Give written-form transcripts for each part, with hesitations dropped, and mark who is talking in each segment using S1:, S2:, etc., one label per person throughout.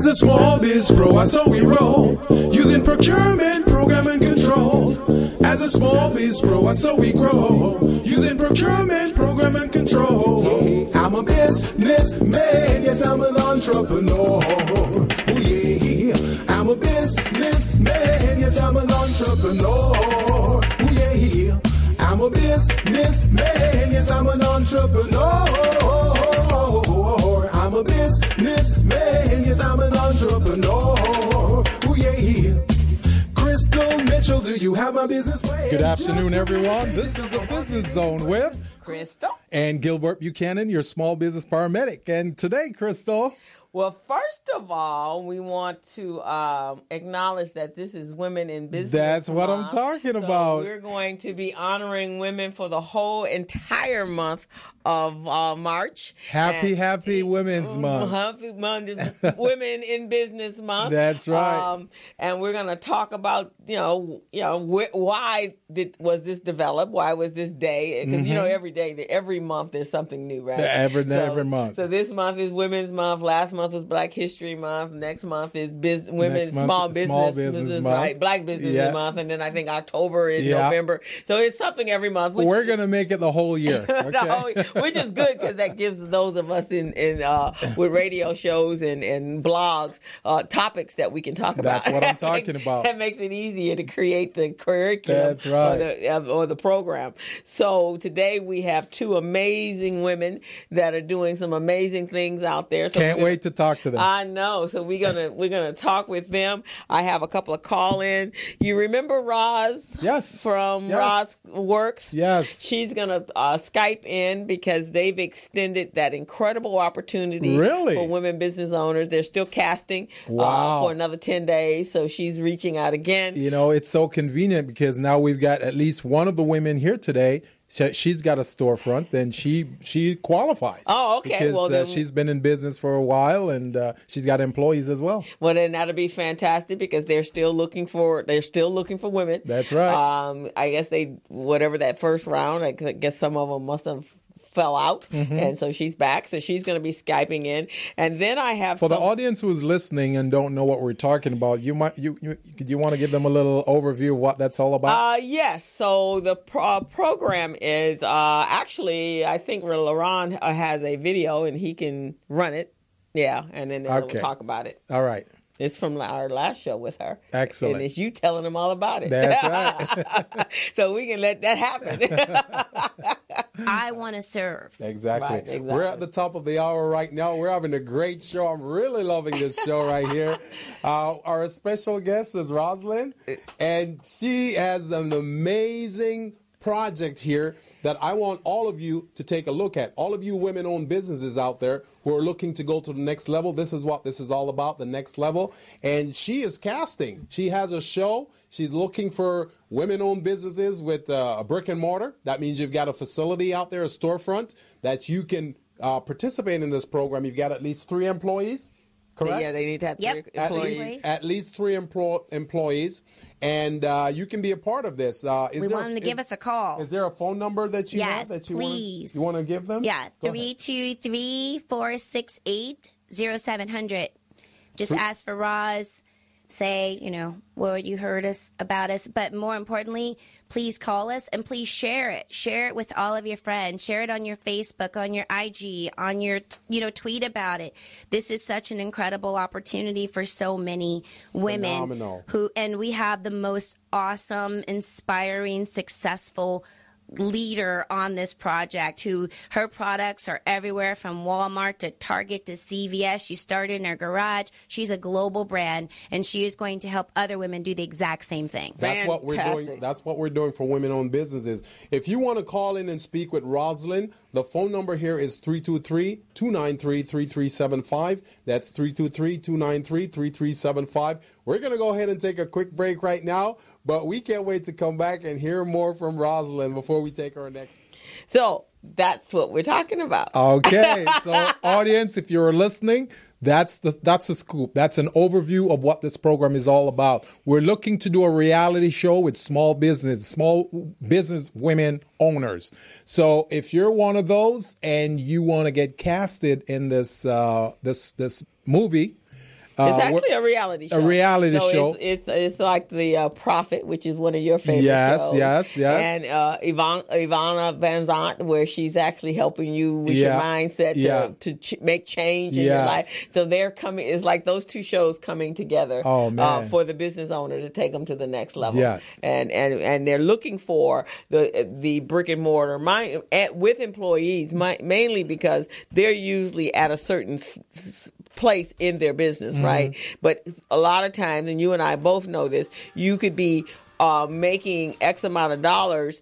S1: As a small biz pro, I saw we roll, using procurement, program, and control. As a small biz pro, I saw we grow, using procurement, program, and control. I'm a businessman, yes, I'm an entrepreneur. Oh yeah, I'm a businessman, yes, I'm an entrepreneur. Oh yeah, I'm a businessman, yes, I'm an entrepreneur. I'm a businessman, yes, I'm an entrepreneur. Oh yeah. Crystal Mitchell, do you have my business plan?
S2: Good afternoon, everyone. This is the Business Zone with
S3: Crystal
S2: and Gilbert Buchanan, your small business paramedic. And today, Crystal.
S3: Well, first of all, we want to acknowledge that this is Women in Business
S2: That's what I'm
S3: Month.
S2: talking
S3: So
S2: about.
S3: we're going to be honoring women for the whole entire month of March.
S2: Happy Women's Month.
S3: Happy Month, Women in Business Month.
S2: That's right.
S3: And we're going to talk about, why was this developed? Why was this day? Because, every month there's something new, right?
S2: Every month.
S3: So this month is Women's Month. Last month was Black History Month. Next month is Small Business Month. Right? Black Business Month. And then I think October is November. So it's something every month.
S2: We're going to make it the whole year. Okay?
S3: Which is good because that gives those of us in with radio shows and blogs topics that we can talk about.
S2: That's what I'm talking about.
S3: That makes it easier to create the curriculum.
S2: That's right.
S3: Or the program. So today we have two amazing women that are doing some amazing things out there. So
S2: Can't wait to talk to them.
S3: I know. So we're gonna talk with them. I have a couple of call-in. You remember Roz?
S2: Yes.
S3: From Roz Works?
S2: Yes.
S3: She's gonna Skype in because they've extended that incredible opportunity for women business owners. They're still casting for another 10 days. So she's reaching out again.
S2: It's so convenient because now we've got at least one of the women here today. So she's got a storefront, then she qualifies.
S3: Oh, okay.
S2: Because she's been in business for a while, and she's got employees as well.
S3: Well, then that'll be fantastic because they're still looking for women.
S2: That's right.
S3: I guess whatever that first round, I guess some of them must have fell out, and so she's back. So she's going to be Skyping in, and then I have
S2: for the audience who's listening and don't know what we're talking about. You want to give them a little overview of what that's all about?
S3: Yes. So the program is actually, I think Laurent has a video and he can run it. Yeah, and then we'll talk about it.
S2: All right.
S3: It's from our last show with her.
S2: Excellent.
S3: And it's you telling them all about it.
S2: That's right.
S3: So we can let that happen.
S4: I want to serve.
S2: Exactly.
S3: Right, exactly.
S2: We're at the top of the hour right now. We're having a great show. I'm really loving this show right here. Our special guest is Rosalind, and she has an amazing project here that I want all of you to take a look at. All of you women-owned businesses out there who are looking to go to the next level. This is what this is all about, the next level. And she is casting. She has a show. She's looking for women-owned businesses with a brick and mortar. That means you've got a facility out there, a storefront, that you can participate in this program. You've got at least 3 employees. Correct?
S3: Yeah, they need to have 3 employees.
S2: At least 3 employees. And you can be a part of this.
S4: We want them to give us a call.
S2: Is there a phone number that you have?
S4: Yes, please.
S2: You want to give them?
S4: Yeah, 323-468-0700. Just ask for Roz. Say, where you heard about us. But more importantly, please call us and please share it. Share it with all of your friends. Share it on your Facebook, on your IG, on your, tweet about it. This is such an incredible opportunity for so many women.
S2: Phenomenal.
S4: And we have the most awesome, inspiring, successful leader on this project who her products are everywhere from Walmart to Target to CVS. She started in her garage. She's a global brand, and she is going to help other women do the exact same thing.
S2: That's what we're doing. That's what we're doing for women-owned businesses. If you want to call in and speak with Rosalind, the phone number here is 323-293-3375. That's 323-293-3375. We're going to go ahead and take a quick break right now, but we can't wait to come back and hear more from Rosalind before we take our next.
S3: So that's what we're talking about.
S2: Okay. So audience, if you're listening, that's a scoop. That's an overview of what this program is all about. We're looking to do a reality show with small business women owners. So if you're one of those and you want to get casted in this movie,
S3: It's actually a reality show.
S2: A reality show.
S3: It's like the Prophet, which is one of your favorite shows.
S2: Yes.
S3: And Ivana Van Zant, where she's actually helping you with your mindset to make change in your life. So they're coming. It's like those two shows coming together for the business owner to take them to the next level.
S2: Yes.
S3: And they're looking for the brick and mortar with employees, mainly because they're usually at a certain place in their business, right? But a lot of times, and you and I both know this, you could be making X amount of dollars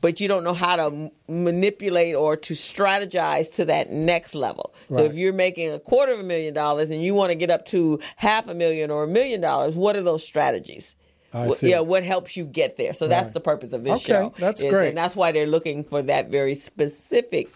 S3: but you don't know how to manipulate or to strategize to that next level.
S2: Right.
S3: So if you're making $250,000 and you want to get up to $500,000 or $1 million, what are those strategies?
S2: I see.
S3: Yeah, what helps you get there? So that's the purpose of this show.
S2: That's great.
S3: And that's why they're looking for that very specific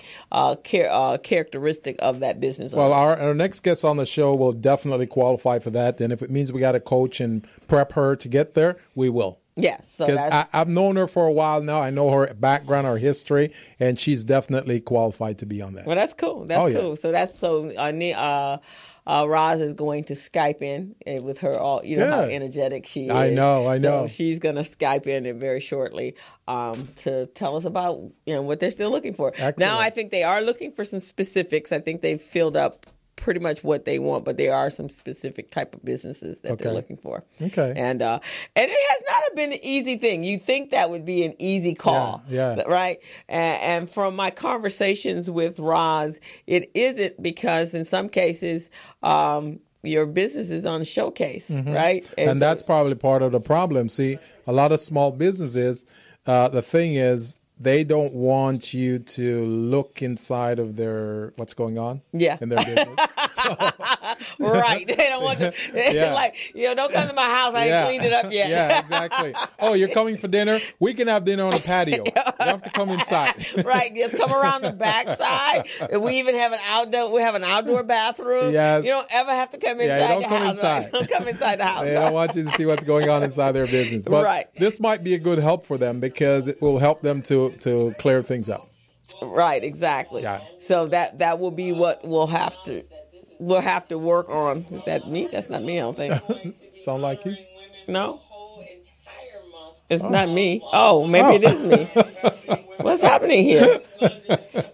S3: characteristic of that business owner.
S2: Well, our next guest on the show will definitely qualify for that. And if it means we got to coach and prep her to get there, we will.
S3: Yes. So
S2: because I've known her for a while now. I know her background, her history, and she's definitely qualified to be on that.
S3: Well, that's cool. That's cool. So Roz is going to Skype in with her. How energetic she is.
S2: I know.
S3: So she's going to Skype in very shortly to tell us about what they're still looking for.
S2: Excellent.
S3: Now, I think they are looking for some specifics. I think they've filled up pretty much what they want, but there are some specific type of businesses that they're looking for.
S2: Okay.
S3: And it has not been an easy thing. You think that would be an easy call, right? And from my conversations with Roz, it isn't, because in some cases, your business is on showcase, right?
S2: And that's probably part of the problem. See, a lot of small businesses, the thing is, they don't want you to look inside of what's going on in their business.
S3: Right. They don't want to, don't come to my house. I ain't cleaned it up yet.
S2: Yeah, exactly. Oh, you're coming for dinner? We can have dinner on the patio. You have to come inside.
S3: Right. Just come around the back side. We even have an outdoor bathroom.
S2: Yes.
S3: You don't ever have to come inside
S2: don't come
S3: house.
S2: inside.
S3: Right? Don't come inside the house.
S2: They don't want you to see what's going on inside their business. But this might be a good help for them, because it will help them to clear things up.
S3: Right, exactly.
S2: Yeah.
S3: So that will be what we'll have to work on. Is that me? That's not me, I don't think.
S2: Sound like you?
S3: No. It's not me. Oh, maybe it is me. What's happening here?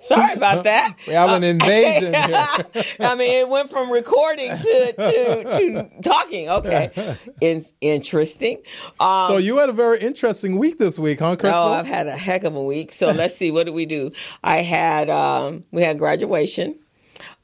S3: Sorry about that.
S2: We have an invasion here.
S3: I mean, it went from recording to talking. Okay. Interesting.
S2: So you had a very interesting week this week, huh, Crystal?
S3: Oh, I've had a heck of a week. So let's see. What did we do? We had graduation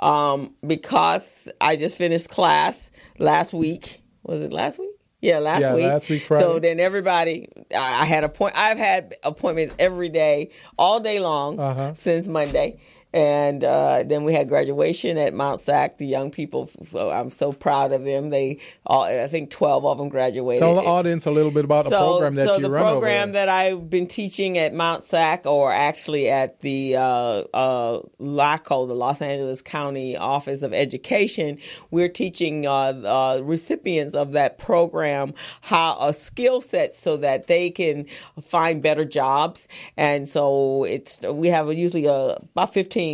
S3: because I just finished class last week. Was it last week? Yeah, last week.
S2: Last week Friday.
S3: So then everybody, I've had appointments every day, all day long since Monday. And then we had graduation at Mount Sac. The young people, I'm so proud of them. I think 12 of them graduated.
S2: Tell the audience a little bit about the program that you run over there.
S3: So the program that I've been teaching at Mount Sac, or actually at the LACO, the Los Angeles County Office of Education, we're teaching recipients of that program how a skill set so that they can find better jobs. And so we have usually about 15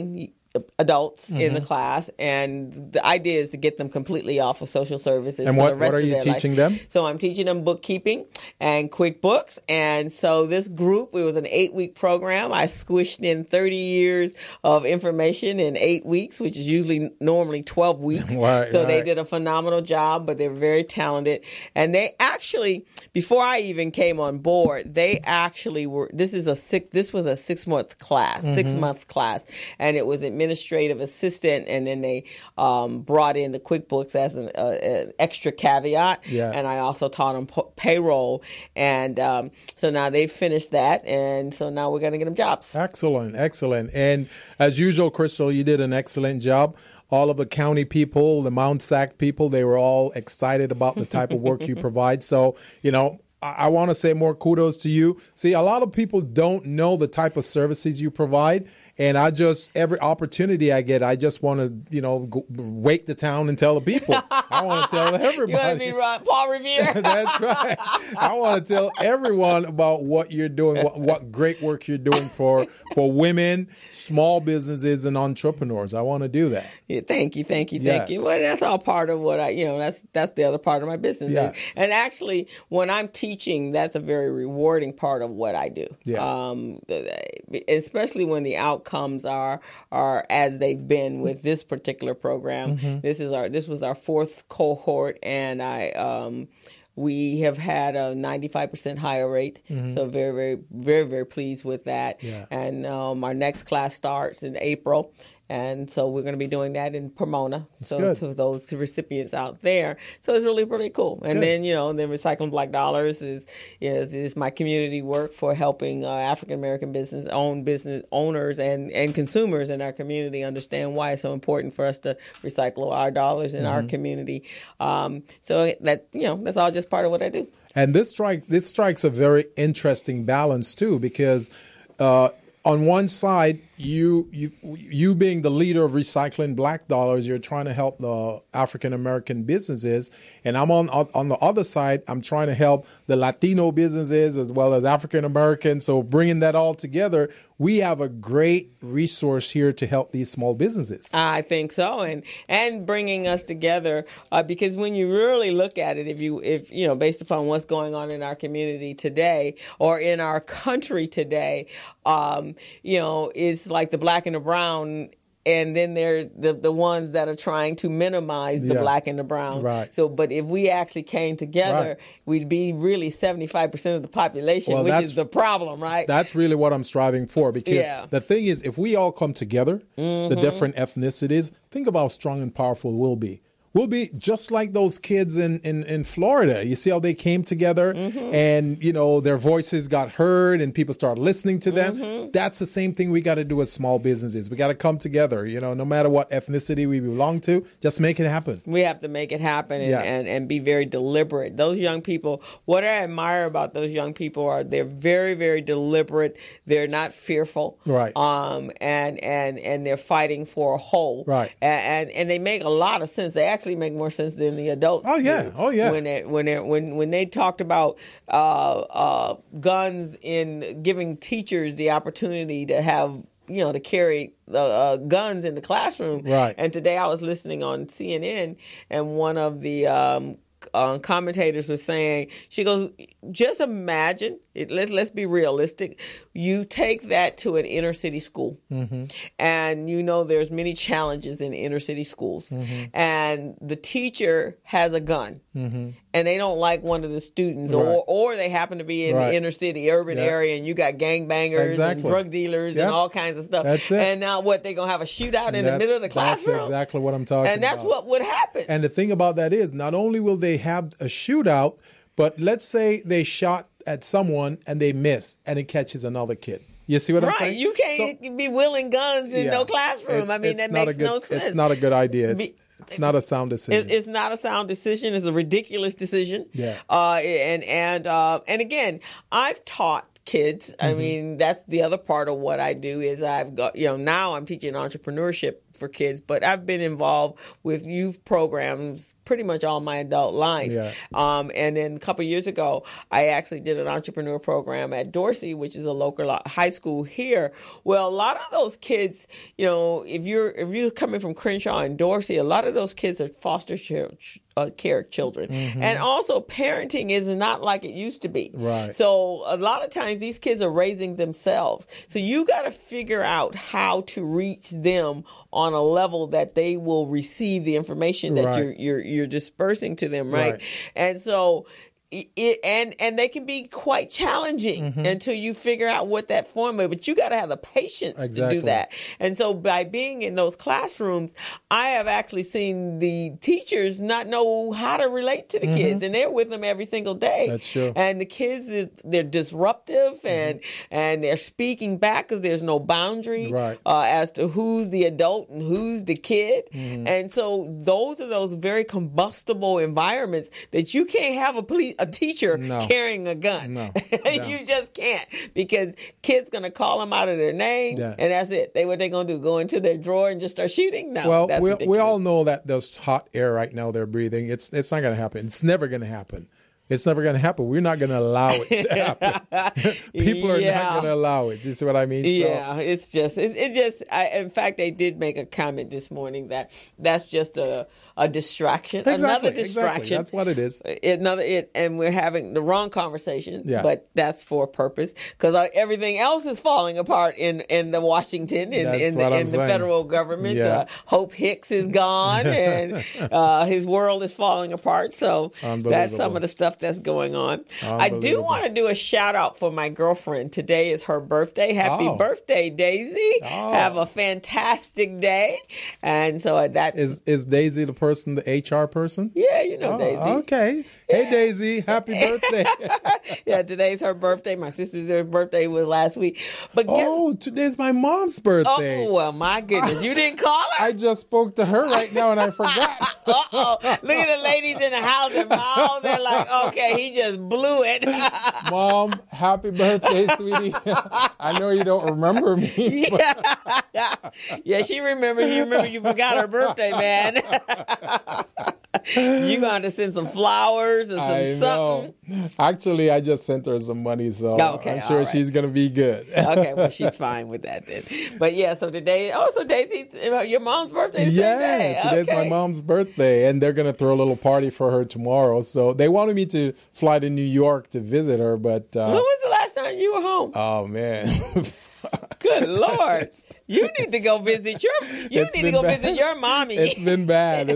S3: adults in the class, and the idea is to get them completely off of social services.
S2: And what are you teaching them?
S3: So I'm teaching them bookkeeping and QuickBooks. And so this group, it was an 8-week program. I squished in 30 years of information in 8 weeks, which is normally 12 weeks. They did a phenomenal job, but they were very talented. And they actually, before I even came on board, they actually were, this was a 6-month class, 6-month class. And it was administrative assistant, and then they brought in the QuickBooks as an extra caveat.
S2: Yeah.
S3: And I also taught them payroll. And so now they've finished that, and so now we're going to get them jobs.
S2: Excellent. And as usual, Crystal, you did an excellent job. All of the county people, the Mount Sac people, they were all excited about the type of work you provide. So, I want to say more kudos to you. See, a lot of people don't know the type of services you provide, And every opportunity I get, I just want to, wake the town and tell the people. I want to tell everybody.
S3: You want to be Paul Revere?
S2: That's right. I want to tell everyone about what you're doing, what great work you're doing for women, small businesses, and entrepreneurs. I want to do that.
S3: Yeah, thank you.
S2: Yes.
S3: Well, that's all part of what that's the other part of my business.
S2: Yes.
S3: And actually, when I'm teaching, that's a very rewarding part of what I do.
S2: Yeah.
S3: Especially when the outcomes are as they've been with this particular program.
S2: Mm-hmm.
S3: This was our fourth cohort, and we have had a 95% higher rate.
S2: Mm-hmm.
S3: So very, very, very, very pleased with that.
S2: Yeah.
S3: And our next class starts in April. And so we're going to be doing that in Pomona.
S2: Good.
S3: To those recipients out there. So it's really, really cool. And
S2: Good.
S3: then, Recycling Black Dollars is my community work for helping African-American business owners and consumers in our community understand why it's so important for us to recycle our dollars in our community. So that's all just part of what I do.
S2: And this strikes a very interesting balance too, because on one side, you being the leader of Recycling Black Dollars, you're trying to help the African American businesses, and I'm on the other side, I'm trying to help the Latino businesses as well as African American. So bringing that all together, we have a great resource here to help these small businesses.
S3: I think so, and bringing us together because when you really look at it, if based upon what's going on in our community today or in our country today, it's like the black and the brown. And then they're the ones that are trying to minimize the black and the brown.
S2: Right.
S3: So, but if we actually came together, we'd be really 75% of the population, which is the problem, right?
S2: That's really what I'm striving for, because the thing is, if we all come together, the different ethnicities, think about how strong and powerful we'll be. We'll be just like those kids in Florida. You see how they came together and, their voices got heard and people started listening to them. That's the same thing we got to do with small businesses. We got to come together, no matter what ethnicity we belong to, just make it happen.
S3: We have to make it happen and be very deliberate. Those young people, what I admire about those young people are they're very, very deliberate. They're not fearful.
S2: Right.
S3: And they're fighting for a whole.
S2: Right.
S3: And they make a lot of sense. They actually make more sense than the adults.
S2: Oh yeah,
S3: do.
S2: Oh yeah.
S3: When they talked about guns in giving teachers the opportunity to have to carry guns in the classroom.
S2: Right.
S3: And today I was listening on CNN, and one of the commentators was saying, she goes, just imagine, let's be realistic. You take that to an inner city school, and there's many challenges in inner city schools, and the teacher has a gun, and they don't like one of the students, or they happen to be in the inner city urban area, and you got gangbangers and drug dealers and all kinds of stuff.
S2: That's it.
S3: And now what, they gonna have a shootout in the middle of the classroom?
S2: That's exactly what I'm talking about.
S3: And that's what would happen.
S2: And the thing about that is, not only will they have a shootout, but let's say they shot at someone and they miss and it catches another kid. You see what I'm saying?
S3: Right. You can't be wielding guns in no classroom. That makes no sense.
S2: It's not a good idea. It's not a sound decision.
S3: It's not a sound decision. It's a ridiculous decision.
S2: Yeah.
S3: And again, I've taught kids. I mean, that's the other part of what I do is I've got, now I'm teaching entrepreneurship for kids, but I've been involved with youth programs pretty much all my adult life.
S2: Yeah.
S3: And then a couple of years ago, I actually did an entrepreneur program at Dorsey, which is a local high school here. Well, a lot of those kids, if you're coming from Crenshaw and Dorsey, a lot of those kids are foster care children. And also parenting is not like it used to be.
S2: Right.
S3: So a lot of times these kids are raising themselves. So you got to figure out how to reach them on a level that they will receive the information that you're dispersing to them, right? And so and they can be quite challenging until you figure out what that form is. But you got to have the patience to do that. And so by being in those classrooms, I have actually seen the teachers not know how to relate to the kids, and they're with them every single day.
S2: That's true.
S3: And the kids, they're disruptive and they're speaking back because there's no boundary as to who's the adult and who's the kid. And so those are those very combustible environments that you can't have a teacher
S2: No.
S3: carrying a gun.
S2: No.
S3: You just can't, because kids going to call them out of their name,
S2: Yeah.
S3: and that's it. What they going to do? Go into their drawer and just start shooting? No,
S2: Well,
S3: that's
S2: we
S3: ridiculous.
S2: all know that there's hot air right now they're breathing. It's not going to happen. It's never going to happen. It's never going to happen. We're not going to allow it to happen. People are not going to allow it. You see what I mean?
S3: Yeah, it's just, in fact, they did make a comment this morning that's just a distraction, another distraction.
S2: Exactly. That's what it is.
S3: And we're having the wrong conversations,
S2: Yeah.
S3: but that's for a purpose, because everything else is falling apart in the Washington, in the federal government.
S2: Yeah.
S3: Hope Hicks is gone, and his world is falling apart. So that's some of the stuff that's going on. I do want to do a shout out for my girlfriend. Today is her birthday. Happy birthday, Daisy. Have a fantastic day. And so that
S2: is Daisy the person, the HR person?
S3: Yeah, you know Daisy.
S2: Okay. Hey, Daisy, happy birthday.
S3: Yeah, today's her birthday. My sister's birthday was last week. But
S2: today's my mom's birthday.
S3: Oh, well, my goodness. You didn't call her?
S2: I just spoke to her right now and I forgot.
S3: Uh-oh. Look at the ladies in the house and Mom. They're like, okay, he just blew it.
S2: Mom, happy birthday, sweetie. I know you don't remember me.
S3: Yeah, she remembers. You remember you forgot her birthday, man. You're going to send some flowers or something.
S2: Actually, I just sent her some money, so I'm sure she's going to be good.
S3: Okay, well, she's fine with that then. But yeah, so today, so Daisy, your mom's birthday is today.
S2: Today's my mom's birthday, and they're going to throw a little party for her tomorrow. So they wanted me to fly to New York to visit her, but...
S3: when was the last time you were home?
S2: Oh, man.
S3: Good Lord. You need to go visit your mommy.
S2: It's been bad.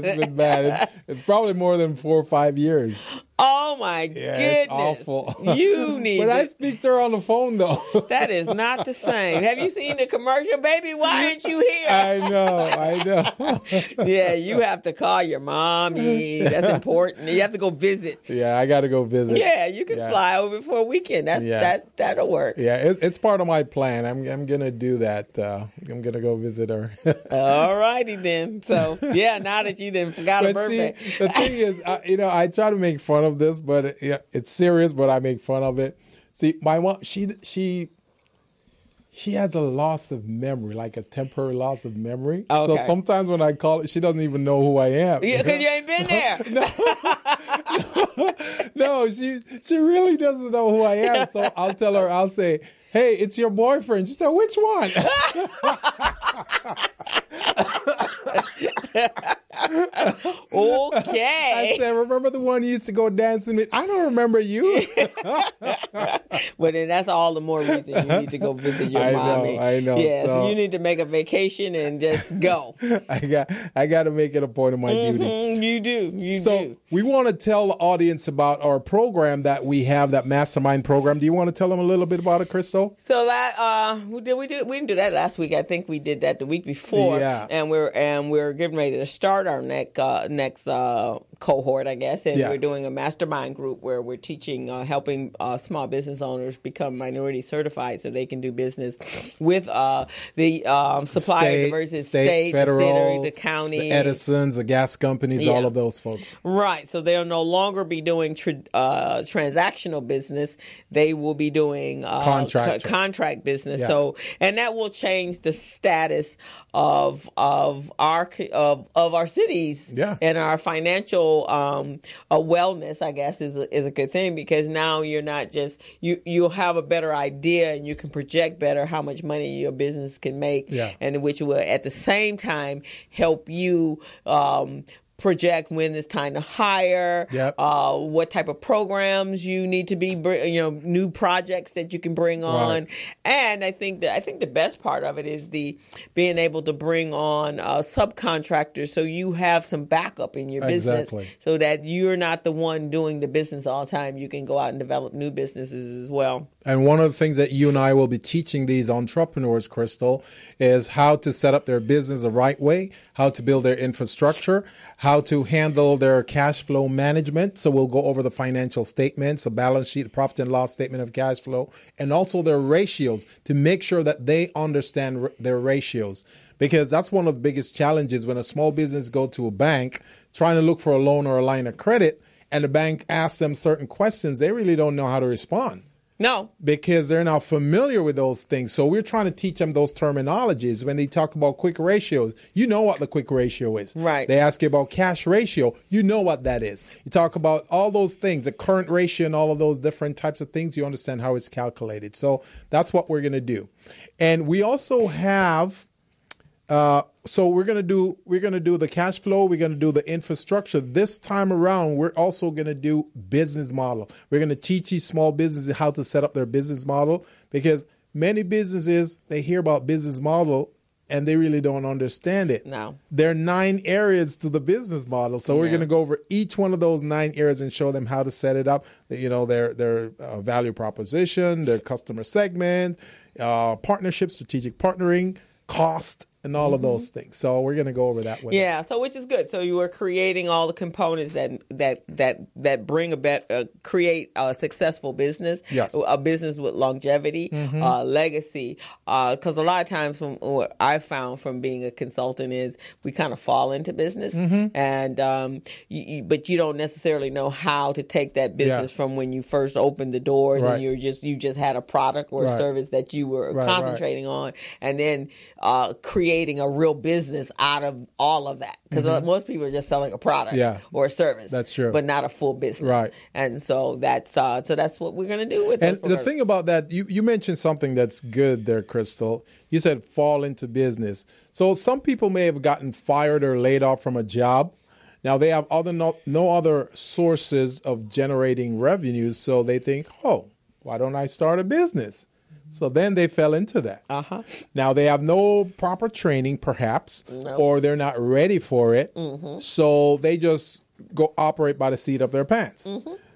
S2: It's probably more than 4 or 5 years.
S3: Oh, my goodness.
S2: It's awful.
S3: You need
S2: But I speak to her on the phone, though.
S3: That is not the same. Have you seen the commercial? Baby, why aren't you here?
S2: I know.
S3: Yeah, you have to call your mommy. That's important. You have to go visit.
S2: Yeah, I got to go visit.
S3: Yeah, you can fly over for a weekend. That'll work.
S2: Yeah, it's part of my plan. I'm going to do that. I'm going to go visit her.
S3: All righty then. So, yeah, now that you didn't forgot her birthday.
S2: See, the thing is, I try to make fun of this, but it's serious, but I make fun of it. See, my mom, she has a loss of memory, like a temporary loss of memory.
S3: Okay.
S2: So sometimes when I call it, she doesn't even know who I am.
S3: Yeah, because you ain't been there.
S2: No, she really doesn't know who I am. So I'll say, hey, it's your boyfriend. She said, which one?
S3: Okay.
S2: I said, remember the one you used to go dancing with? I don't remember you.
S3: Well, then that's all the more reason you need to go visit your mommy.
S2: I know.
S3: Yeah, so you need to make a vacation and just go.
S2: I got to make it a point of my duty.
S3: You do.
S2: So we want to tell the audience about our program that we have, that mastermind program. Do you want to tell them a little bit about it, Crystal?
S3: So we didn't do that last week. I think we did that the week before.
S2: Yeah.
S3: And we're getting ready to start our next cohort, I guess. And we're doing a mastermind group where we're teaching, helping small business owners become minority certified so they can do business with the suppliers versus state,
S2: federal,
S3: the county,
S2: the Edisons, the gas companies, all of those folks.
S3: Right. So they'll no longer be doing transactional business. They will be doing contract business. Yeah. So, and that will change the status of our cities and our financial wellness, I guess, is a good thing, because now you're not just you'll have a better idea and you can project better how much money your business can make, and which will at the same time help you project when it's time to hire, what type of programs you need to be, new projects that you can bring on. Right. And I think the best part of it is the being able to bring on subcontractors, so you have some backup in your business, so that you're not the one doing the business all the time. You can go out and develop new businesses as well.
S2: And one of the things that you and I will be teaching these entrepreneurs, Crystal, is how to set up their business the right way, how to build their infrastructure, how to handle their cash flow management. So we'll go over the financial statements, the balance sheet, the profit and loss statement of cash flow, and also their ratios, to make sure that they understand their ratios. Because that's one of the biggest challenges when a small business goes to a bank trying to look for a loan or a line of credit, and the bank asks them certain questions, they really don't know how to respond.
S3: No.
S2: Because they're not familiar with those things. So we're trying to teach them those terminologies. When they talk about quick ratios, you know what the quick ratio is.
S3: Right.
S2: They ask you about cash ratio, you know what that is. You talk about all those things, the current ratio and all of those different types of things, you understand how it's calculated. So that's what we're going to do. And we also have... so we're gonna do the cash flow. We're gonna do the infrastructure. This time around, we're also gonna do business model. We're gonna teach these small businesses how to set up their business model, because many businesses, they hear about business model and they really don't understand it.
S3: No,
S2: there are 9 areas to the business model, so we're gonna go over each one of those 9 areas and show them how to set it up. You know, their value proposition, their customer segment, partnership, strategic partnering, cost, and all of those things. So we're going to go over that with them.
S3: So which is good. So you are creating all the components that bring create a successful business,
S2: yes,
S3: a business with longevity, legacy. Because a lot of times, from what I found from being a consultant, is we kind of fall into business, and but you don't necessarily know how to take that business from when you first opened the doors, and you just had a product or a service that you were concentrating on, and then creating a real business out of all of that, because most people are just selling a product or a service.
S2: That's true,
S3: but not a full business.
S2: Right.
S3: And so that's what we're going to do with it.
S2: And the thing about that, you mentioned something that's good there, Crystal. You said fall into business. So some people may have gotten fired or laid off from a job. Now they have no other sources of generating revenues, so they think, oh, why don't I start a business? So then they fell into that. Now they have no proper training, perhaps, or they're not ready for it. So they just go operate by the seat of their pants.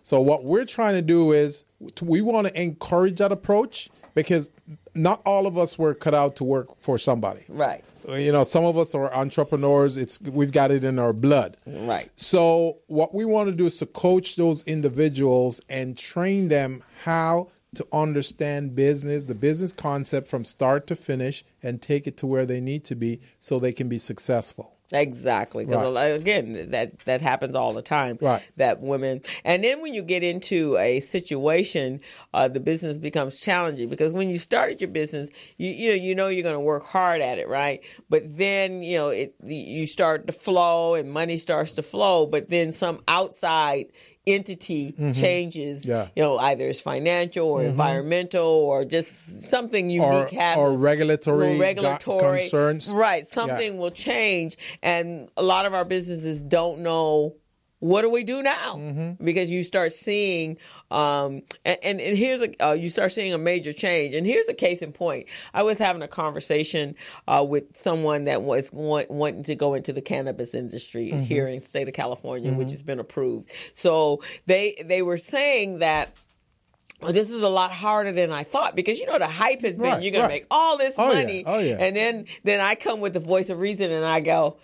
S2: So what we're trying to do is we want to encourage that approach, because not all of us were cut out to work for somebody.
S3: Right.
S2: You know, some of us are entrepreneurs. We've got it in our blood.
S3: Right.
S2: So what we want to do is to coach those individuals and train them how to understand business, the business concept from start to finish, and take it to where they need to be so they can be successful.
S3: Exactly. Because again, that happens all the time.
S2: Right.
S3: That women, and then when you get into a situation, the business becomes challenging, because when you started your business, you know you're going to work hard at it, right? But then you start to flow and money starts to flow, but then some outside entity changes, either it's financial or environmental or just something unique happens.
S2: Or regulatory concerns.
S3: Right. Something will change. And a lot of our businesses don't know, what do we do now? Because you start seeing, and here's you start seeing a major change. And here's a case in point. I was having a conversation with someone that was wanting to go into the cannabis industry here in the state of California, which has been approved. So they were saying that, well, this is a lot harder than I thought, because the hype has been you're going to make all this money, and then I come with the voice of reason and I go,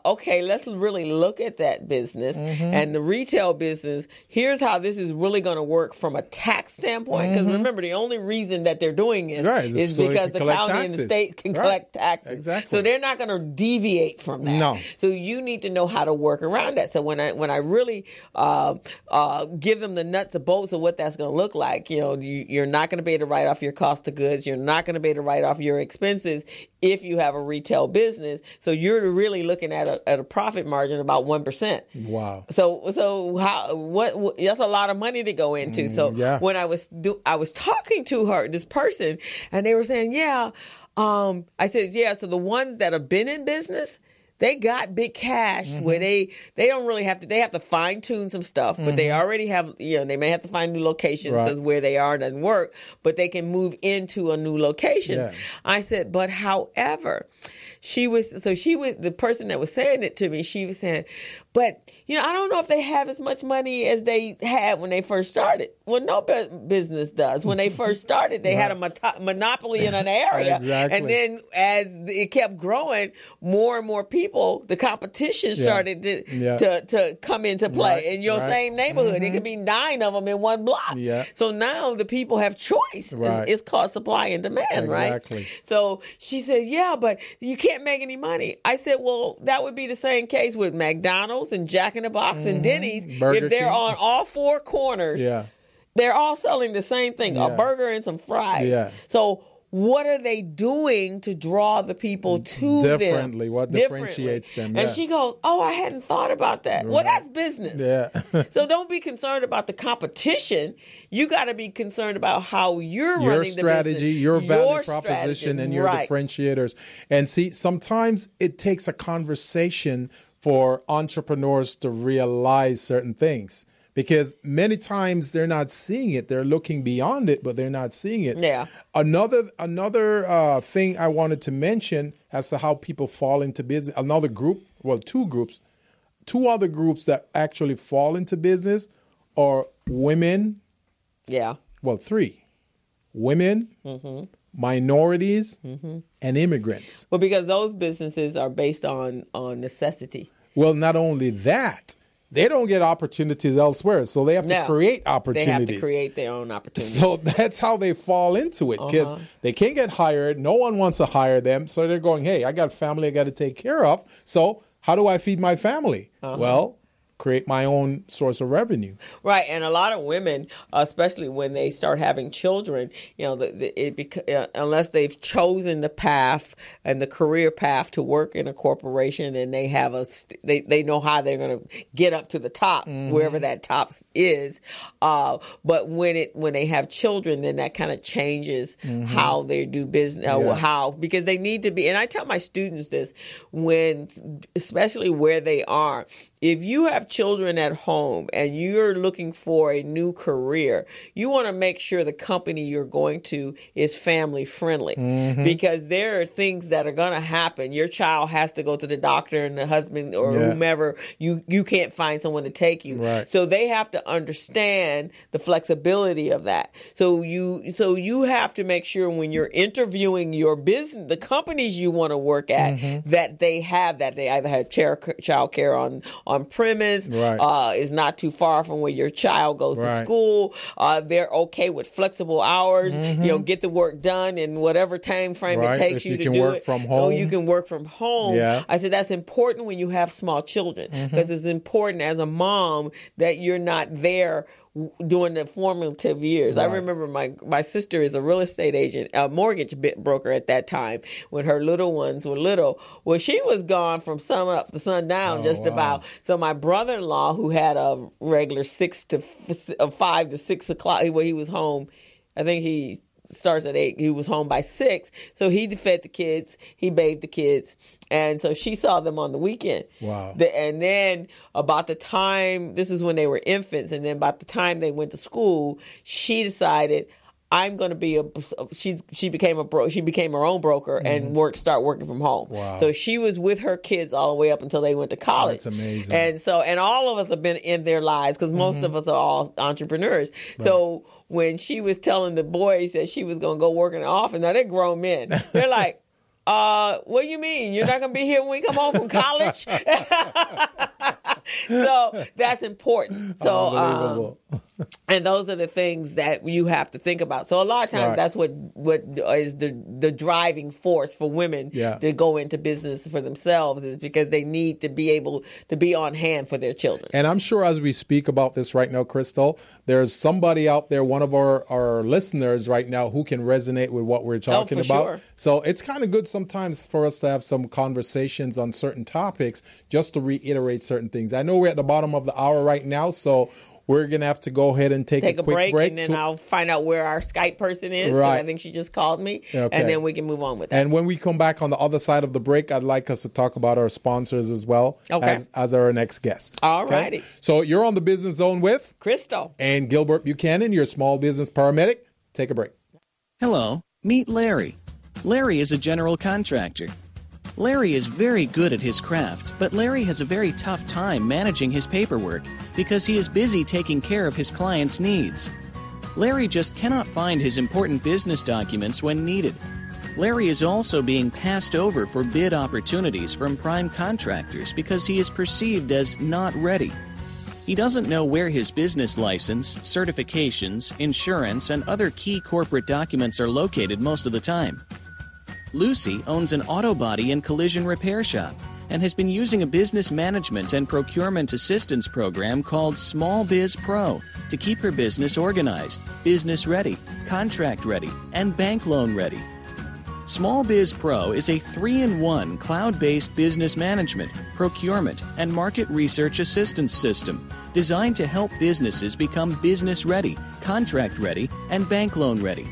S3: okay, let's really look at that business and the retail business. Here's how this is really going to work from a tax standpoint. Because remember, the only reason that they're doing it is because the county and the state can collect taxes.
S2: Exactly.
S3: So they're not going to deviate from that.
S2: No.
S3: So you need to know how to work around that. So when I really give them the nuts and bolts of what that's going to look like, you're not going to be able to write off your cost of goods. You're not going to be able to write off your expenses if you have a retail business. So you're really looking at a profit margin of about 1%.
S2: Wow.
S3: So what that's a lot of money to go into. So when I was talking to this person, and they were saying, I said, so the ones that have been in business, they got big cash where they don't really have to, they have to fine tune some stuff, but they already have, they may have to find new locations because where they are doesn't work, but they can move into a new location. Yeah. I said, but however, the person that was saying it to me, she was saying, but, I don't know if they have as much money as they had when they first started. Well, no business does. When they first started, they had a monopoly in an area.
S2: Exactly.
S3: And then as it kept growing, more and more people, the competition started to come into play in your same neighborhood. It could be 9 of them in one block. Yeah. So now the people have choice. Right. It's called supply and demand, right?
S2: Exactly.
S3: So she says, but you can't can't make any money. I said, well, that would be the same case with McDonald's and Jack in the Box and Denny's.
S2: Burger
S3: if they're
S2: King.
S3: on all four corners, they're all selling the same thing, a burger and some fries.
S2: Yeah.
S3: So what are they doing to draw the people to
S2: differently?
S3: them?
S2: What differentiates them?
S3: And she goes, oh, I hadn't thought about that. Well, that's business.
S2: Yeah.
S3: So don't be concerned about the competition. You got to be concerned about how you're running the
S2: strategy,
S3: business.
S2: your value
S3: strategy,
S2: proposition, and your differentiators. And see, sometimes it takes a conversation for entrepreneurs to realize certain things. Because many times they're not seeing it. They're looking beyond it, but they're not seeing it.
S3: Yeah.
S2: Another thing I wanted to mention as to how people fall into business, another group, well, two other groups that actually fall into business are women.
S3: Yeah.
S2: Well, three. Women, minorities, and immigrants.
S3: Well, because those businesses are based on necessity.
S2: Well, not only that, they don't get opportunities elsewhere, so they have to create opportunities.
S3: They have to create their own opportunities.
S2: So that's how they fall into it, because they can't get hired. No one wants to hire them, so they're going, hey, I got a family I got to take care of, so how do I feed my family? Well, create my own source of revenue.
S3: Right, and a lot of women, especially when they start having children, you know, unless they've chosen the path and the career path to work in a corporation, and they have they know how they're going to get up to the top, wherever that top is. But when they have children, then that kind of changes how they do business. Because they need to be. And I tell my students this, especially where they are. If you have children at home and you're looking for a new career, you want to make sure the company you're going to is family friendly, because there are things that are going to happen. Your child has to go to the doctor, and the husband or whomever, you can't find someone to take you.
S2: Right.
S3: So they have to understand the flexibility of that. So you have to make sure when you're interviewing your business, the companies you want to work at, that they have that. They either have child care on premise, is not too far from where your child goes to school. They're okay with flexible hours. You know, get the work done in whatever time frame it takes you to do it.
S2: You can work from home.
S3: You can work from home.
S2: Yeah.
S3: I said that's important when you have small children, because it's important as a mom that you're not there during the formative years. I remember my sister is a real estate agent, a mortgage broker at that time, when her little ones were little. Well, she was gone from sun up to sundown, about. So my brother-in-law, who had a regular 5 to 6 o'clock, where he was home, I think he starts at 8. He was home by 6. So he fed the kids, he bathed the kids, and so she saw them on the weekend.
S2: Wow.
S3: And then about the time, this is when they were infants, and then about the time they went to school, she decided, I'm going to be she became her own broker and start working from home.
S2: Wow.
S3: So she was with her kids all the way up until they went to college.
S2: That's amazing.
S3: And all of us have been in their lives, because most of us are all entrepreneurs. Right. So when she was telling the boys that she was going to go work in the office, now they're grown men. They're like, what do you mean? You're not going to be here when we come home from college? So that's important. So, and those are the things that you have to think about. So a lot of times that's what is the driving force for women to go into business for themselves, is because they need to be able to be on hand for their children.
S2: And I'm sure as we speak about this right now, Crystal, there's somebody out there, one of our listeners right now, who can resonate with what we're talking about.
S3: Sure.
S2: So it's kind of good sometimes for us to have some conversations on certain topics, just to reiterate certain things. I know we're at the bottom of the hour right now, so we're going to have to go ahead and take a quick break.
S3: And then I'll find out where our Skype person is. Right. I think she just called me. Okay. And then we can move on with that.
S2: And when we come back on the other side of the break, I'd like us to talk about our sponsors as well, as our next guest.
S3: All righty.
S2: Okay? So you're on the Business Zone with
S3: Crystal
S2: and Gilbert Buchanan, your small business paramedic. Take a break.
S5: Hello, meet Larry. Larry is a general contractor. Larry is very good at his craft, but Larry has a very tough time managing his paperwork because he is busy taking care of his clients' needs. Larry just cannot find his important business documents when needed. Larry is also being passed over for bid opportunities from prime contractors because he is perceived as not ready. He doesn't know where his business license, certifications, insurance, and other key corporate documents are located most of the time. Lucy owns an auto body and collision repair shop and has been using a business management and procurement assistance program called Small Biz Pro to keep her business organized, business ready, contract ready, and bank loan ready. Small Biz Pro is a 3-in-1 cloud-based business management, procurement, and market research assistance system designed to help businesses become business ready, contract ready, and bank loan ready.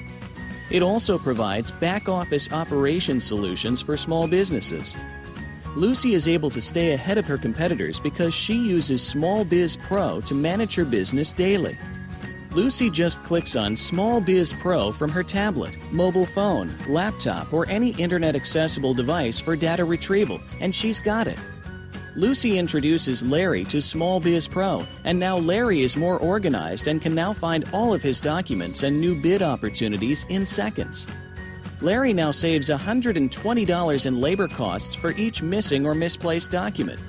S5: It also provides back-office operation solutions for small businesses. Lucy is able to stay ahead of her competitors because she uses Small Biz Pro to manage her business daily. Lucy just clicks on Small Biz Pro from her tablet, mobile phone, laptop, or any internet-accessible device for data retrieval, and she's got it. Lucy introduces Larry to Small Biz Pro, and now Larry is more organized and can now find all of his documents and new bid opportunities in seconds. Larry now saves $120 in labor costs for each missing or misplaced document.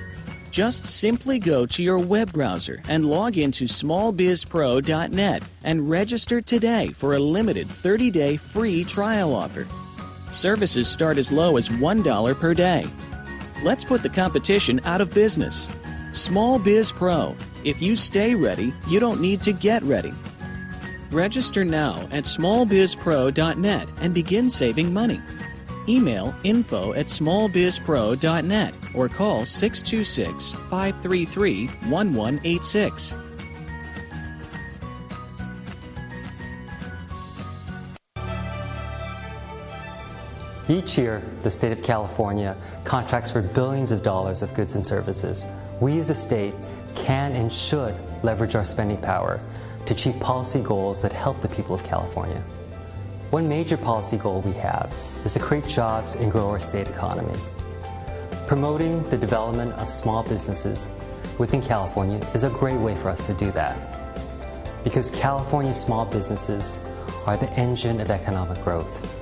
S5: Just simply go to your web browser and log into smallbizpro.net and register today for a limited 30-day free trial offer. Services start as low as $1 per day. Let's put the competition out of business. Small Biz Pro. If you stay ready, you don't need to get ready. Register now at smallbizpro.net and begin saving money. Email info@smallbizpro.net or call 626-533-1186.
S6: Each year, the state of California contracts for billions of dollars of goods and services. We as a state can and should leverage our spending power to achieve policy goals that help the people of California. One major policy goal we have is to create jobs and grow our state economy. Promoting the development of small businesses within California is a great way for us to do that, because California small businesses are the engine of economic growth.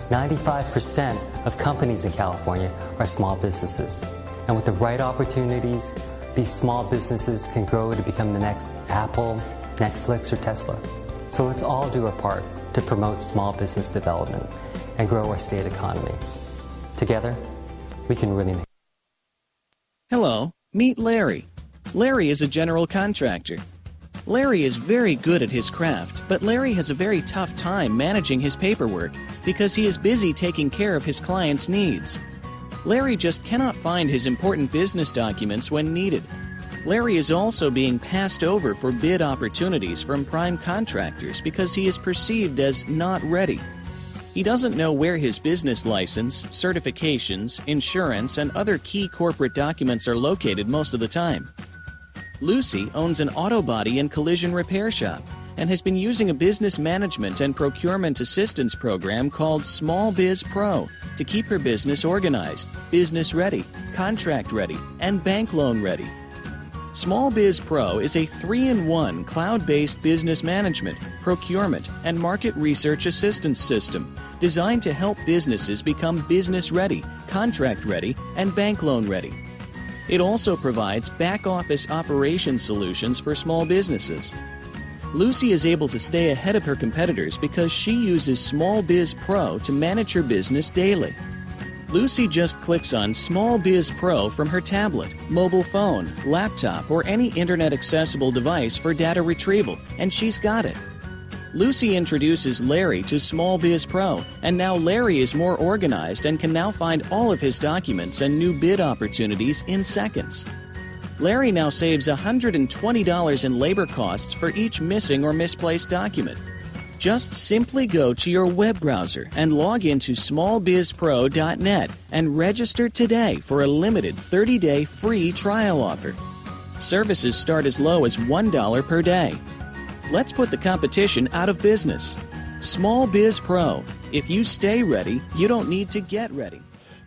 S6: 95% of companies in California are small businesses, and with the right opportunities, these small businesses can grow to become the next Apple, Netflix, or Tesla. So let's all do our part to promote small business development and grow our state economy. Together, we can really make.
S5: Hello, meet Larry. Larry is a general contractor. Larry is very good at his craft, but Larry has a very tough time managing his paperwork because he is busy taking care of his clients' needs. Larry just cannot find his important business documents when needed. Larry is also being passed over for bid opportunities from prime contractors because he is perceived as not ready. He doesn't know where his business license, certifications, insurance, and other key corporate documents are located most of the time. Lucy owns an auto body and collision repair shop and has been using a business management and procurement assistance program called Small Biz Pro to keep her business organized, business ready, contract ready, and bank loan ready. Small Biz Pro is a 3-in-1 cloud-based business management, procurement, and market research assistance system designed to help businesses become business ready, contract ready, and bank loan ready. It also provides back-office operation solutions for small businesses. Lucy is able to stay ahead of her competitors because she uses Small Biz Pro to manage her business daily. Lucy just clicks on Small Biz Pro from her tablet, mobile phone, laptop, or any internet-accessible device for data retrieval, and she's got it. Lucy introduces Larry to Small Biz Pro, and now Larry is more organized and can now find all of his documents and new bid opportunities in seconds. Larry now saves $120 in labor costs for each missing or misplaced document. Just simply go to your web browser and log into smallbizpro.net and register today for a limited 30-day free trial offer. Services start as low as $1 per day. Let's put the competition out of business. Small Biz Pro. If you stay ready, you don't need to get ready.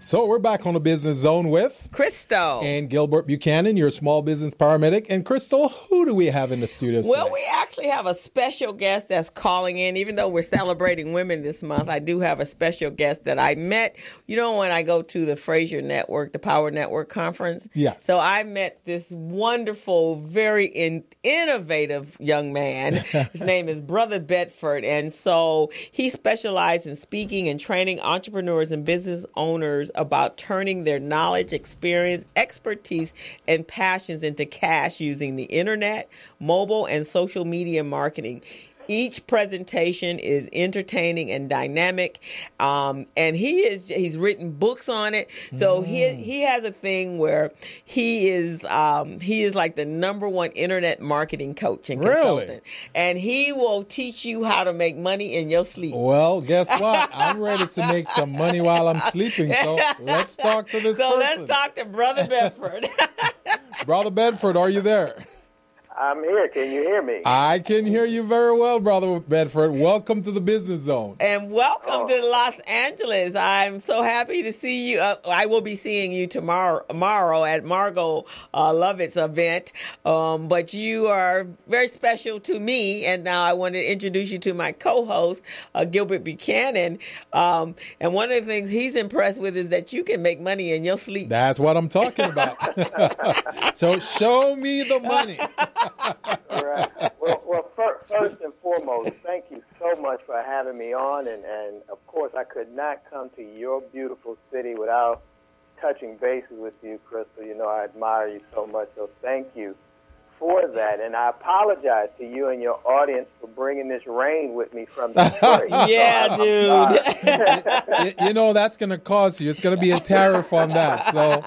S2: So we're back on the Business Zone with
S3: Crystal.
S2: and Gilbert Buchanan, your small business paramedic. And Crystal, who do we have in the studios
S3: Well,
S2: today?
S3: we actually have a special guest that's calling in. Even though we're celebrating women this month, I do have a special guest that I met. You know, when I go to the Fraser Network, the Power Network conference?
S2: Yes.
S3: So I met this wonderful, very innovative young man. His name is Brother Bedford. And so he specialized in speaking and training entrepreneurs and business owners about turning their knowledge, experience, expertise, and passions into cash using the internet, mobile, and social media marketing. Each presentation is entertaining and dynamic, and he's written books on it. So he has a thing where he is like the #1 internet marketing coach and consultant,
S2: Really?
S3: and he will teach you how to make money in your sleep.
S2: Well, guess what? I'm ready to make some money while I'm sleeping. So let's talk to this person.
S3: Let's talk to Brother Bedford.
S2: Brother Bedford, are you there?
S7: I'm here. Can you hear me?
S2: I can hear you very well, Brother Bedford. Welcome to the Business Zone.
S3: And welcome to Los Angeles. I'm so happy to see you. I will be seeing you tomorrow at Margot Lovett's event. But you are very special to me. And now I want to introduce you to my co-host, Gilbert Buchanan. And one of the things he's impressed with is that you can make money in your sleep.
S2: That's what I'm talking about. So show me the money.
S7: All right. Well, first and foremost, thank you so much for having me on. And of course, I could not come to your beautiful city without touching bases with you, Crystal. You know, I admire you so much. So thank you for that. And I apologize to you and your audience for bringing this rain with me from Detroit.
S3: Yeah, dude.
S2: You know, that's going to cost you. It's going to be a tariff on that. So.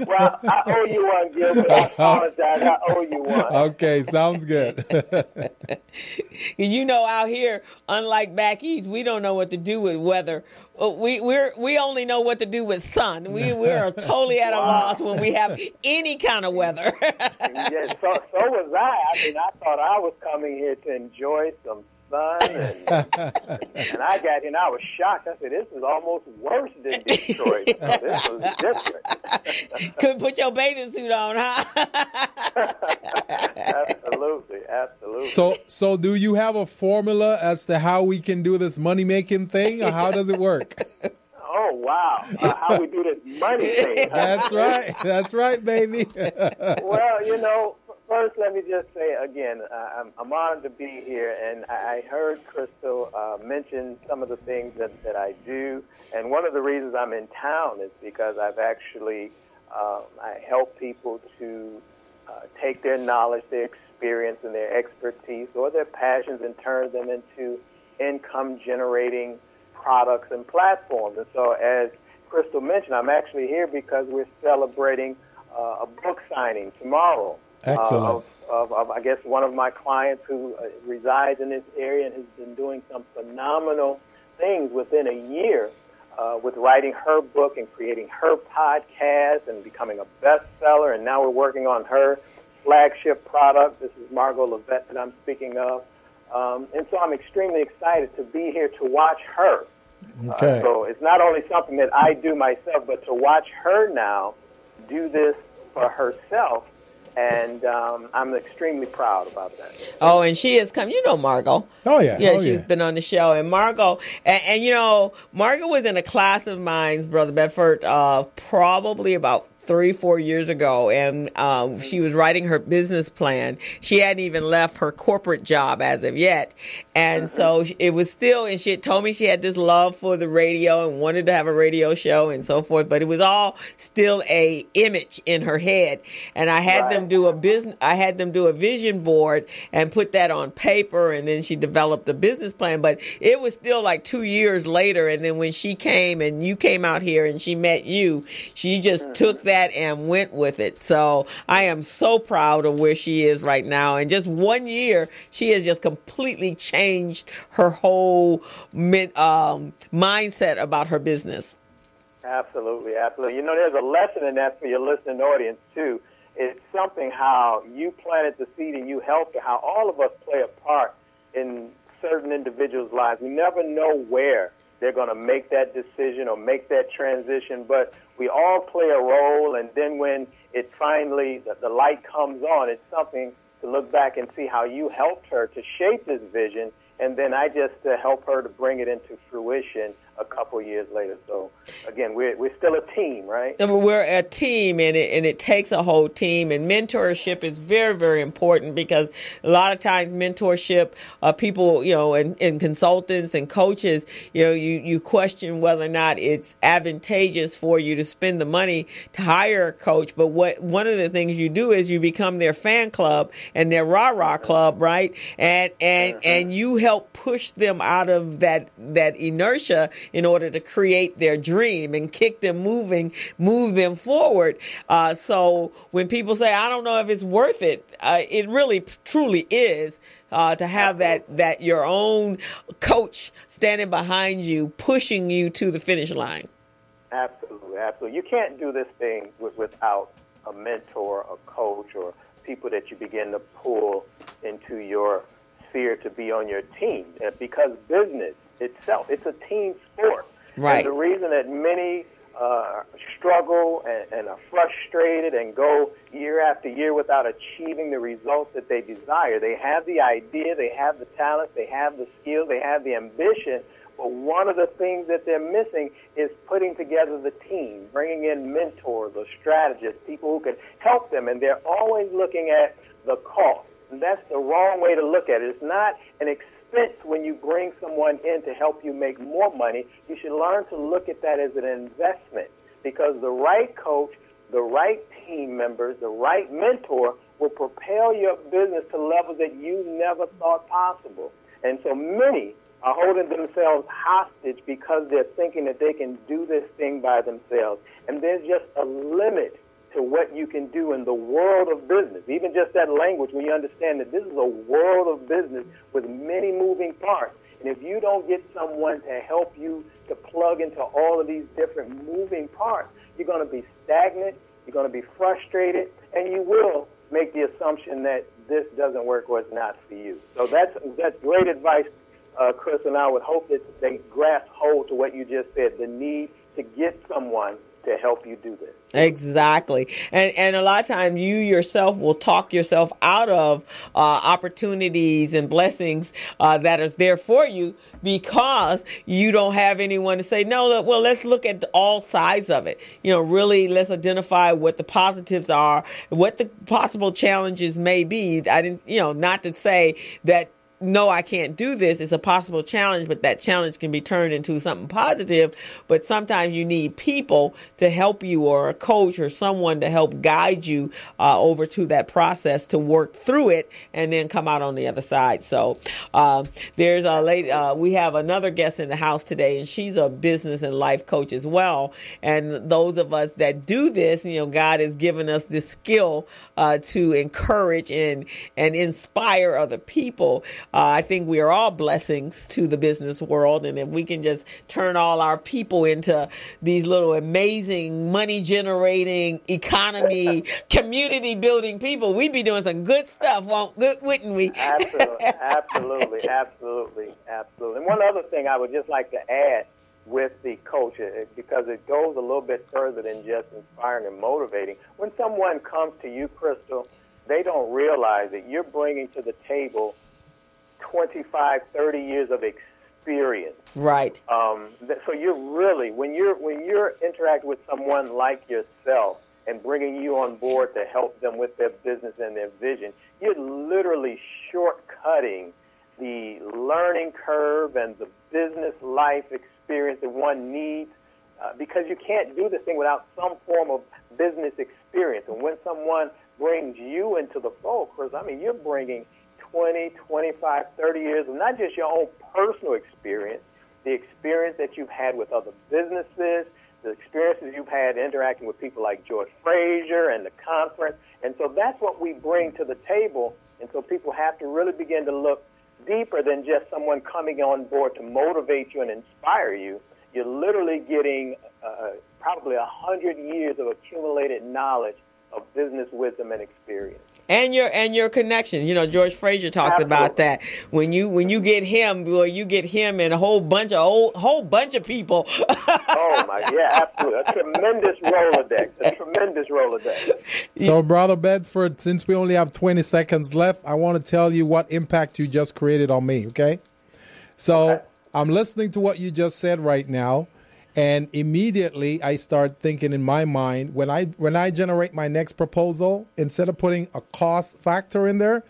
S7: Well, I owe you one, Gilbert. I apologize. I owe you one.
S2: Okay, sounds good.
S3: You know, out here, unlike back east, we don't know what to do with weather. We only know what to do with sun. We're totally at a loss when we have any kind of weather.
S7: Yes, so was I. I mean, I thought I was coming here to enjoy some sun, and I got here and I was shocked. I said, this is almost worse than Detroit. So this was different.
S3: Could put your bathing suit on, huh?
S7: Absolutely.
S2: So do you have a formula as to how we can do this money-making thing, or how does it work?
S7: Oh, wow. How we do this money thing.
S2: That's right, baby.
S7: Well, you know, first let me just say again, I'm honored to be here, and I heard Crystal mention some of the things that I do, and one of the reasons I'm in town is because I've actually I help people to take their knowledge, their experience, and their expertise, or their passions, and turn them into income-generating products and platforms. And so, as Crystal mentioned, I'm actually here because we're celebrating a book signing tomorrow.
S2: Excellent.
S7: Of I guess, one of my clients who resides in this area and has been doing some phenomenal things within a year with writing her book and creating her podcast and becoming a bestseller. And now we're working on her flagship product. This is Margot Lovett that I'm speaking of. And so I'm extremely excited to be here to watch her.
S2: Okay.
S7: So it's not only something that I do myself, but to watch her now do this for herself. And I'm extremely proud about that.
S3: Oh, and she has come. You know Margot.
S2: Oh, yeah.
S3: Yeah, she's been on the show. And Margot, and you know, Margot was in a class of mine, Brother Bedford, probably about 3-4 years ago, and she was writing her business plan. She hadn't even left her corporate job as of yet. And so it was still, and she had told me she had this love for the radio and wanted to have a radio show and so forth, but it was all still a image in her head. And I had them do a vision board and put that on paper, and then she developed a business plan. But it was still like 2 years later, and then when she came and you came out here and she met you, she just took that and went with it. So I am so proud of where she is right now. In just 1 year, she has just completely changed her whole mindset about her business.
S7: Absolutely. You know, there's a lesson in that for your listening audience, too. It's something how you planted the seed and you helped her, how all of us play a part in certain individuals' lives. We never know where they're going to make that decision or make that transition, but we all play a role, and then when it finally, the light comes on, it's something to look back and see how you helped her to shape this vision, and then I just help her to bring it into fruition a couple years later. So again, we're still a team, right?
S3: We're a team, and it takes a whole team. And mentorship is very, very important, because a lot of times mentorship, people, and consultants and coaches, you question whether or not it's advantageous for you to spend the money to hire a coach. But one of the things you do is you become their fan club and their rah-rah club, right? And you help push them out of that inertia in order to create their dream and move them forward. So when people say, I don't know if it's worth it, it really truly is. To have that your own coach standing behind you, pushing you to the finish line.
S7: Absolutely, absolutely. You can't do this thing without a mentor, a coach, or people that you begin to pull into your sphere to be on your team. Because business itself, it's a team sport.
S3: Right.
S7: And the reason that many struggle and are frustrated and go year after year without achieving the results that they desire. They have the idea, they have the talent, they have the skills, they have the ambition, but one of the things that they're missing is putting together the team, bringing in mentors or strategists, people who can help them, and they're always looking at the cost. And that's the wrong way to look at it. It's not an expense when you bring someone in to help you make more money. You should learn to look at that as an investment, because the right coach, the right team members, the right mentor will propel your business to levels that you never thought possible. And so many are holding themselves hostage because they're thinking that they can do this thing by themselves. And there's just a limit to what you can do in the world of business. Even just that language, when you understand that this is a world of business with many moving parts. And if you don't get someone to help you to plug into all of these different moving parts, you're going to be stagnant, you're going to be frustrated, and you will make the assumption that this doesn't work or it's not for you. So that's great advice, Chris, and I would hope that they grasp hold to what you just said, the need to get someone to help you do this.
S3: Exactly. And a lot of times you yourself will talk yourself out of opportunities and blessings that is there for you, because you don't have anyone to say, no, well, let's look at all sides of it. Really, let's identify what the positives are, what the possible challenges may be. I didn't, not to say that, no, I can't do this. It's a possible challenge, but that challenge can be turned into something positive. But sometimes you need people to help you, or a coach or someone to help guide you over to that process to work through it and then come out on the other side. So there's a lady, we have another guest in the house today, and she's a business and life coach as well. And those of us that do this, God has given us this skill to encourage and inspire other people. I think we are all blessings to the business world, and if we can just turn all our people into these little amazing money-generating, economy, community-building people, we'd be doing some good stuff, wouldn't we?
S7: Absolutely. And one other thing I would just like to add with the coach, because it goes a little bit further than just inspiring and motivating. When someone comes to you, Crystal, they don't realize that you're bringing to the table 25, 30 years of experience.
S3: Right.
S7: So you're really, when you're interacting with someone like yourself and bringing you on board to help them with their business and their vision, you're literally shortcutting the learning curve and the business life experience that one needs, because you can't do this thing without some form of business experience. And when someone brings you into the fold, Chris, you're bringing 20, 25, 30 years of not just your own personal experience, the experience that you've had with other businesses, the experiences you've had interacting with people like George Fraser and the conference. And so that's what we bring to the table. And so people have to really begin to look deeper than just someone coming on board to motivate you and inspire you. You're literally getting probably 100 years of accumulated knowledge of business wisdom and experience.
S3: And your connection. You know, George Frazier talks about that. When you get him, well, you get him and a whole bunch of people.
S7: Oh my, yeah, absolutely. A tremendous Rolodex.
S2: So, Brother Bedford, since we only have 20 seconds left, I want to tell you what impact you just created on me, okay? So, okay. I'm listening to what you just said right now, and immediately I start thinking in my mind, when I generate my next proposal, instead of putting a cost factor in there,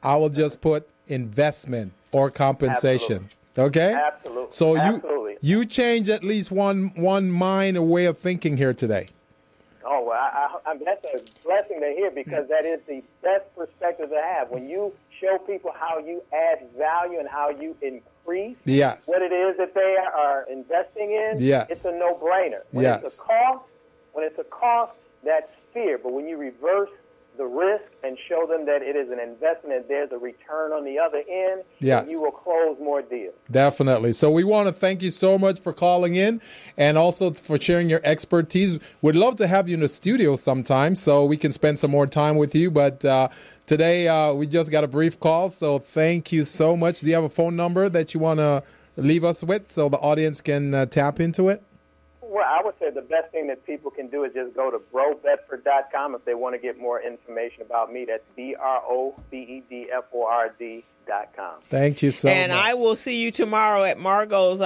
S2: I will just put investment or compensation.
S7: Absolutely.
S2: Okay?
S7: Absolutely.
S2: So
S7: Absolutely.
S2: you change at least one mind or way of thinking here today.
S7: Oh, well, that's a blessing to hear, because that is the best perspective to have. When you show people how you add value and how you increase what it is that they are investing in, it's a no-brainer. When it's a cost, that's fear. But when you reverse the risk and show them that it is an investment and there's a return on the other end, you will close more deals.
S2: Definitely. So we want to thank you so much for calling in and also for sharing your expertise. We'd love to have you in the studio sometime so we can spend some more time with you. But today we just got a brief call, so thank you so much. Do you have a phone number that you want to leave us with so the audience can tap into it?
S7: Well, I would say the best thing that people can do is just go to brobedford.com if they want to get more information about me. That's BROBEDFORD.com.
S2: Thank you so much.
S3: And I will see you tomorrow at Margot's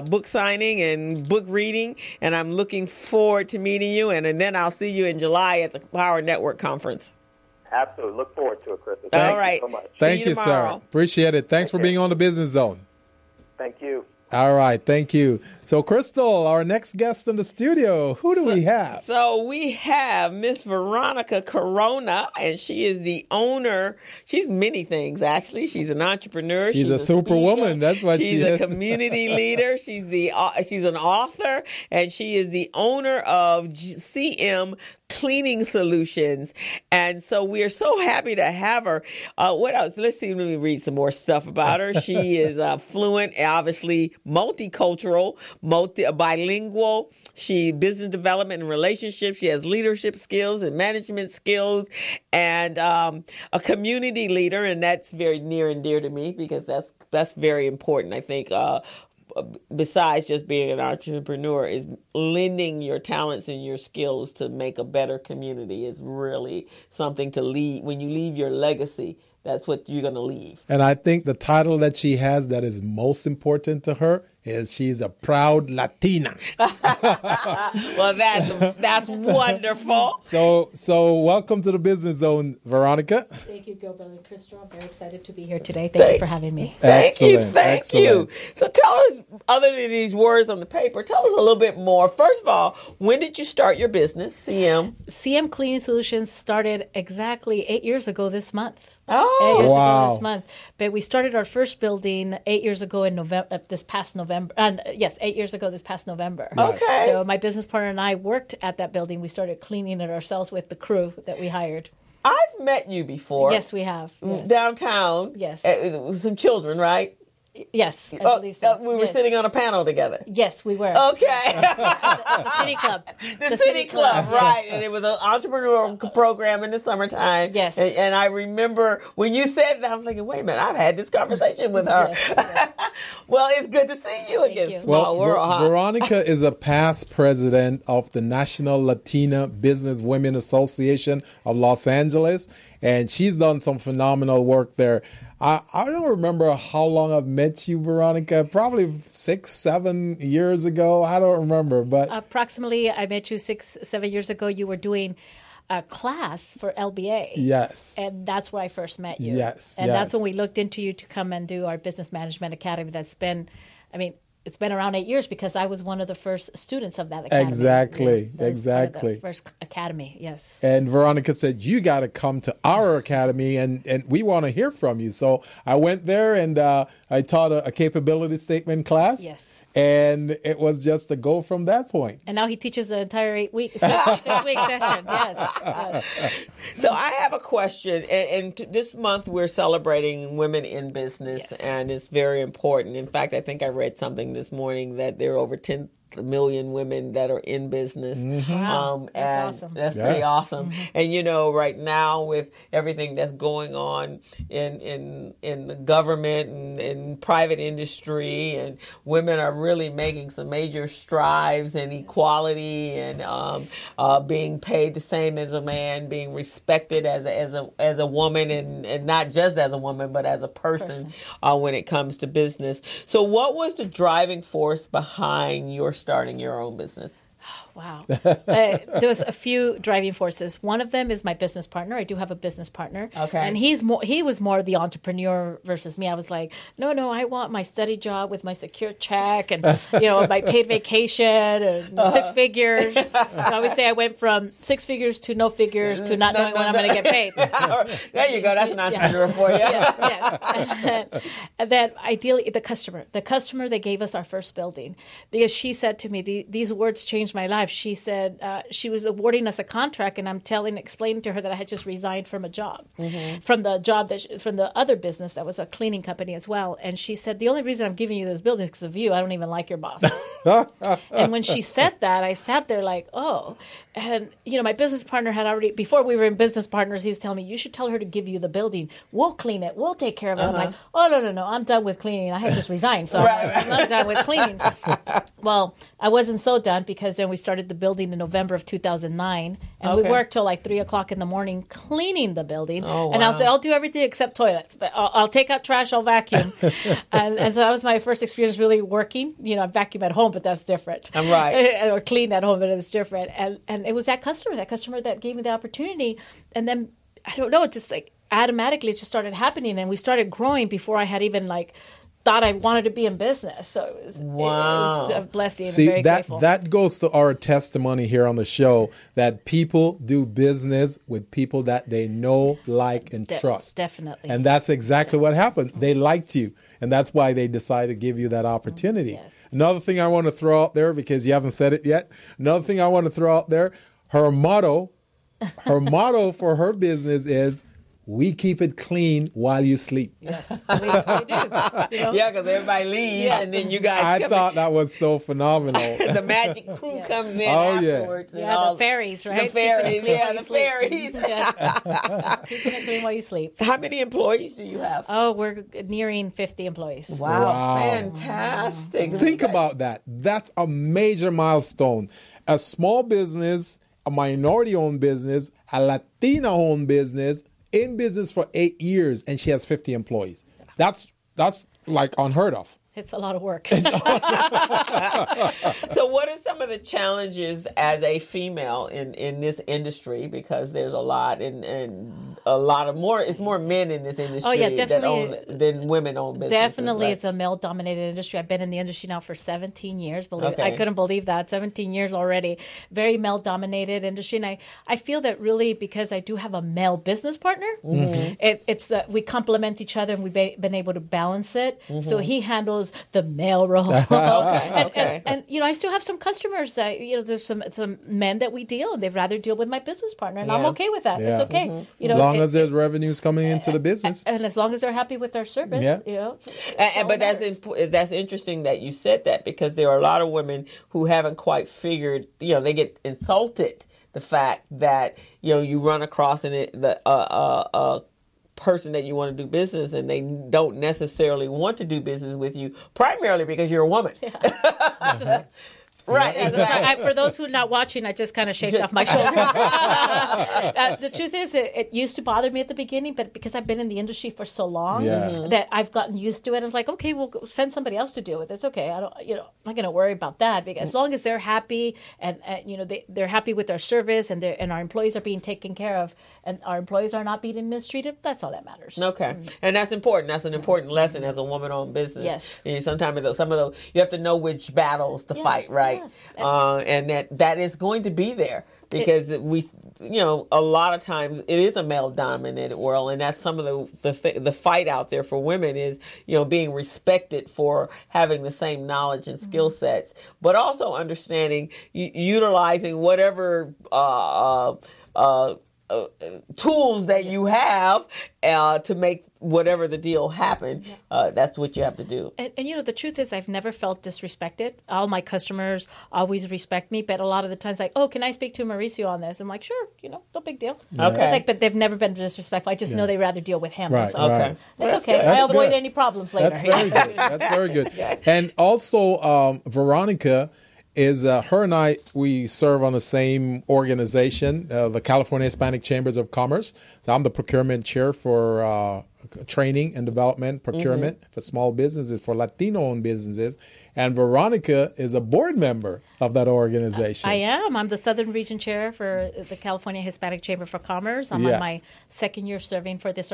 S3: book signing and book reading, and I'm looking forward to meeting you. And then I'll see you in July at the Power Network Conference.
S7: Absolutely. Look forward to it, Crystal.
S3: All right.
S7: Thank you so much.
S2: Thank you, sir. Appreciate it. Thanks for being on the Business Zone.
S7: Thank you.
S2: All right, thank you. So, Crystal, our next guest in the studio, who do we have?
S3: So we have Miss Veronica Corona, and she is the owner. She's many things, actually. She's an entrepreneur.
S2: She's a superwoman. That's what she is.
S3: She's a community leader. She's an author, and she is the owner of CM Cleaning Solutions. And so we are so happy to have her. What else? Let me read some more stuff about her. She is fluent, obviously multicultural, bilingual. She business development and relationships. She has leadership skills and management skills, and a community leader. And that's very near and dear to me, because that's very important. I think besides just being an entrepreneur, is lending your talents and your skills to make a better community is really something to leave. When you leave your legacy, that's what you're going to leave.
S2: And I think the title that she has that is most important to her is she's a proud Latina.
S3: Well, that's wonderful.
S2: So welcome to the Business Zone, Veronica.
S8: Thank you, Gilbert and Crystal. I'm very excited to be here today. Thank you for having me.
S3: Thank you. So tell us, other than these words on the paper, tell us a little bit more. First of all, when did you start your business, CM?
S8: CM Cleaning Solutions started exactly 8 years ago this month.
S3: Oh,
S8: 8 years ago this month. But we started our first building 8 years ago in November. This past November. 8 years ago this past November.
S3: Okay.
S8: So my business partner and I worked at that building. We started cleaning it ourselves with the crew that we hired.
S3: I've met you before.
S8: Yes, we have. Yes.
S3: Downtown.
S8: Yes.
S3: With some children, right?
S8: Yes, I believe so.
S3: We were sitting on a panel together.
S8: Yes, we were.
S3: Okay.
S8: The City Club.
S3: The City Club, right. And it was an entrepreneurial program in the summertime.
S8: Yes.
S3: And I remember when you said that, I was thinking, wait a minute, I've had this conversation with her.
S8: Yes.
S3: Well, it's good to see you again. Small world, huh?
S2: Veronica is a past president of the National Latina Business Women Association of Los Angeles, and she's done some phenomenal work there. I don't remember how long I've met you, Veronica. Probably 6-7 years ago. I don't remember, but
S8: approximately, I met you 6-7 years ago. You were doing a class for LBA.
S2: Yes.
S8: And that's where I first met you.
S2: Yes.
S8: And that's when we looked into you to come and do our Business Management Academy. That's been, it's been around 8 years, because I was one of the first students of that academy.
S2: Exactly.
S8: Yeah,
S2: exactly.
S8: The first academy, yes.
S2: And Veronica said, you got to come to our academy, and we want to hear from you. So I went there, and I taught a capability statement class.
S8: Yes.
S2: And it was just to go from that point.
S8: And now he teaches the entire 6-week session. Yes.
S3: So I have a question. And this month we're celebrating women in business, and it's very important. In fact, I think I read something this morning that there are over 10 million women that are in business.
S8: Wow, that's
S3: and
S8: awesome.
S3: That's pretty
S2: Yes.
S3: awesome. And right now with everything that's going on in the government and in private industry, and women are really making some major strides in equality and being paid the same as a man, being respected as a woman, and not just as a woman but as a person. When it comes to business. So what was the driving force behind your starting your own business?
S8: Wow. There was a few driving forces. One of them is my business partner. I do have a business partner.
S3: Okay.
S8: And he was more the entrepreneur versus me. I was like, no, I want my steady job with my secure check and, my paid vacation and 6 figures. I always say I went from 6 figures to no figures to not knowing when I'm going to get paid.
S3: There you go. That's an entrepreneur for you.
S8: Yes. And then ideally the customer that gave us our first building, because she said to me, these words changed my life. She said she was awarding us a contract, and I'm explaining to her that I had just resigned from a job, from the job from the other business that was a cleaning company as well. And she said, the only reason I'm giving you this building is because of you. I don't even like your boss. And when she said that, I sat there like, oh. And, my business partner had already, before we were in business partners, he was telling me, you should tell her to give you the building. We'll clean it. We'll take care of it. I'm like, oh, no. I'm done with cleaning. I had just resigned, so I'm not done with cleaning. Well, I wasn't so done, because then we started the building in November of 2009, and we worked till like 3 o'clock in the morning cleaning the building.
S3: Oh, wow.
S8: And I'll say, I'll do everything except toilets, but I'll take out trash, I'll vacuum. and so that was my first experience really working. I vacuum at home, but that's different.
S3: I'm right.
S8: Or clean at home, but it's different. And it was that customer that gave me the opportunity. And then, I don't know, it just like automatically it just started happening, and we started growing before I had even thought I wanted to be in business. So it was a blessing.
S2: See,
S8: and very grateful.
S2: that goes to our testimony here on the show, that people do business with people that they know, like, and trust.
S8: Definitely.
S2: And that's exactly what happened. They liked you, and that's why they decided to give you that opportunity.
S8: Yes.
S2: Another thing I want to throw out there, because you haven't said it yet, her motto for her business is, we keep it clean while you sleep.
S8: Yes, we do.
S3: Yeah, because everybody leaves, and then you guys
S2: I thought that was so phenomenal.
S3: the magic crew comes in afterwards. And
S8: the fairies, right?
S3: The fairies, the fairies.
S8: Keeping it clean while you sleep.
S3: How many employees do you have?
S8: Oh, we're nearing 50 employees.
S3: Wow. Fantastic.
S2: Think about that. That's a major milestone. A small business, a minority-owned business, a Latina-owned business, in business for 8 years, and she has 50 employees. That's like unheard of.
S8: It's a lot of work.
S3: So what are some of the challenges as a female in this industry? Because there's a lot and a lot of more. It's more men in this industry than women own businesses.
S8: Definitely,
S3: right?
S8: It's a male-dominated industry. I've been in the industry now for 17 years. I couldn't believe that. 17 years already. Very male-dominated industry. And I feel that really because I do have a male business partner, it's we complement each other, and we've been able to balance it. So he handles the male role. And I still have some customers that, there's some men that we deal, and they'd rather deal with my business partner, and I'm okay with that. It's okay.
S2: As long as there's revenues coming into the business.
S8: And as long as they're happy with their service,
S3: But that's interesting that you said that, because there are a lot of women who haven't quite figured, they get insulted the fact that, you run across a person that you want to do business, and they don't necessarily want to do business with you, primarily because you're a woman. Right.
S8: Exactly. For those who are not watching, I just kind of shaved off my shoulder. The truth is, it used to bother me at the beginning, but because I've been in the industry for so long that I've gotten used to it. I was like, okay, we'll send somebody else to deal with it. It's okay. I'm not going to worry about that, because as long as they're happy and they're happy with their service, and our employees are being taken care of, and our employees are not being mistreated, that's all that matters.
S3: Okay. And that's important. That's an important lesson as a woman-owned business.
S8: Yes.
S3: And sometimes you have to know which battles to fight, right?
S8: Yes.
S3: And that is going to be there, because a lot of times it is a male-dominated world, and that's some of the fight out there for women is, being respected for having the same knowledge and skill sets, but also understanding, utilizing whatever tools that you have to make whatever the deal happen. That's what you have to do.
S8: And the truth is, I've never felt disrespected. All my customers always respect me, but a lot of the times, like, oh, can I speak to Mauricio on this? I'm like, sure, no big deal.
S3: Okay.
S8: It's like, but they've never been disrespectful. I just know they'd rather deal with him.
S2: Right,
S8: So, okay.
S2: right.
S8: That's okay.
S2: That's
S8: I avoid
S2: good.
S8: any problems later.
S2: That's very good. That's very good. And also, Veronica is her and I, we serve on the same organization, the California Hispanic Chambers of Commerce. So I'm the procurement chair for training and development, procurement for small businesses, for Latino-owned businesses. And Veronica is a board member of that organization.
S8: I am. I'm the Southern Region Chair for the California Hispanic Chamber for Commerce. I'm on my second year serving for this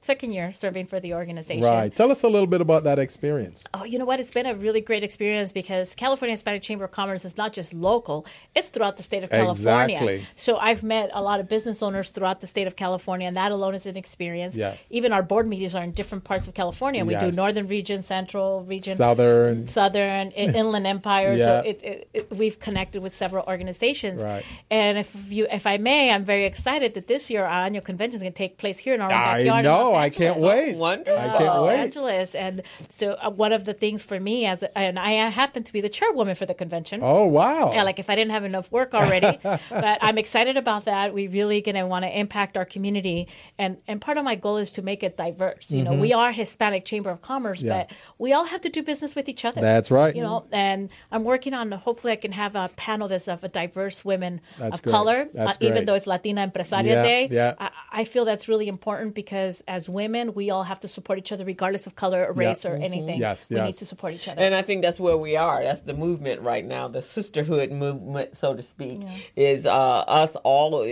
S8: second year serving for the organization.
S2: Right. Tell us a little bit about that experience.
S8: Oh, you know what? It's been a really great experience because California Hispanic Chamber of Commerce is not just local; it's throughout the state of California.
S2: Exactly.
S8: So I've met a lot of business owners throughout the state of California, and that alone is an experience.
S2: Yes.
S8: Even our board meetings are in different parts of California. We do
S2: Yes.
S8: Northern Region, Central Region,
S2: Southern,
S8: Inland Empire.
S2: Yeah.
S8: So we've connected with several organizations.
S2: Right.
S8: And if I may, I'm very excited that this year our annual convention is going to take place here in our own backyard.
S2: I
S8: in
S2: know.
S8: Los
S2: I can't
S8: Angeles.
S2: wait.
S3: Wonderful.
S2: I can't
S8: Los
S2: wait.
S8: Angeles. And so one of the things for me, and I happen to be the chairwoman for the convention.
S2: Oh, wow.
S8: Yeah, like if I didn't have enough work already. But I'm excited about that. We really going to want to impact our community. And part of my goal is to make it diverse. We are Hispanic Chamber of Commerce,
S2: Yeah.
S8: but we all have to do business with each other.
S2: That's right.
S8: And I'm working on, hopefully I can have a panel that's of a diverse women
S2: That's
S8: of
S2: great.
S8: color,
S2: That's
S8: even
S2: great.
S8: though it's Latina Empresaria
S2: Yeah,
S8: Day.
S2: yeah.
S8: I feel that's really important because as women, we all have to support each other regardless of color or race or anything.
S2: Yes,
S8: we
S2: yes.
S8: need to support each other.
S3: And I think that's where we are. That's the movement right now. The sisterhood movement, so to speak, is us all.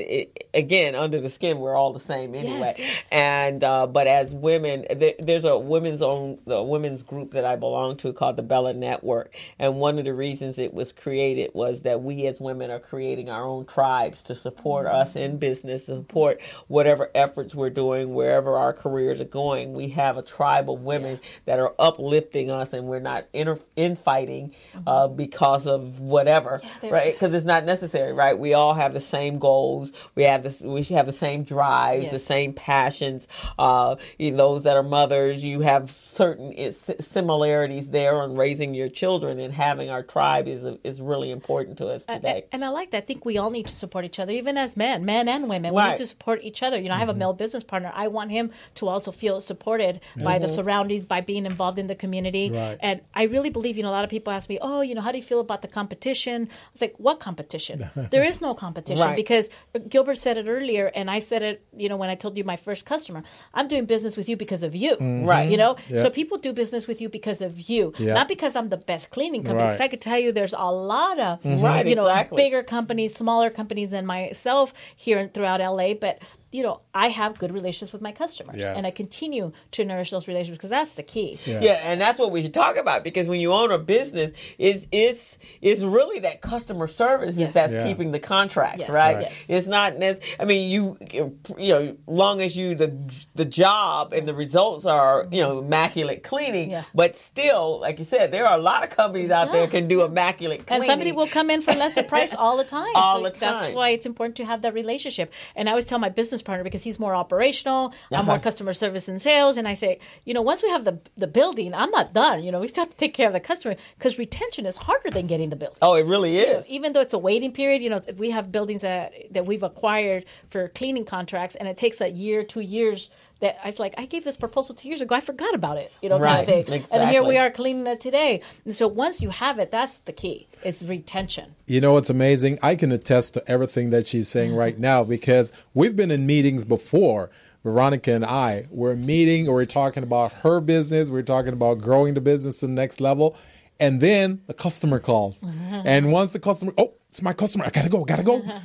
S3: Again, under the skin, we're all the same anyway.
S8: Yes.
S3: And but as women, there's a women's group that I belong to called the Bella Network. And one of the reasons it was created was that we as women are creating our own tribes to support us in business, to support whatever efforts we're doing, wherever our careers are going. We have a tribe of women that are uplifting us, and we're not infighting because of whatever, right? Because it's not necessary, right? We all have the same goals. We have the same drives, the same passions. Those that are mothers, you have certain similarities there on raising your children, and having our tribe is really important to us today.
S8: And I like that. I think we all need to support each other, even as men and women. We
S3: Right.
S8: need to support each other. I have a male business partner. I want him to also feel supported by the surroundings, by being involved in the community.
S2: Right.
S8: And I really believe, a lot of people ask me, oh, how do you feel about the competition? I was like, what competition? There is no competition
S3: Right.
S8: because Gilbert said it earlier, and I said it, when I told you my first customer, I'm doing business with you because of you.
S3: Right.
S2: Yeah.
S8: So people do business with you because of you,
S2: Yeah.
S8: not because I'm the best cleaning company.
S2: Right.
S8: Because I could tell you there's a lot of,
S3: Right, exactly.
S8: bigger companies, smaller companies than myself here and throughout LA, but I have good relations with my customers,
S2: Yes.
S8: and I continue to nourish those relationships because that's the key.
S3: Yeah, and that's what we should talk about, because when you own a business, it's really that customer service that's
S2: Yeah.
S3: keeping the contracts,
S8: Yes.
S3: right?
S8: Right.
S3: It's not long as the job and the results are immaculate cleaning,
S8: Yeah.
S3: but still, like you said, there are a lot of companies out there can do immaculate cleaning,
S8: And somebody will come in for lesser price all the time.
S3: All the
S8: That's
S3: time.
S8: why it's important to have that relationship. And I always tell my business partner, because he's more operational, I'm more customer service and sales, and I say, once we have the building, I'm not done. We still have to take care of the customer, because retention is harder than getting the building.
S3: Oh, it really is.
S8: Even though it's a waiting period, if we have buildings that we've acquired for cleaning contracts, and it takes a year, 2 years, that I was like, I gave this proposal 2 years ago, I forgot about it, kind
S3: Right,
S8: of thing.
S3: exactly.
S8: And here we are cleaning it today. And so once you have it, that's the key. It's retention.
S2: It's amazing. I can attest to everything that she's saying right now, because we've been in meetings before. Veronica and I were meeting, or we're talking about her business. We're talking about growing the business to the next level. And then the customer calls. And once the customer, it's my customer, I gotta go.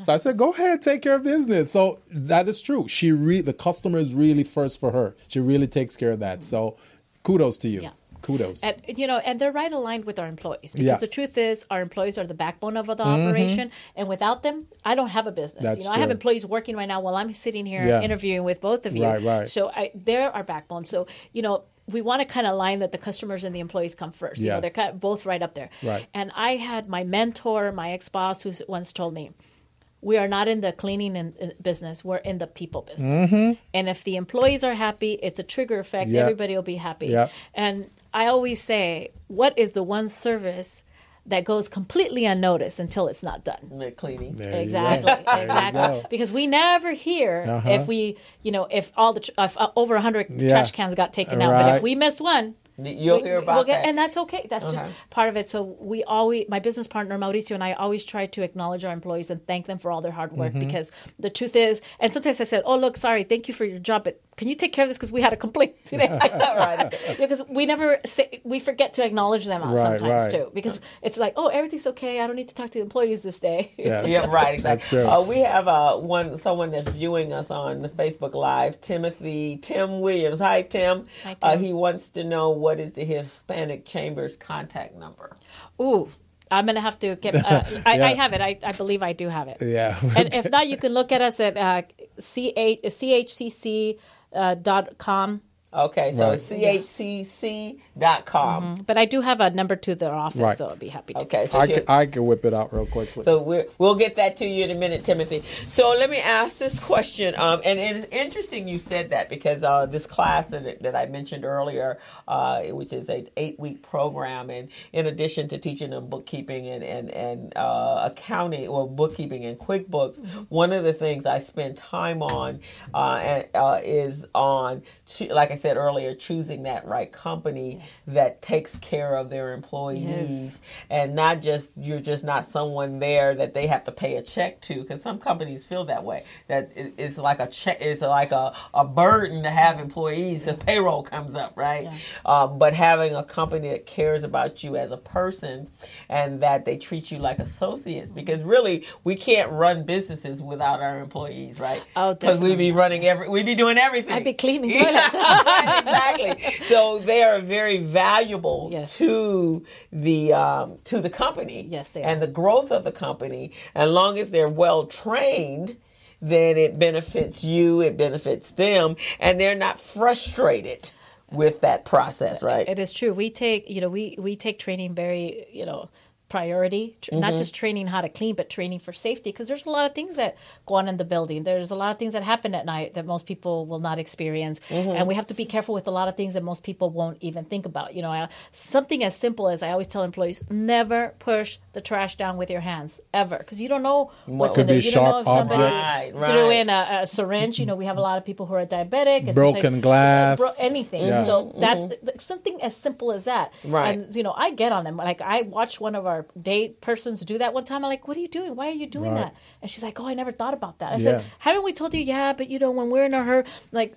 S2: So I said, go ahead, take care of business. So that is true. The customer is really first for her. She really takes care of that. So kudos to you.
S8: Yeah.
S2: Kudos.
S8: And and they're right aligned with our employees, because
S2: Yes.
S8: the truth is our employees are the backbone of the operation, and without them, I don't have a business.
S2: That's
S8: I have
S2: true.
S8: employees working right now while I'm sitting here
S2: Yeah.
S8: interviewing with both of you.
S2: Right.
S8: So they're our backbone. So we want to kind of align that the customers and the employees come first.
S2: Yes.
S8: They're kind of both right up there.
S2: Right.
S8: And I had my mentor, my ex-boss, who once told me, we are not in the cleaning business. We're in the people business. And if the employees are happy, it's a trigger effect.
S2: Yeah.
S8: Everybody will be happy.
S2: Yeah.
S8: And I always say, what is the one service that goes completely unnoticed until it's not done?
S3: The cleaning.
S2: There you
S8: Exactly,
S2: go. There you
S8: exactly.
S2: go.
S8: Because we never hear if we, if over 100
S2: Yeah.
S8: trash cans got taken out, but
S2: Right.
S8: if we missed one,
S3: You'll hear about that.
S8: and that's okay. That's just part of it. So my business partner Mauricio and I always try to acknowledge our employees and thank them for all their hard work, because the truth is, and sometimes I said, "Oh, look, sorry, thank you for your job, but can you take care of this because we had a complaint today?" Right? Because we forget to acknowledge them sometimes too, because it's like, "Oh, everything's okay. I don't need to talk to the employees this day."
S2: Yes.
S3: Yeah, right. Exactly.
S2: That's true.
S3: We have someone that's viewing us on the Facebook Live, Tim Williams. Hi, Tim.
S8: Hi, Tim.
S3: He wants to know, what is the Hispanic Chamber's contact number?
S8: Ooh, I'm gonna have to get. I have it. I believe I do have it.
S2: Yeah.
S8: And if not, you can look at us at chcc.com.
S3: Okay, so
S2: Right.
S3: it's chcc.com.
S8: But I do have a number to their office,
S2: Right.
S8: so I'd be happy to.
S3: Okay, so
S2: I can whip it out real quickly.
S3: So we'll get that to you in a minute, Timothy. So let me ask this question, and it's interesting you said that, because this class that I mentioned earlier, which is an 8-week program, and in addition to teaching them bookkeeping and accounting, or bookkeeping and QuickBooks, one of the things I spend time on is on, like I said earlier, choosing that right company that takes care of their employees, and you're just not someone there that they have to pay a check to, because some companies feel that way, that it's like a check, it's like a burden to have employees because payroll comes up, right? But having a company that cares about you as a person and that they treat you like associates, because really we can't run businesses without our employees, right?
S8: Oh,
S3: because
S8: definitely.
S3: we'd be doing everything.
S8: I'd be cleaning toilets.
S3: Exactly. So they are very valuable to the company.
S8: Yes, they
S3: and
S8: are.
S3: the growth of the company. As long as they're well trained, then it benefits you, it benefits them, and they're not frustrated with that process, right?
S8: It is true. We take, we take training very, priority, not just training how to clean, but training for safety, because there's a lot of things that go on in the building. There's a lot of things that happen at night that most people will not experience, and we have to be careful with a lot of things that most people won't even think about. Something as simple as, I always tell employees, never push the trash down with your hands, ever, because you don't know what's in there. You don't know if somebody threw in a syringe. We have a lot of people who are diabetic, and
S2: Broken glass,
S8: anything.
S2: Yeah.
S8: So that's something as simple as that.
S3: Right.
S8: And I get on them. Like, I watched one of our date persons do that one time. I'm like, "What are you doing? Why are you doing that?" And she's like, "Oh, I never thought about that." I said, "Haven't we told you?" "Yeah, but when we're in a hurry,"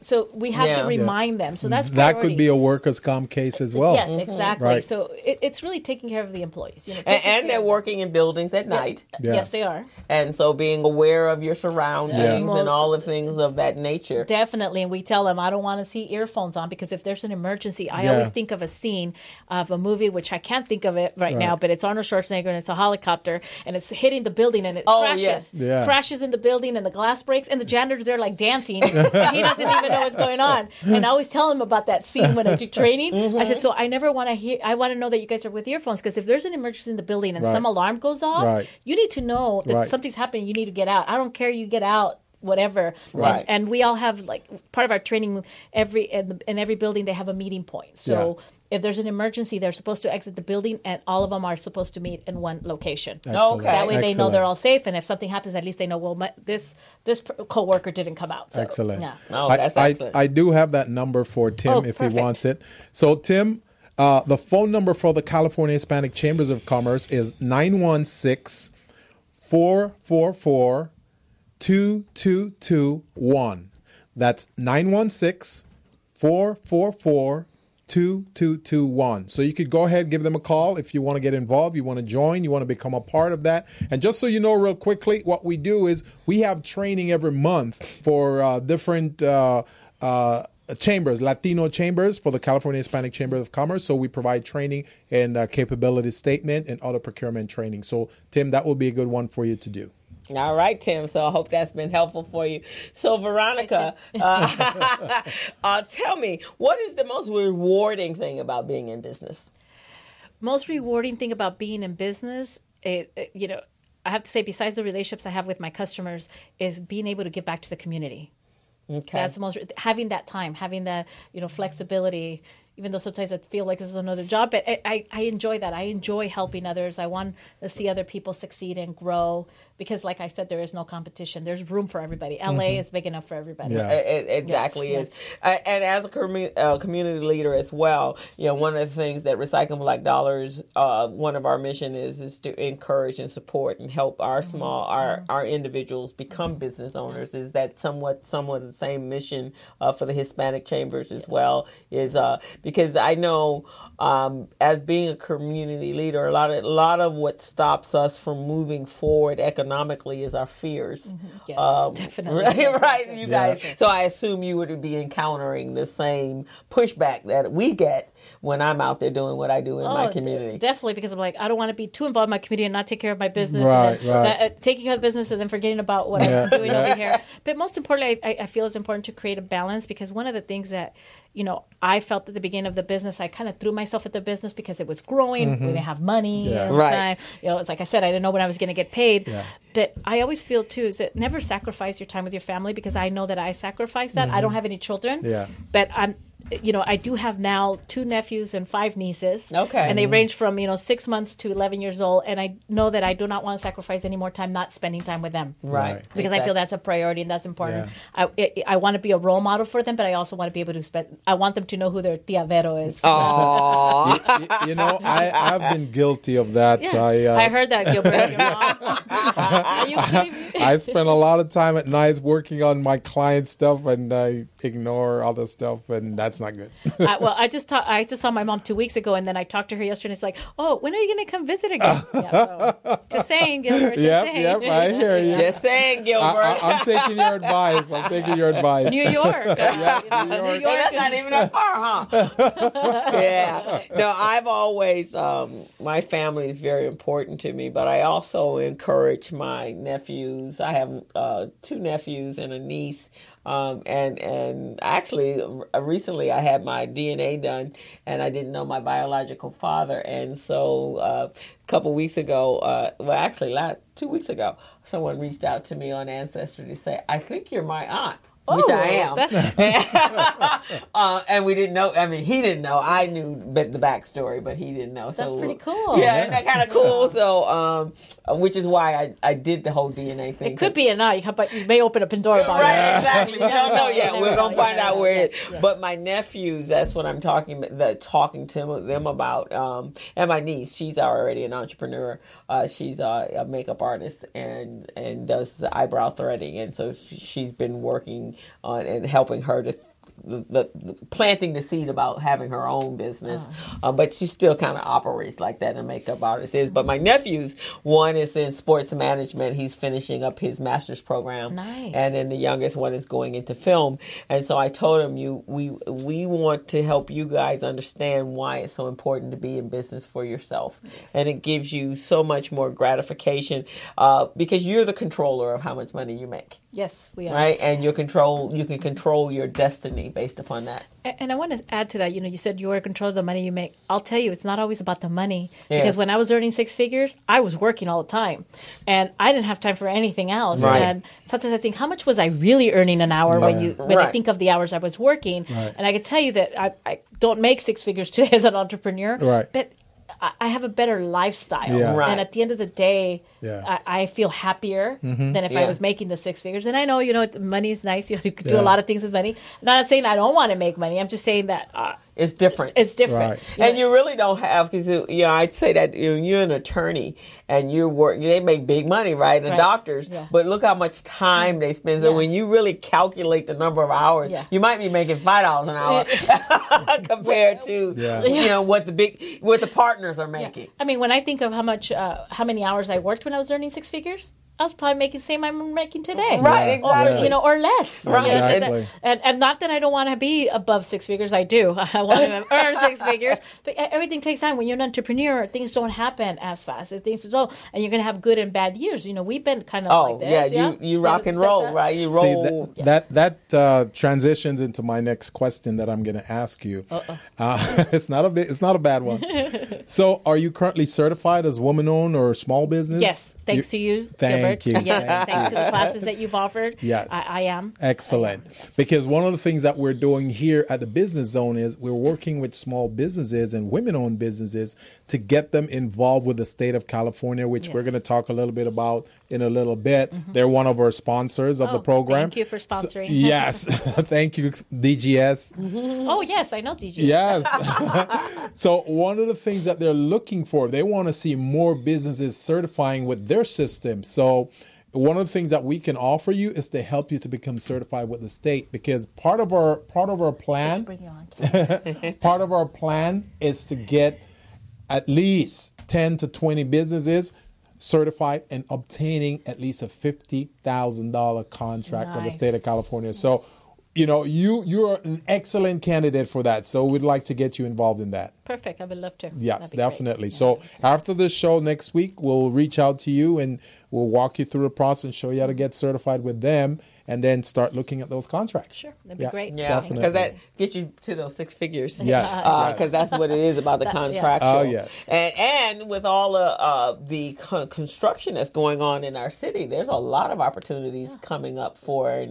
S8: so we have to remind them. So that's
S2: that
S8: priority.
S2: could be a workers' comp case as well.
S8: Yes, exactly.
S2: Right.
S8: So it's really taking care of the employees.
S3: And they're working in buildings at night.
S2: Yeah.
S8: Yes, they are.
S3: And so being aware of your surroundings and all the things of that nature.
S8: Definitely. And we tell them, I don't want to see earphones on, because if there's an emergency, I always think of a scene of a movie, which I can't think of it right now, but it's Arnold Schwarzenegger, and it's a helicopter, and it's hitting the building, and it crashes.
S2: Yeah.
S8: Crashes in the building, and the glass breaks, and the janitor's there like dancing, and he doesn't even know what's going on. And I always tell him about that scene when I do training. I said, so I never want to hear, I want to know that you guys are with earphones, because if there's an emergency in the building and some alarm goes off, you need to know that something's happening. You need to get out. I don't care, you get out. Whatever,
S3: right?
S8: And we all have, like, part of our training. In every building, they have a meeting point. So if there's an emergency, they're supposed to exit the building, and all of them are supposed to meet in one location.
S2: Excellent.
S3: Okay,
S8: that way they know they're all safe. And if something happens, at least they know. Well, this coworker didn't come out. So,
S2: Excellent.
S8: Yeah.
S3: Oh, that's excellent.
S2: I do have that number for Tim if
S8: perfect.
S2: he wants it. So Tim, the phone number for the California Hispanic Chambers of Commerce is 916-444-2221. That's 916-444-2221. So you could go ahead, give them a call if you want to get involved, you want to join, you want to become a part of that. And just so you know real quickly, what we do is we have training every month for different chambers, Latino chambers for the California Hispanic Chamber of Commerce. So we provide training and capability statement and other procurement training. So Tim, that will be a good one for you to do.
S3: All right, Tim. So I hope that's been helpful for you. So Veronica, tell me, what is the most rewarding thing about being in business?
S8: Most rewarding thing about being in business, I have to say, besides the relationships I have with my customers, is being able to give back to the community.
S3: Okay.
S8: That's the most, having that time, having that, flexibility, even though sometimes I feel like this is another job, but I enjoy that. I enjoy helping others. I want to see other people succeed and grow because, like I said, there is no competition. There's room for everybody. LA is big enough for everybody.
S2: Yeah.
S3: It exactly is. And as a community leader as well, one of the things that Recycling Black Dollars, one of our mission is to encourage and support and help our our individuals become business owners. Is that somewhat the same mission for the Hispanic chambers as well? Is because I know as being a community leader, a lot of what stops us from moving forward economically is our fears.
S8: Yes, definitely.
S3: Right, you guys. So I assume you would be encountering the same pushback that we get when I'm out there doing what I do in my community.
S8: Definitely, because I'm like, I don't want to be too involved in my community and not take care of my business.
S2: Right,
S8: and then, taking care of the business and then forgetting about what I'm doing over here. But most importantly, I feel it's important to create a balance because one of the things that, I felt at the beginning of the business, I kind of threw myself at the business because it was growing. We didn't have money at the time. It's like I said, I didn't know when I was going to get paid. Yeah. But I always feel, too, is that never sacrifice your time with your family because I know that I sacrifice that. I don't have any children. Yeah. But I do have now 2 nephews and 5 nieces. Okay. And they range from, 6 months to 11 years old. And I know that I do not want to sacrifice any more time not spending time with them.
S3: Right.
S8: Because I feel that's a priority and that's important. Yeah. I want to be a role model for them, but I also want to be able to I want them to know who their Tia Vero is.
S3: Oh.
S2: I've been guilty of that.
S8: Yeah. I heard that, Gilbert. Are you kidding me?
S2: I spend a lot of time at nights working on my client stuff and I ignore other stuff, and that's not good.
S8: I just saw my mom 2 weeks ago, and then I talked to her yesterday. And it's like, oh, when are you going to come visit again? Just saying, Gilbert.
S2: Yep, I hear you.
S3: Just saying, Gilbert.
S2: I'm taking your advice.
S8: New York.
S2: New York.
S3: That's not even that far, huh? Yeah. No, I've always, my family is very important to me, but I also encourage my nephews. I have 2 nephews and a niece. And actually, recently I had my DNA done, and I didn't know my biological father. And so a couple weeks ago, 2 weeks ago, someone reached out to me on Ancestry to say, I think you're my aunt. Which I am. And we didn't know. I mean, he didn't know. I knew the backstory, but he didn't know. So,
S8: that's pretty cool.
S3: Yeah, isn't that kind of cool? So, which is why I did the whole DNA thing.
S8: It could be an eye, but you may open a Pandora box.
S3: Right, exactly. You don't know yet. We're going to find out where it is. Yeah. But my nephews, that's what I'm talking to them about. And my niece, she's already an entrepreneur. She's a makeup artist and does the eyebrow threading. And so she's been working on and helping her to planting the seed about having her own business, but she still kind of operates like that, a makeup artist is. But my nephews, one is in sports management. He's finishing up his master's program.
S8: Nice.
S3: And then the youngest one is going into film. And so I told him, we want to help you guys understand why it's so important to be in business for yourself. Yes. And it gives you so much more gratification because you're the controller of how much money you make.
S8: Yes, we are.
S3: Right? And you can control your destiny based upon that.
S8: And I want to add to that, you said you are in control of the money you make. I'll tell you, it's not always about the money. Because when I was earning 6 figures, I was working all the time. And I didn't have time for anything else.
S3: Right.
S8: And sometimes I think, how much was I really earning an hour when I think of the hours I was working? Right. And I can tell you that I don't make 6 figures today as an entrepreneur.
S2: Right.
S8: But I have a better lifestyle.
S2: Yeah.
S3: Right.
S8: And at the end of the day, I feel happier than if I was making the 6 figures. And I know, money is nice. You could do a lot of things with money. I'm not saying I don't want to make money. I'm just saying that
S3: it's different.
S8: It's different.
S2: Right.
S3: And you really don't have, because I'd say that you're an attorney and they make big money, right? The doctors, but look how much time they spend. So when you really calculate the number of hours, you might be making $5 an hour compared to what the partners are making.
S8: I mean, when I think of how many hours I worked when I was earning 6 figures, I was probably making the same I'm making today.
S3: Right, exactly.
S8: Or less.
S3: Right.
S2: Exactly.
S8: And not that I don't want to be above six figures. I do. I want to earn six figures. But everything takes time. When you're an entrepreneur, things don't happen as fast as things don't. And you're going to have good and bad years. We've been kind of like this.
S3: You rock and roll, right? You roll.
S2: See, that transitions into my next question that I'm going to ask you. It's not a bad one. So, are you currently certified as woman-owned or small business?
S8: Yes, thanks to you,
S2: Thank
S8: Gilbert.
S2: you.
S8: Yes, thanks to the classes that you've offered.
S2: Yes.
S8: I am.
S2: Excellent.
S8: Yes.
S2: Because one of the things that we're doing here at the Business Zone is we're working with small businesses and women-owned businesses to get them involved with the state of California, which we're going to talk a little bit about in a little bit. They're one of our sponsors of the program.
S8: Thank you for sponsoring.
S2: So, yes. Thank you, DGS.
S8: Oh, yes, I know DGS.
S2: Yes. So one of the things that they're looking for, they want to see more businesses certifying with their system. So one of the things that we can offer you is to help you to become certified with the state, because part of our plan, part of our plan is to get at least 10 to 20 businesses certified and obtaining at least a $50,000 contract with the state of California. So, you're an excellent candidate for that. So we'd like to get you involved in that.
S8: Perfect. I would love to.
S2: Yes, definitely. So after this show next week, we'll reach out to you and we'll walk you through the process and show you how to get certified with them, and then start looking at those contracts.
S8: Sure, that'd be great.
S3: Yeah, because that gets you to those six figures.
S2: Yes,
S3: because that's what it is about the contractual.
S2: Oh, yes.
S3: And with all the construction that's going on in our city, there's a lot of opportunities coming up for,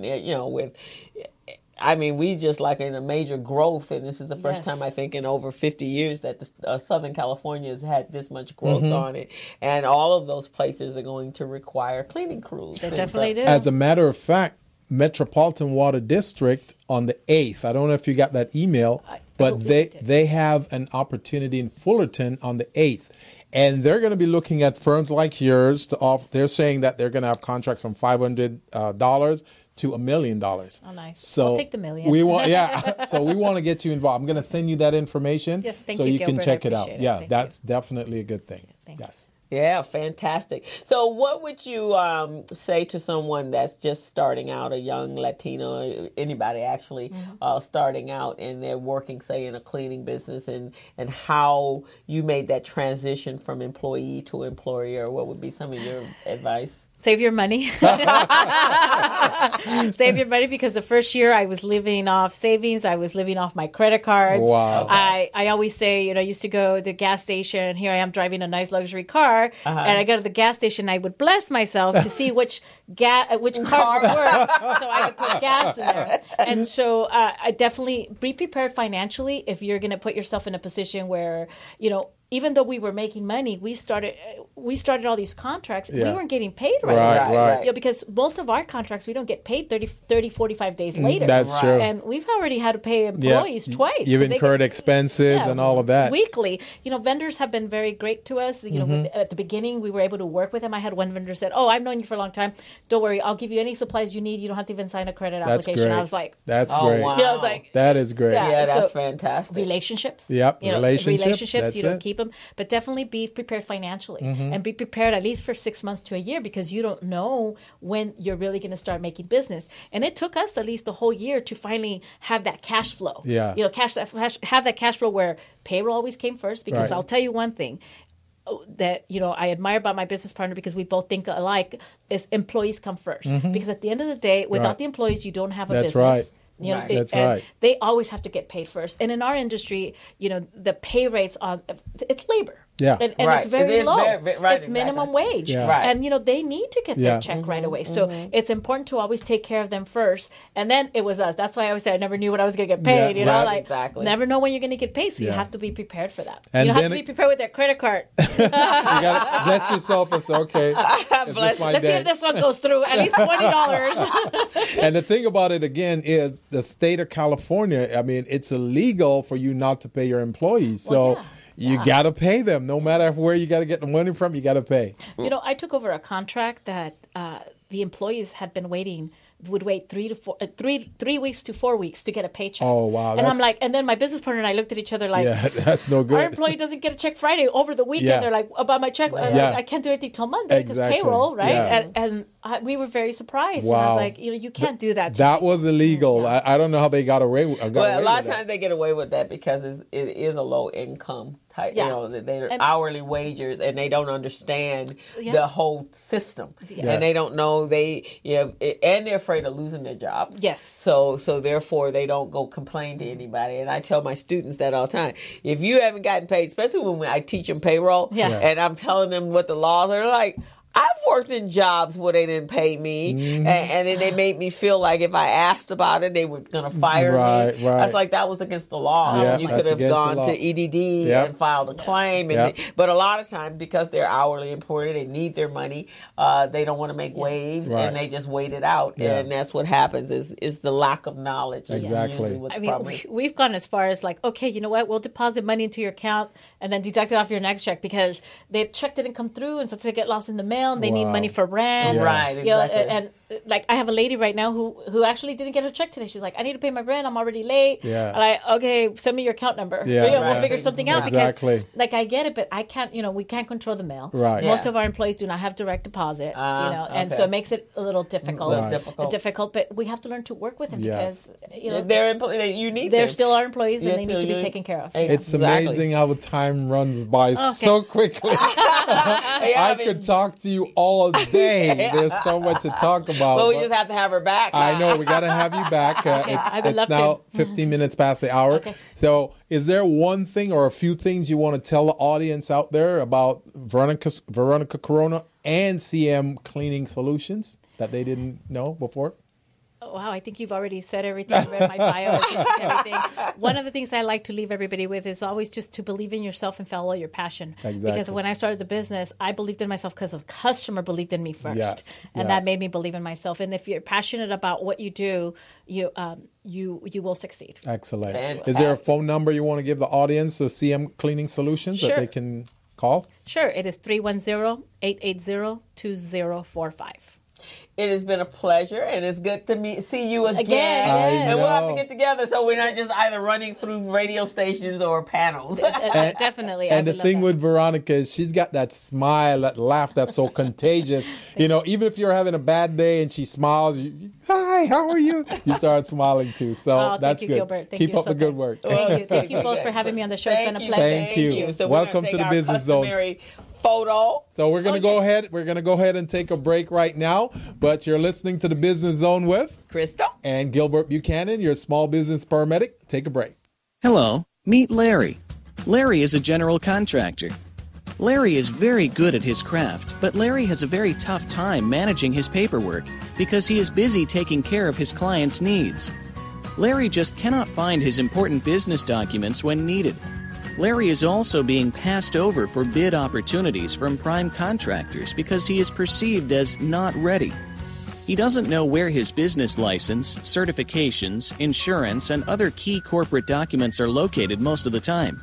S3: we just like in a major growth, and this is the first time I think in over 50 years that Southern California has had this much growth on it, and all of those places are going to require cleaning crews.
S8: They definitely do.
S2: As a matter of fact, Metropolitan Water District on the 8th, I don't know if you got that email, but they have an opportunity in Fullerton on the 8th. And they're going to be looking at firms like yours to offer. They're saying that they're going to have contracts from $500 to $1 million.
S8: Oh, nice.
S2: So
S8: I'll take the million.
S2: So we want to get you involved. I'm going to send you that information.
S8: Yes, thank
S2: so
S8: you,
S2: you can
S8: Gilbert.
S2: check
S8: I
S2: it out.
S8: appreciate it.
S2: Yeah,
S8: Thank
S2: that's definitely a good thing.
S8: Yes.
S3: Yeah, fantastic. So what would you say to someone that's just starting out, a young Latino, anybody actually starting out, and they're working, say, in a cleaning business, and how you made that transition from employee to employer? What would be some of your advice?
S8: Save your money. Save your money, because the first year I was living off savings. I was living off my credit cards.
S2: Wow.
S8: I always say, I used to go to the gas station. Here I am driving a nice luxury car. And I go to the gas station. I would bless myself to see which card would work so I could put gas in there. And so I definitely be prepared financially if you're going to put yourself in a position where, even though we were making money, we started all these contracts. We weren't getting paid right away. Because most of our contracts, we don't get paid 30, 45 days later.
S2: That's true.
S8: And we've already had to pay employees twice.
S2: You've incurred expenses and all of that.
S8: Weekly. Vendors have been very great to us. At the beginning, we were able to work with them. I had one vendor said, I've known you for a long time. Don't worry. I'll give you any supplies you need. You don't have to even sign a credit application.
S2: Great.
S8: I was like,
S2: that's great.
S3: Wow.
S8: I was like,
S2: that is great.
S3: Yeah, that's fantastic.
S8: Relationships.
S2: Yep.
S8: Relationships. You don't
S2: it.
S8: keep them. But definitely be prepared financially and be prepared at least for 6 months to a year, because you don't know when you're really going to start making business. And it took us at least a whole year to finally have that cash flow.
S2: Yeah.
S8: Have that cash flow where payroll always came first, because I'll tell you one thing that I admire about my business partner, because we both think alike, is employees come first. Because at the end of the day, without the employees, you don't have a business.
S2: Right.
S8: That's right. They always have to get paid first. And in our industry, the pay rates it's labor.
S2: Yeah.
S8: And it's very low. It's minimum wage.
S2: Yeah.
S3: Right.
S8: And, they need to get their check right away. So it's important to always take care of them first. And then it was us. That's why I always say I never knew what I was going to get paid.
S3: Exactly.
S8: Never know when you're going to get paid. So you have to be prepared for that.
S2: And
S8: you have to be prepared with that credit card.
S2: You got to bless yourself and say, okay,
S8: let's see if this one goes through. At least $20.
S2: And the thing about it, again, is the state of California, it's illegal for you not to pay your employees. So you got to pay them. No matter where you got to get the money from, you got to pay.
S8: I took over a contract that the employees had been waiting would wait 3 weeks to 4 weeks to get a paycheck.
S2: Oh, wow.
S8: And I'm like, and then my business partner and I looked at each other like,
S2: yeah, that's no good.
S8: Our employee doesn't get a check Friday over the weekend.
S2: Yeah.
S8: They're like, about my check.
S2: Yeah.
S8: I can't do anything till Monday because
S2: Exactly.
S8: payroll, right?
S2: Yeah.
S8: We were very surprised.
S2: Wow.
S8: And I was like, you can't do that.
S2: That was illegal.
S8: Yeah.
S2: I don't know how they got away with it.
S3: Well, a lot of times they get away with that because it is a low income type.
S8: Yeah.
S3: You know, they're hourly wages and they don't understand the whole system,
S8: Yes.
S3: and they don't know and they're afraid of losing their job.
S8: Yes.
S3: So therefore they don't go complain to anybody. And I tell my students that all the time. If you haven't gotten paid, especially when I teach them payroll, and I'm telling them what the laws are, like, I've worked in jobs where they didn't pay me, and then they made me feel like if I asked about it, they were going to fire me.
S2: Right.
S3: I was like, that was against the law.
S2: Yeah,
S3: You could
S2: that's
S3: have
S2: against
S3: gone
S2: the law.
S3: to EDD
S2: Yep.
S3: and filed a claim. But a lot of times, because they're hourly employed, they need their money. They don't want to make waves,
S2: Right.
S3: and they just wait it out.
S2: Yeah.
S3: And that's what happens is the lack of knowledge.
S2: Exactly.
S3: Usually what
S8: I
S3: the
S8: mean,
S3: problem is.
S8: we've gone as far as like, okay, you know what? We'll deposit money into your account and then deduct it off your next check because the check didn't come through and so they get lost in the mail and they need
S2: Wow.
S8: money for rent.
S3: Yeah. Right,
S8: You know,
S3: exactly.
S8: and like I have a lady right now who actually didn't get her check today. She's like, I need to pay my rent. I'm already late.
S2: Yeah.
S8: And okay, send me your account number.
S2: Yeah.
S8: You know,
S3: Right.
S8: We'll figure something out
S2: Exactly.
S8: because like I get it, but I can't, we can't control the mail.
S2: Right.
S8: Most
S3: Yeah.
S8: of our employees do not have direct deposit, and
S3: okay.
S8: so it makes it a little difficult.
S3: Right.
S8: Difficult, but we have to learn to work with them
S2: Yes.
S8: because,
S3: You need
S8: they're
S3: them.
S8: still our employees and
S3: Yeah,
S8: they need to
S3: still
S8: be
S3: you-
S8: taken care of.
S2: It's
S3: Exactly.
S2: amazing how the time runs by so quickly. I could talk to you all day. There's so much to talk about.
S3: Well, we
S2: but
S3: just have to have her back.
S2: I know. We got to have you back.
S8: I would
S2: It's
S8: love
S2: now
S8: to.
S2: 15 minutes past the hour.
S8: Okay.
S2: So is there one thing or a few things you want to tell the audience out there about Veronica Corona and CM Cleaning Solutions that they didn't know before?
S8: Oh, wow, I think you've already said everything. You read my bio, just everything. One of the things I like to leave everybody with is always just to believe in yourself and follow your passion.
S2: Exactly.
S8: Because when I started the business, I believed in myself because the customer believed in me first.
S2: Yes,
S8: And
S2: yes.
S8: that made me believe in myself. And if you're passionate about what you do, you will succeed.
S2: Excellent.
S3: Fantastic.
S2: Is there a phone number you want to give the audience of CM Cleaning Solutions that
S8: Sure.
S2: they can call?
S8: Sure, it is 310-880-2045.
S3: It has been a pleasure, and it's good to see you again.
S8: Again.
S3: And we'll have to
S2: know.
S3: get together so we're not just either running through radio stations or panels.
S8: Definitely. I
S2: And the
S8: would love
S2: thing
S8: that.
S2: with Veronica is she's got that smile, that laugh that's so contagious. Even if you're having a bad day and she smiles, hi, how are you? You start smiling too. So
S8: Oh,
S2: that's
S8: thank you,
S2: good.
S8: Gilbert. Thank
S2: Keep
S8: you
S2: up
S8: so
S2: the good
S8: much.
S2: work.
S8: Thank you. Thank you both for having me on the show. It's been a pleasure.
S2: Thank you.
S3: So
S2: Welcome
S3: we're
S2: to
S3: gonna
S2: the
S3: take
S2: Business
S3: our
S2: Zone.
S3: customary photo.
S2: So we're gonna go ahead. We're gonna go ahead and take a break right now. But you're listening to the Business Zone with
S3: Crystal.
S2: and Gilbert Buchanan, your small business paramedic. Take a break.
S5: Hello, meet Larry. Larry is a general contractor. Larry is very good at his craft, but Larry has a very tough time managing his paperwork because he is busy taking care of his clients' needs. Larry just cannot find his important business documents when needed. Larry is also being passed over for bid opportunities from prime contractors because he is perceived as not ready. He doesn't know where his business license, certifications, insurance, and other key corporate documents are located most of the time.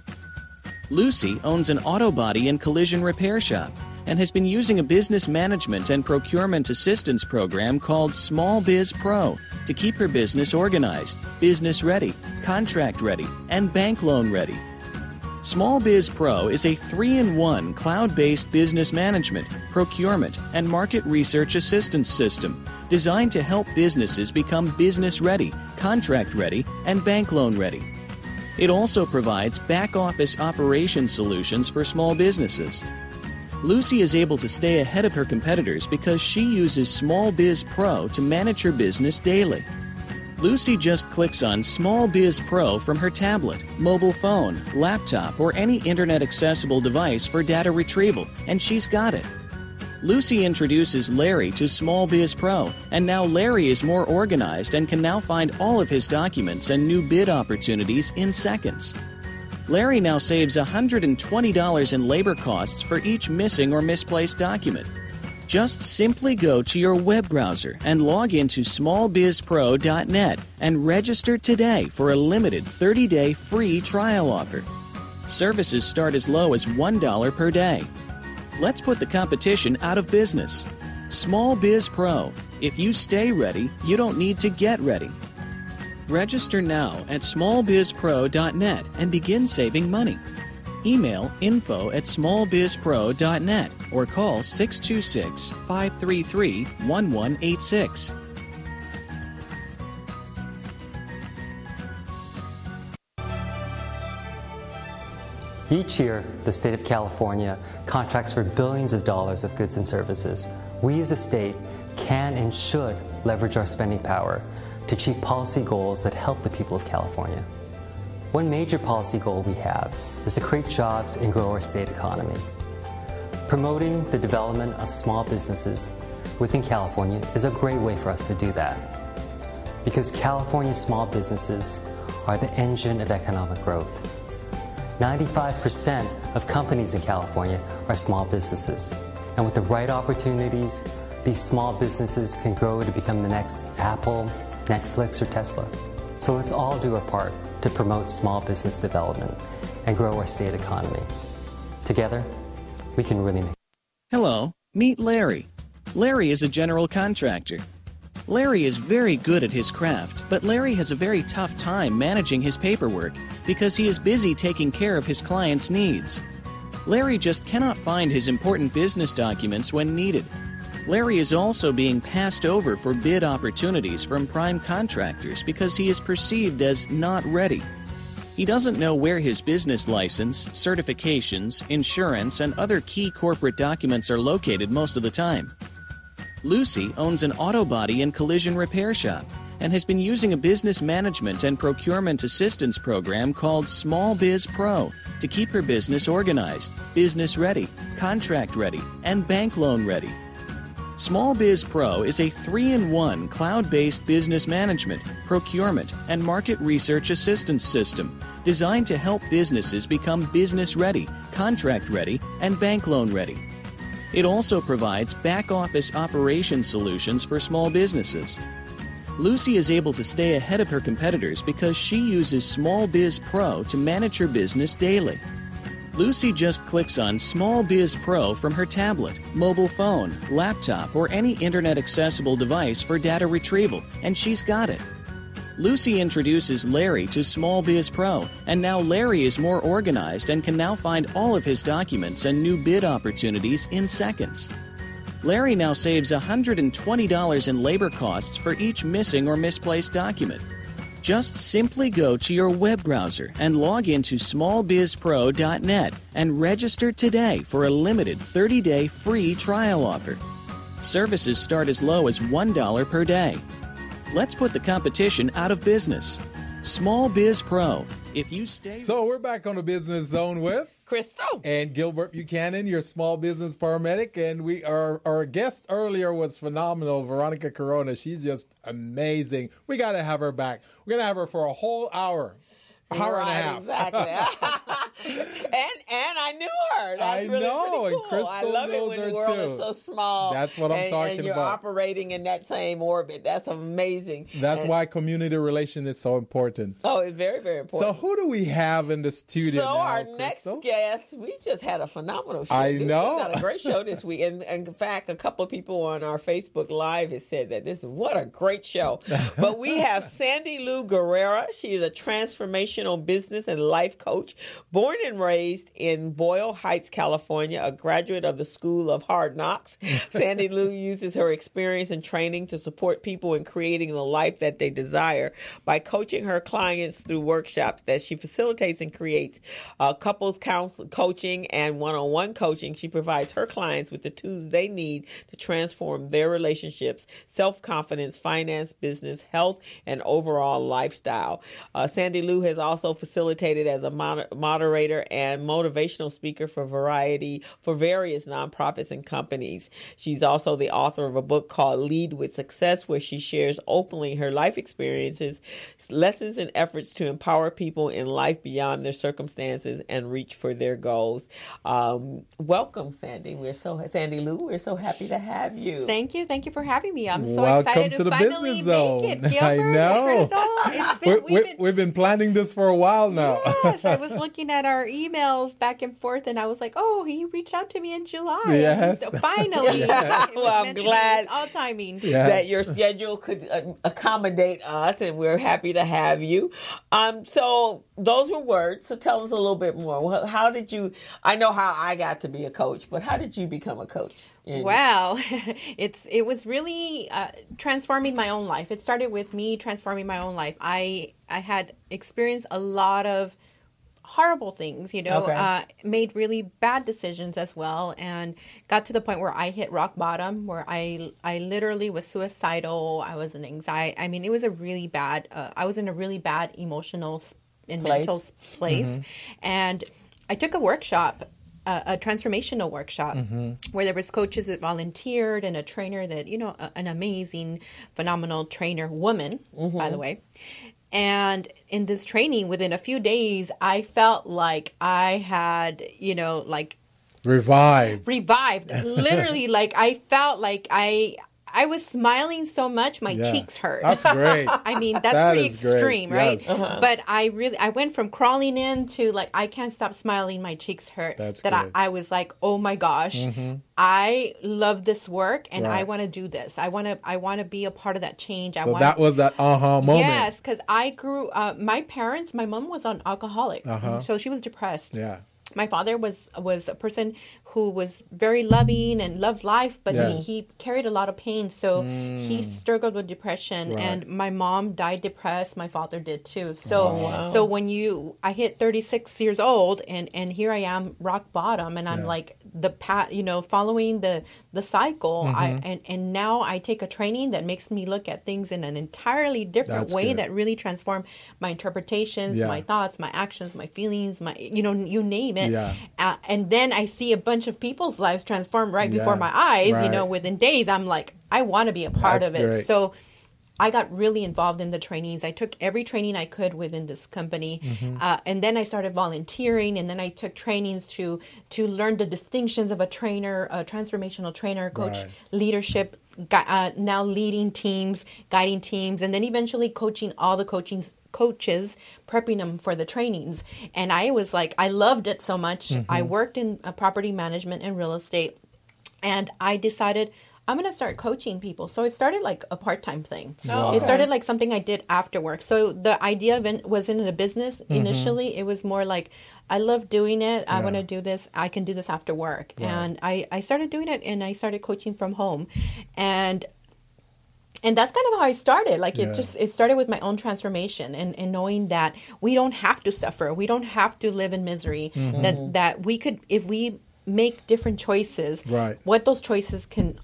S5: Lucy owns an auto body and collision repair shop and has been using a business management and procurement assistance program called Small Biz Pro to keep her business organized, business ready, contract ready, and bank loan ready. Small Biz Pro is a 3-in-1 cloud-based business management, procurement, and market research assistance system designed to help businesses become business ready, contract ready, and bank loan ready. It also provides back-office operation solutions for small businesses. Lucy is able to stay ahead of her competitors because she uses Small Biz Pro to manage her business daily. Lucy just clicks on Small Biz Pro from her tablet, mobile phone, laptop, or any internet-accessible device for data retrieval, and she's got it. Lucy introduces Larry to Small Biz Pro, and now Larry is more organized and can now find all of his documents and new bid opportunities in seconds. Larry now saves $120 in labor costs for each missing or misplaced document. Just simply go to your web browser and log into smallbizpro.net and register today for a limited 30-day free trial offer. Services start as low as $1 per day. Let's put the competition out of business. Small Biz Pro. If you stay ready, you don't need to get ready. Register now at smallbizpro.net and begin saving money. Email info@smallbizpro.net or call 626-533-1186.
S6: Each year, the state of California contracts for billions of dollars of goods and services. We as a state can and should leverage our spending power to achieve policy goals that help the people of California. One major policy goal we have is to create jobs and grow our state economy. Promoting the development of small businesses within California is a great way for us to do that, because California small businesses are the engine of economic growth. 95% of companies in California are small businesses, and with the right opportunities, these small businesses can grow to become the next Apple, Netflix, or Tesla. So let's all do our part to promote small business development and grow our state economy. Together, we can really make.
S5: Hello, meet Larry. Larry is a general contractor. Larry is very good at his craft, but Larry has a very tough time managing his paperwork because he is busy taking care of his clients' needs. Larry just cannot find his important business documents when needed. Larry is also being passed over for bid opportunities from prime contractors because he is perceived as not ready. He doesn't know where his business license, certifications, insurance, and other key corporate documents are located most of the time. Lucy owns an auto body and collision repair shop and has been using a business management and procurement assistance program called Small Biz Pro to keep her business organized, business ready, contract ready, and bank loan ready. Small Biz Pro is a 3-in-1 cloud-based business management, procurement, and market research assistance system designed to help businesses become business ready, contract ready, and bank loan ready. It also provides back-office operation solutions for small businesses. Lucy is able to stay ahead of her competitors because she uses Small Biz Pro to manage her business daily. Lucy just clicks on Small Biz Pro from her tablet, mobile phone, laptop, or any internet-accessible device for data retrieval, and she's got it. Lucy introduces Larry to Small Biz Pro, and now Larry is more organized and can now find all of his documents and new bid opportunities in seconds. Larry now saves $120 in labor costs for each missing or misplaced document. Just simply go to your web browser and log into smallbizpro.net and register today for a limited 30-day free trial offer. Services start as low as $1 per day. Let's put the competition out of business. Small Biz Pro. If you stay.
S2: So we're back on the Business Zone with
S3: Crystal
S2: and Gilbert Buchanan, your small business paramedic, and our guest earlier was phenomenal, Veronica Corona. She's just amazing. We got to have her back. We're gonna have her for a whole hour. Hour and a half.
S3: Exactly. and I knew her. That's
S2: I
S3: really
S2: know,
S3: pretty
S2: and
S3: cool.
S2: Crystal
S3: I love it
S2: knows
S3: when
S2: her
S3: the world
S2: too.
S3: is so small.
S2: That's what I'm talking
S3: and you're
S2: about.
S3: operating in that same orbit. That's amazing.
S2: That's why community relation is so important.
S3: Oh, it's very, very important.
S2: So who do we have in the studio
S3: So
S2: now,
S3: our
S2: Crystal?
S3: next guest, we just had a phenomenal show.
S2: I
S3: We
S2: know.
S3: had a great show this week. And in fact, a couple of people on our Facebook Live has said that what a great show. But we have Sandy Lou Guerrae. She is a transformational business and life coach, born and raised in Boyle Heights, California, a graduate of the School of Hard Knocks. Sandy Lou uses her experience and training to support people in creating the life that they desire by coaching her clients through workshops that she facilitates and creates. Couples coaching and one-on-one coaching. She provides her clients with the tools they need to transform their relationships, self-confidence, finance, business, health, and overall lifestyle. Sandy Lou has also facilitated as a moderator and motivational speaker for various nonprofits and companies. She's also the author of a book called Lead with Success, where she shares openly her life experiences, lessons, and efforts to empower people in life beyond their circumstances and reach for their goals. Welcome, Sandy. Sandy Lou. We're so happy to have you.
S9: Thank you. Thank you for having me. I'm so
S2: Welcome
S9: excited
S2: to the
S9: finally
S2: Business Zone.
S9: make it. Gilbert,
S2: I know.
S9: Crystal, we've been
S2: We've been planning this for a while now.
S9: Yes, I was looking at our emails back and forth, and I was like, "Oh, he reached out to me in July."
S2: Yes.
S9: So finally. It was
S3: Well, I'm
S9: meant to be.
S3: glad
S9: It's all timing.
S2: Yes.
S3: that your schedule could accommodate us, and we're happy to have you. So those were words. So tell us a little bit more. How did you? I know how I got to be a coach, but how did you become a coach?
S9: Wow. It was really transforming my own life. It started with me transforming my own life. I had experienced a lot of horrible things, made really bad decisions as well, and got to the point where I hit rock bottom, where I literally was suicidal. I was in anxiety. I mean, it was a really bad, I was in a really bad emotional and mental place. And I took a workshop, a transformational workshop, where there was coaches that volunteered and a trainer that, an amazing, phenomenal trainer, woman, by the way. And in this training, within a few days, I felt like I had,
S2: Revived.
S9: Literally, I felt like I was smiling so much, my cheeks hurt.
S2: That's great.
S9: I mean, that's
S2: That
S9: pretty
S2: is great.
S9: extreme, right?
S2: Yes.
S9: But I went from crawling in to I can't stop smiling, my cheeks hurt.
S2: That's
S9: that
S2: good.
S9: I was like, oh my gosh, I love this work and I want to do this. I want to be a part of that change.
S2: So that was that moment.
S9: Yes, because I grew. My mom was an alcoholic, so she was depressed.
S2: Yeah.
S9: My father was a person who was very loving and loved life, but he carried a lot of pain. So he struggled with depression, and my mom died depressed. My father did too. So so when I hit 36 years old, and here I am, rock bottom, and I'm like the path, following the cycle. And now I take a training that makes me look at things in an entirely different way that really transform my interpretations, my thoughts, my actions, my feelings, my you name it.
S2: Yeah.
S9: And then I see a bunch of people's lives transform right before my eyes.
S2: Right.
S9: Within days, I'm like, I want to be a part of it.
S2: Great.
S9: So I got really involved in the trainings. I took every training I could within this company. And then I started volunteering, and then I took trainings to learn the distinctions of a trainer, a transformational trainer, coach, leadership, now leading teams, guiding teams, and then eventually coaching all the coaches, prepping them for the trainings. And I was like, I loved it so much. I worked in property management and real estate, and I decided I'm going to start coaching people. So it started like a part-time thing. It started like something I did after work. So the idea of it wasn't in a business initially. It was more like, I love doing it. I want to do this. I can do this after work. And I started doing it, and I started coaching from home. And that's kind of how I started. It started with my own transformation and knowing that we don't have to suffer. We don't have to live in misery. That we could, if we make different choices, what those choices can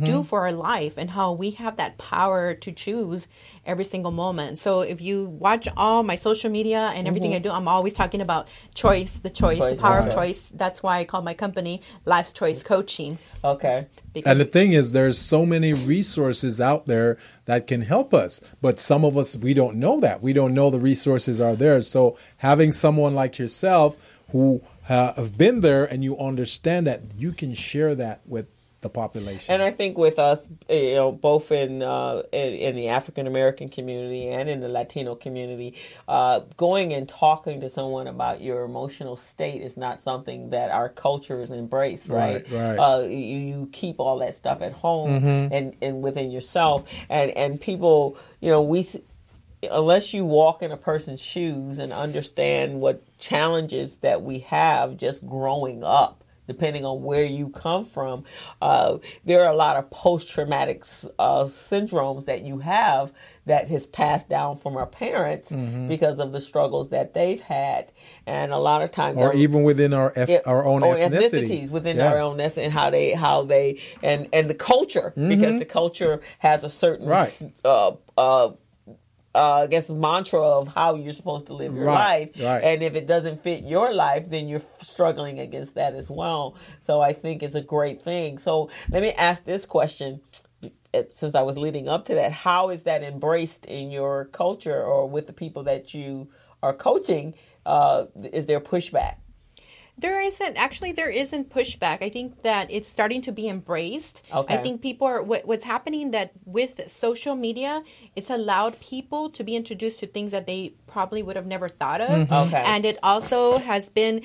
S9: do for our life, and how we have that power to choose every single moment. So if you watch all my social media and everything I do, I'm always talking about the power of choice. That's why I call my company Life's Choice Coaching.
S2: Okay. And the thing is, there's so many resources out there that can help us, but some of us, we don't know that. We don't know the resources are there. So having someone like yourself who have been there, and you understand that, you can share that with the population.
S3: And I think with us, both in the African American community and in the Latino community, going and talking to someone about your emotional state is not something that our culture has embraced, right? You keep all that stuff at home and within yourself, and people, unless you walk in a person's shoes and understand what challenges that we have just growing up, depending on where you come from, there are a lot of post-traumatic syndromes that you have that has passed down from our parents because of the struggles that they've had. And a lot of times,
S2: or even within our own
S3: ethnicities within our own and how they and the culture, because the culture has a certain I guess mantra of how you're supposed to live your life. And if it doesn't fit your life, then you're struggling against that as well. So I think it's a great thing. So let me ask this question, since I was leading up to that. How is that embraced in your culture or with the people that you are coaching? Is there pushback?
S9: There isn't pushback. I think that it's starting to be embraced.
S3: Okay.
S9: I think people are what's happening that with social media, it's allowed people to be introduced to things that they probably would have never thought of.
S3: Okay.
S9: And it also has been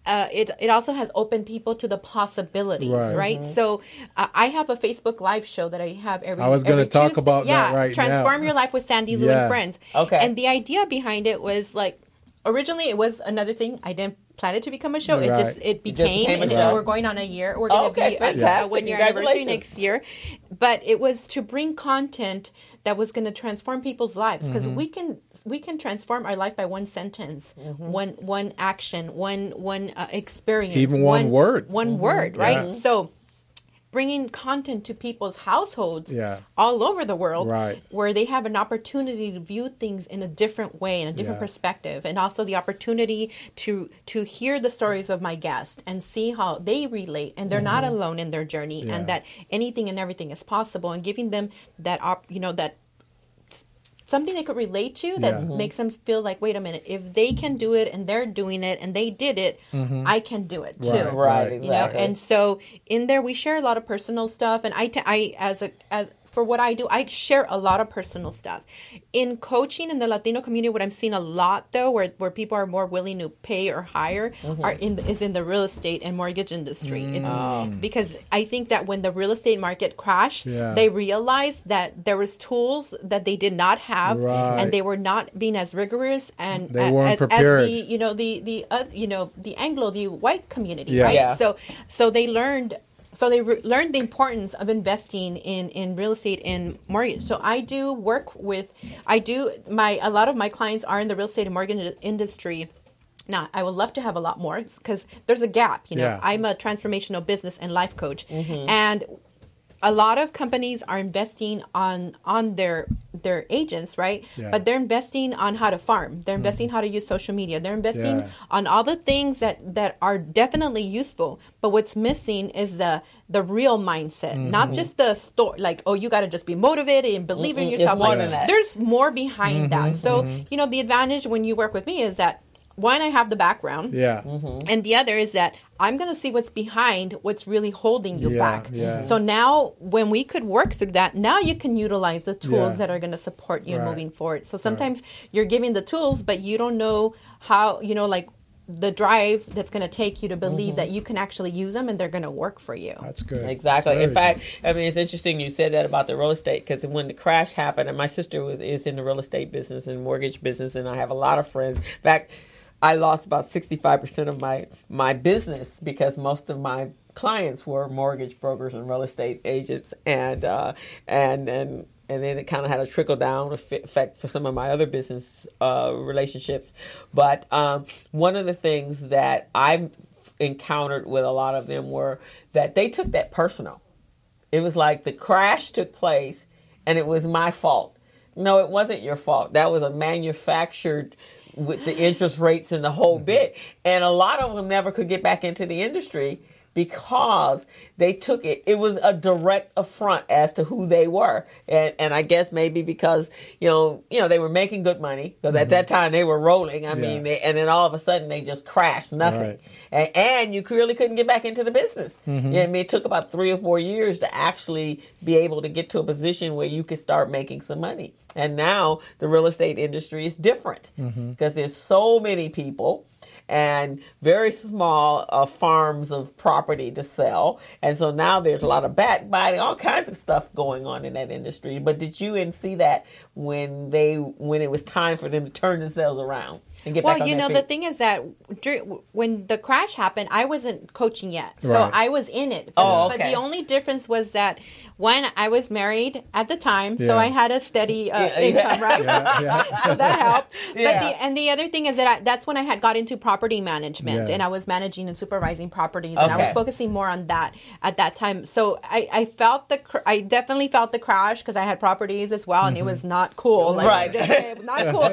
S9: it also has opened people to the possibilities, right? So I have a Facebook Live show that I have every
S2: I was going to talk
S9: Tuesday.
S2: about that right now.
S9: Transform Your Life with Sandy Lou and Friends.
S3: Okay.
S9: And the idea behind it was like, originally it was another thing. I didn't plan it to become a show. It became
S3: a show.
S9: We're going on a year. We're going to be
S3: fantastic.
S9: 1 year anniversary next year. But it was to bring content that was going to transform people's lives, because we can transform our life by one sentence, one action, one experience,
S2: even one word,
S9: right? So bringing content to people's households all over the world, where they have an opportunity to view things in a different way, in a different perspective, and also the opportunity to hear the stories of my guests and see how they relate, and they're not alone in their journey, and that anything and everything is possible, and giving them that that something they could relate to that makes them feel like, wait a minute, if they can do it and they're doing it and they did it, I can do it too.
S3: Right.
S9: You know, and so in there we share a lot of personal stuff, and as for what I do, I share a lot of personal stuff. In coaching in the Latino community, what I'm seeing a lot though, where people are more willing to pay or hire, is in the real estate and mortgage industry. It's because I think that when the real estate market crashed, they realized that there was tools that they did not have, and they were not being as rigorous and
S2: they weren't
S9: as
S2: prepared.
S9: the Anglo, the white community, right? So they learned. So they learned the importance of investing in real estate and mortgage. So I do a lot of my clients are in the real estate and mortgage industry. Now, I would love to have a lot more because there's a gap. I'm a transformational business and life coach, and a lot of companies are investing on their agents, right? But they're investing on how to farm. They're investing how to use social media. They're investing on all the things that are definitely useful. But what's missing is the real mindset, not just the story, like, oh, you got to just be motivated and believe in yourself.
S3: More than that.
S9: There's more behind that. So, the advantage when you work with me is that, one, I have the background. And the other is that I'm going to see what's behind what's really holding you back. So now when we could work through that, now you can utilize the tools that are going to support you moving forward. So sometimes you're giving the tools, but you don't know how, like the drive that's going to take you to believe that you can actually use them and they're going to work for you.
S2: That's good.
S3: Exactly. In fact, I mean, it's interesting you said that about the real estate, because when the crash happened, and my sister is in the real estate business and mortgage business, and I have a lot of friends. In fact, I lost about 65% of my business because most of my clients were mortgage brokers and real estate agents, and then it kind of had a trickle down effect for some of my other business relationships. But one of the things that I've encountered with a lot of them were that they took that personal. It was like the crash took place and it was my fault. No, it wasn't your fault. That was a manufactured with the interest rates and the whole bit. And a lot of them never could get back into the industry because they took it. It was a direct affront as to who they were. And I guess maybe because, they were making good money, because at that time they were rolling. I mean, and then all of a sudden they just crashed, nothing. And you really couldn't get back into the business. I mean, it took about 3 or 4 years to actually be able to get to a position where you could start making some money. And now the real estate industry is different because there's so many people and very small farms of property to sell. And so now there's a lot of backbiting, all kinds of stuff going on in that industry. But did you see that when it was time for them to turn themselves around and get back on their feet?
S9: The thing is that when the crash happened, I wasn't coaching yet. So I was in it. But the only difference was that when I was married at the time, so I had a steady income, right? So that helped. But the other thing is that that's when I had got into property management, and I was managing and supervising properties, and I was focusing more on that at that time. So I definitely felt the crash because I had properties as well, and it was not cool. It was not cool.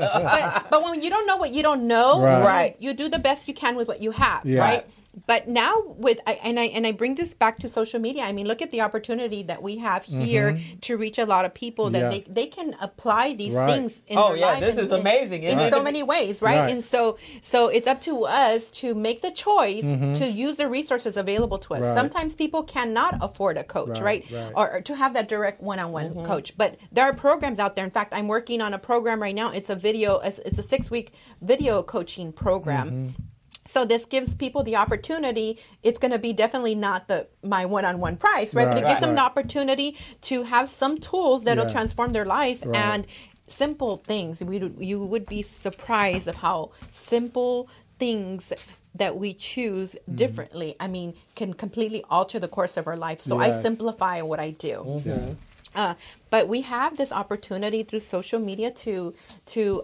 S9: But when you don't know what you don't know, you do the best you can with what you have, right? But now I bring this back to social media. I mean, look at the opportunity that we have here to reach a lot of people that they can apply these things in their life.
S3: This is amazing.
S9: In so many ways, right? And so it's up to us to make the choice to use the resources available to us. Sometimes people cannot afford a coach, right? Or to have that direct one-on-one coach. But there are programs out there. In fact, I'm working on a program right now. It's a 6-week video coaching program. So this gives people the opportunity. It's going to be definitely not my one-on-one price, right? But it gives them the opportunity to have some tools that will transform their life and simple things. You would be surprised of how simple things that we choose differently, I mean, can completely alter the course of our life. So I simplify what I do. But we have this opportunity through social media to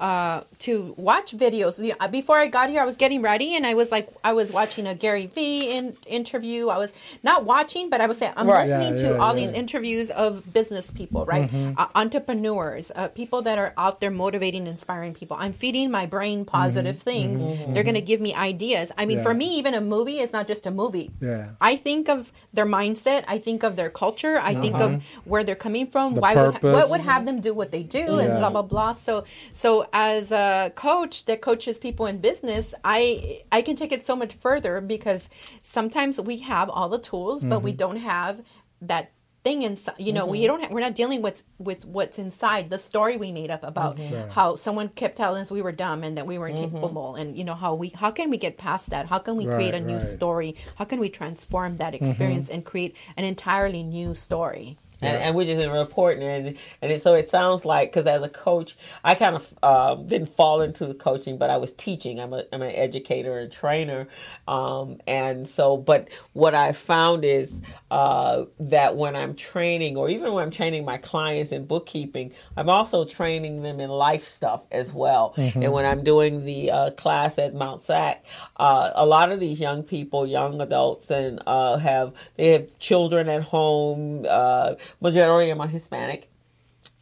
S9: watch videos. Before I got here, I was getting ready, and I was watching a Guerrae interview. I was not watching, but I was saying I'm listening to all these interviews of business people, right? Entrepreneurs, people that are out there motivating, inspiring people. I'm feeding my brain positive things. They're going to give me ideas. I mean, for me, even a movie is not just a movie. I think of their mindset. I think of their culture. I think of where they're coming from. What would have them do what they do, and blah blah blah. So as a coach that coaches people in business, I can take it so much further, because sometimes we have all the tools, but we don't have that thing inside. You know, we're not dealing with what's inside the story we made up about how someone kept telling us we were dumb and that we weren't capable, and you know how can we get past that? How can we create a new story? How can we transform that experience and create an entirely new story?
S3: And which is important, so it sounds like, because as a coach, I kind of didn't fall into coaching, but I was teaching. I'm an educator and trainer, and so. But what I found is that when I'm training, or even when I'm training my clients in bookkeeping, I'm also training them in life stuff as well. And when I'm doing the class at Mount SAC, a lot of these young people, young adults, and they have children at home. Majority of them are Hispanic,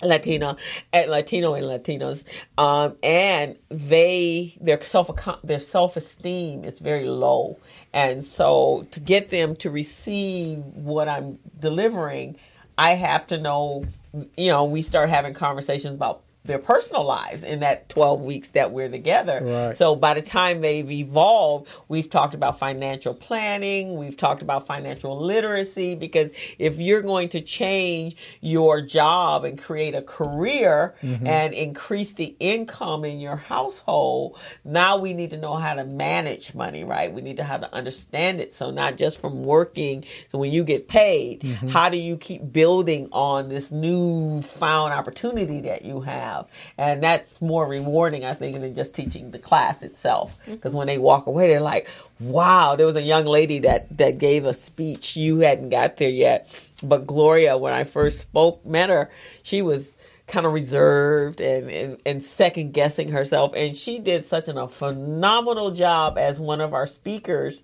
S3: Latino and Latinos, and their self-esteem is very low, and so to get them to receive what I'm delivering, I have to know. You know, we start having conversations about their personal lives in that 12 weeks that we're together. So by the time they've evolved, we've talked about financial planning, we've talked about financial literacy, because if you're going to change your job and create a career and increase the income in your household, now we need to know how to manage money, right? We need to how to understand it. So not just from working, so when you get paid, how do you keep building on this newfound opportunity that you have? And that's more rewarding, I think, than just teaching the class itself. Because when they walk away, they're like, wow, there was a young lady that gave a speech. You hadn't got there yet. But Gloria, when I first met her, she was kind of reserved and second guessing herself, and she did such a phenomenal job as one of our speakers.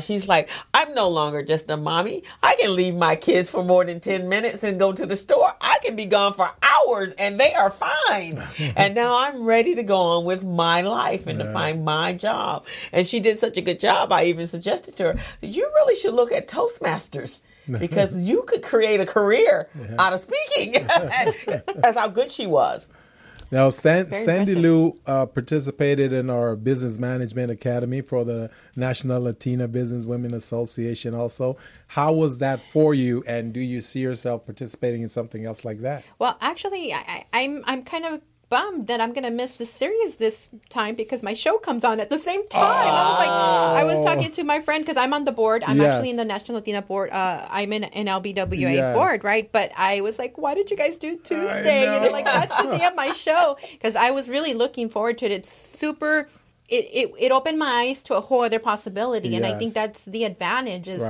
S3: She's like, I'm no longer just a mommy. I can leave my kids for more than 10 minutes and go to the store. I can be gone for hours and they are fine. And now I'm ready to go on with my life and to find my job. And she did such a good job. I even suggested to her that you really should look at Toastmasters, because you could create a career out of speaking. That's how good she was.
S2: Now, Sandy Lou participated in our Business Management Academy for the National Latina Business Women Association also. How was that for you, and do you see yourself participating in something else like that?
S9: Well, actually, I'm kind of bummed that I'm going to miss the series this time, because my show comes on at the same time. I was talking to my friend, because I'm on the board. I'm actually in the National Latina board. I'm in an LBWA board, right? But I was like, why did you guys do Tuesday? And like, that's the day of my show, because I was really looking forward to it. It's super. It opened my eyes to a whole other possibility, and I think that's the advantage is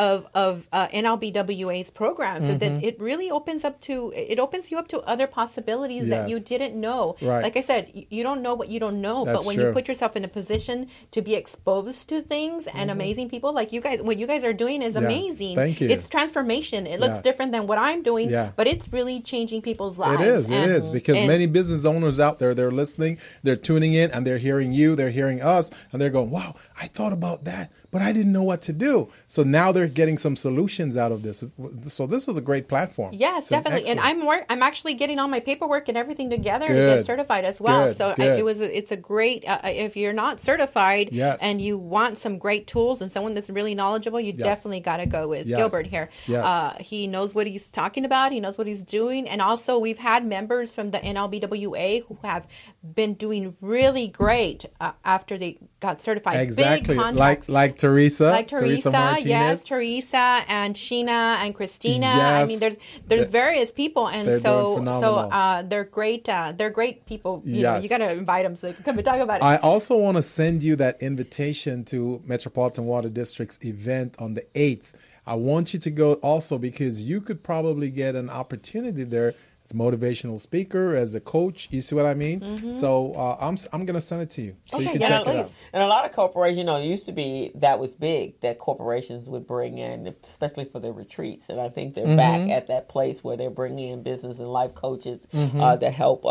S9: of NLBWA's programs that it really opens you up to other possibilities that you didn't know.
S2: Right.
S9: Like I said, you don't know what you don't know,
S2: That's
S9: but when
S2: true.
S9: you put yourself in a position to be exposed to things and amazing people like you guys, what you guys are doing is amazing.
S2: Thank you.
S9: It's transformation. It looks different than what I'm doing, but it's really changing people's lives.
S2: It is because many business owners out there, they're listening, they're tuning in, and they're hearing you, they're hearing us, and they're going, wow, I thought about that, but I didn't know what to do. So now they're getting some solutions out of this. So this is a great platform.
S9: Yes,
S2: So
S9: definitely.
S2: excellent.
S9: And I'm actually getting all my paperwork and everything together to
S2: Good.
S9: get certified as well.
S2: Good,
S9: So
S2: good.
S9: it's a great, if you're not certified and you want some great tools and someone that's really knowledgeable, you definitely got to go with Gilbert here.
S2: Yes.
S9: He knows what he's talking about. He knows what he's doing. And also we've had members from the NLBWA who have been doing really great after they got certified.
S2: Exactly.
S9: Big contracts.
S2: Like Teresa.
S9: Like Teresa,
S2: Martinez.
S9: yes, Teresa and Sheena and Christina.
S2: Yes.
S9: I mean, there's various people, and
S2: They're doing phenomenal.
S9: they're great. They're great people. You
S2: Yes.
S9: you got to invite them so they can come and talk about it.
S2: I also want to send you that invitation to Metropolitan Water District's event on the 8th. I want you to go also because you could probably get an opportunity there as a motivational speaker, as a coach. You see what I mean?
S9: Mm-hmm.
S2: So I'm going to send it to you so you
S9: Okay,
S2: can
S9: yeah,
S2: check it out.
S3: And a lot of corporations, it used to be that was big that corporations would bring in, especially for their retreats. And I think they're back at that place where they're bringing in business and life coaches to help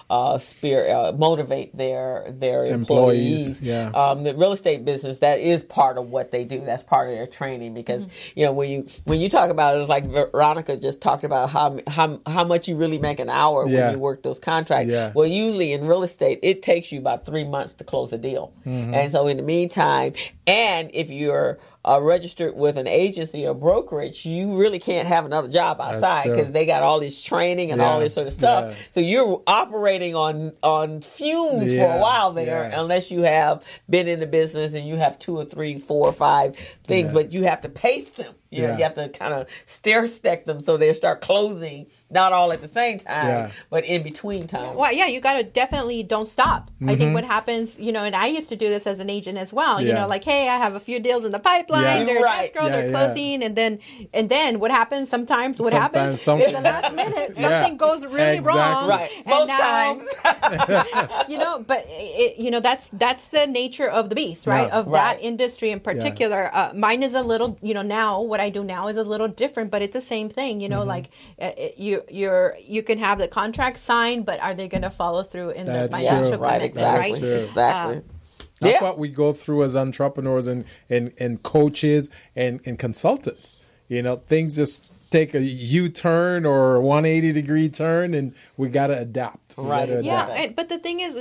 S3: motivate their employees.
S2: Yeah.
S3: The real estate business, that is part of what they do. That's part of their training because when you talk about it, it's like Veronica just talked about how much you really make an hour when you work those contracts.
S2: Yeah.
S3: Well, usually in real estate, it takes you about 3 months to close a deal. And so in the meantime, and if you're registered with an agency or brokerage, you really can't have another job outside because they got all this training and all this sort of stuff.
S2: Yeah.
S3: So you're operating on fumes for a while there, unless you have been in the business and you have 2 or 3, 4 or 5 things, but you have to pace them. You have to kind of stair step them so they start closing, not all at the same time, but in between time.
S9: Well, yeah, you got to definitely don't stop. I think what happens, and I used to do this as an agent as well. Like, hey, I have a few deals in the pipeline. They're escrow, they're closing, and then what happens? Sometimes what happens in the last minute, something goes really wrong.
S3: Right,
S9: and
S3: most
S9: now,
S3: times.
S9: but that's the nature of the beast, right? Of that industry in particular. Mine is a little, now what I do now is a little different, but it's the same thing. Like you can have the contract signed, but are they going to follow through in the financial commitment?
S3: Exactly.
S9: Right?
S3: Exactly.
S2: That's what we go through as entrepreneurs and coaches and consultants. Things just take a U-turn or a 180-degree turn, and we got to adapt.
S9: But the thing is,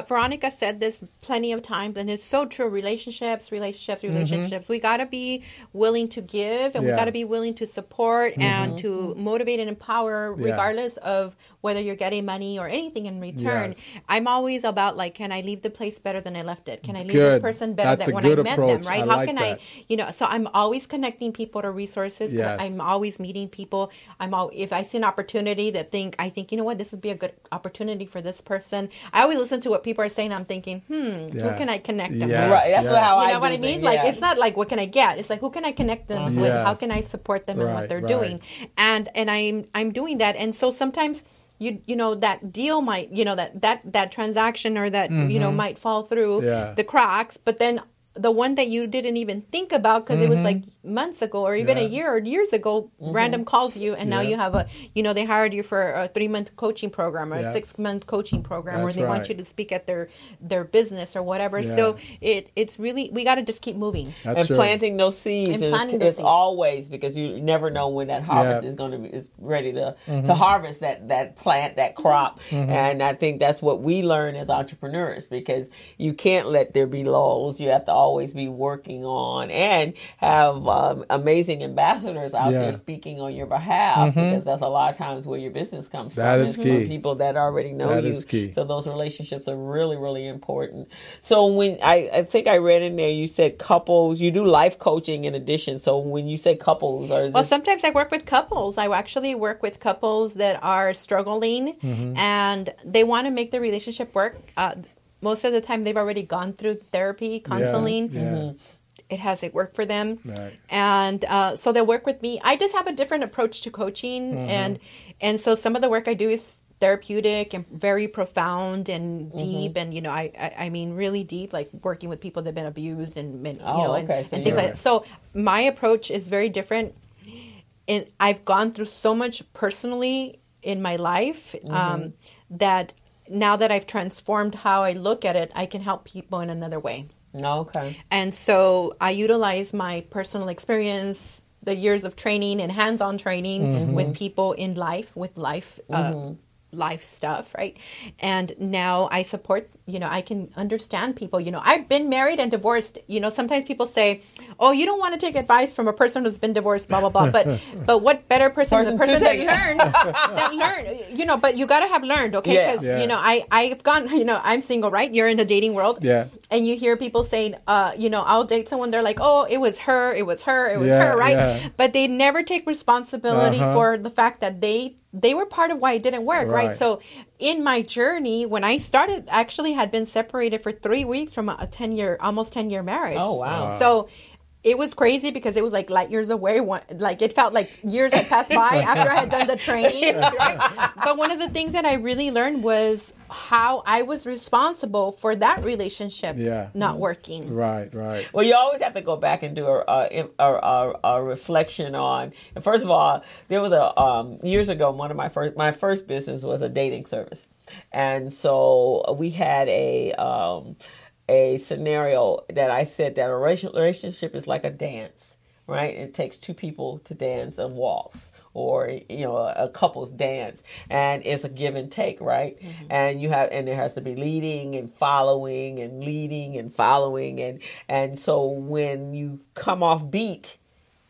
S9: Veronica said this plenty of times, and it's so true. Relationships. We got to be willing to give, and we got to be willing to support and to motivate and empower, regardless of whether you're getting money or anything in return.
S2: Yes.
S9: I'm always about can I leave the place better than I left it? Can I leave
S2: Good.
S9: this person better
S2: That's
S9: than
S2: a
S9: when
S2: good
S9: I met
S2: approach.
S9: them? Right?
S2: I
S9: How
S2: like
S9: can
S2: that.
S9: So I'm always connecting people to resources.
S2: Yes.
S9: I'm always meeting people. If I see an opportunity I think, this would be a good opportunity for this person. I always listen to what people are saying. I'm thinking, who can I connect them with?
S3: Right. That's how I
S9: You know what I
S3: do
S9: mean?
S3: things,
S9: It's not like what can I get? It's like who can I connect them with? How can I support them in what they're doing? And I'm doing that. And so sometimes that deal might that transaction or that might fall through the cracks, but then the one that you didn't even think about because it was like months ago or even a year or years ago, random calls you and now you have they hired you for a 3-month coaching program or a 6-month coaching program where they want you to speak at their business or whatever. So it's really, we got to just keep moving.
S3: That's true. Planting those seeds is always, because you never know when that harvest is ready to harvest that plant, that crop. And I think that's what we learn as entrepreneurs, because you can't let there be lulls. You have to always be working on and have amazing ambassadors out there speaking on your behalf, because that's a lot of times where your business comes from.
S2: That is key.
S3: From people that already know
S2: that
S3: you.
S2: Is key.
S3: So those relationships are really, really important. So when I think I read in there, you said couples, you do life coaching in addition. So when you say couples,
S9: well, sometimes I work with couples. I actually work with couples that are struggling and they want to make the relationship work. Most of the time they've already gone through therapy, counseling. it worked for them.
S2: Right.
S9: And so they'll work with me. I just have a different approach to coaching. And so some of the work I do is therapeutic and very profound and deep. And, you know, I mean, really deep, like working with people that have been abused and, you know, and things like that. So my approach is very different. And I've gone through so much personally in my life that now that I've transformed how I look at it, I can help people in another way.
S3: Okay.
S9: And so I utilize my personal experience, the years of training and hands-on training with people in life, with life stuff, right? And now I support, you know, I can understand people. You know, I've been married and divorced. You know, sometimes people say, oh, you don't want to take advice from a person who's been divorced, blah, blah, blah. But what better person than the person that learned, you know, but you got to have learned, okay? Because, you know, I've gone, you know, I'm single, right? You're in the dating world. Yeah. And you hear people saying, you know, I'll date someone. They're like, oh, it was her, right? Yeah. But they never take responsibility for the fact that they were part of why it didn't work, right? So in my journey, when I started, actually had been separated for 3 weeks from a 10 year marriage.
S3: Oh, wow.
S9: So it was crazy because it was like light years away. Like it felt like years had passed by after I had done the training. Right? But one of the things that I really learned was how I was responsible for that relationship not working.
S2: Right.
S3: Well, you always have to go back and do a reflection on. And first of all, there was years ago, one of my first business was a dating service, and so we had a scenario that I said that a relationship is like a dance, right? It takes two people to dance a waltz, or, you know, a couple's dance, and it's a give and take, right? And there has to be leading and following and leading and following, and so when you come off beat,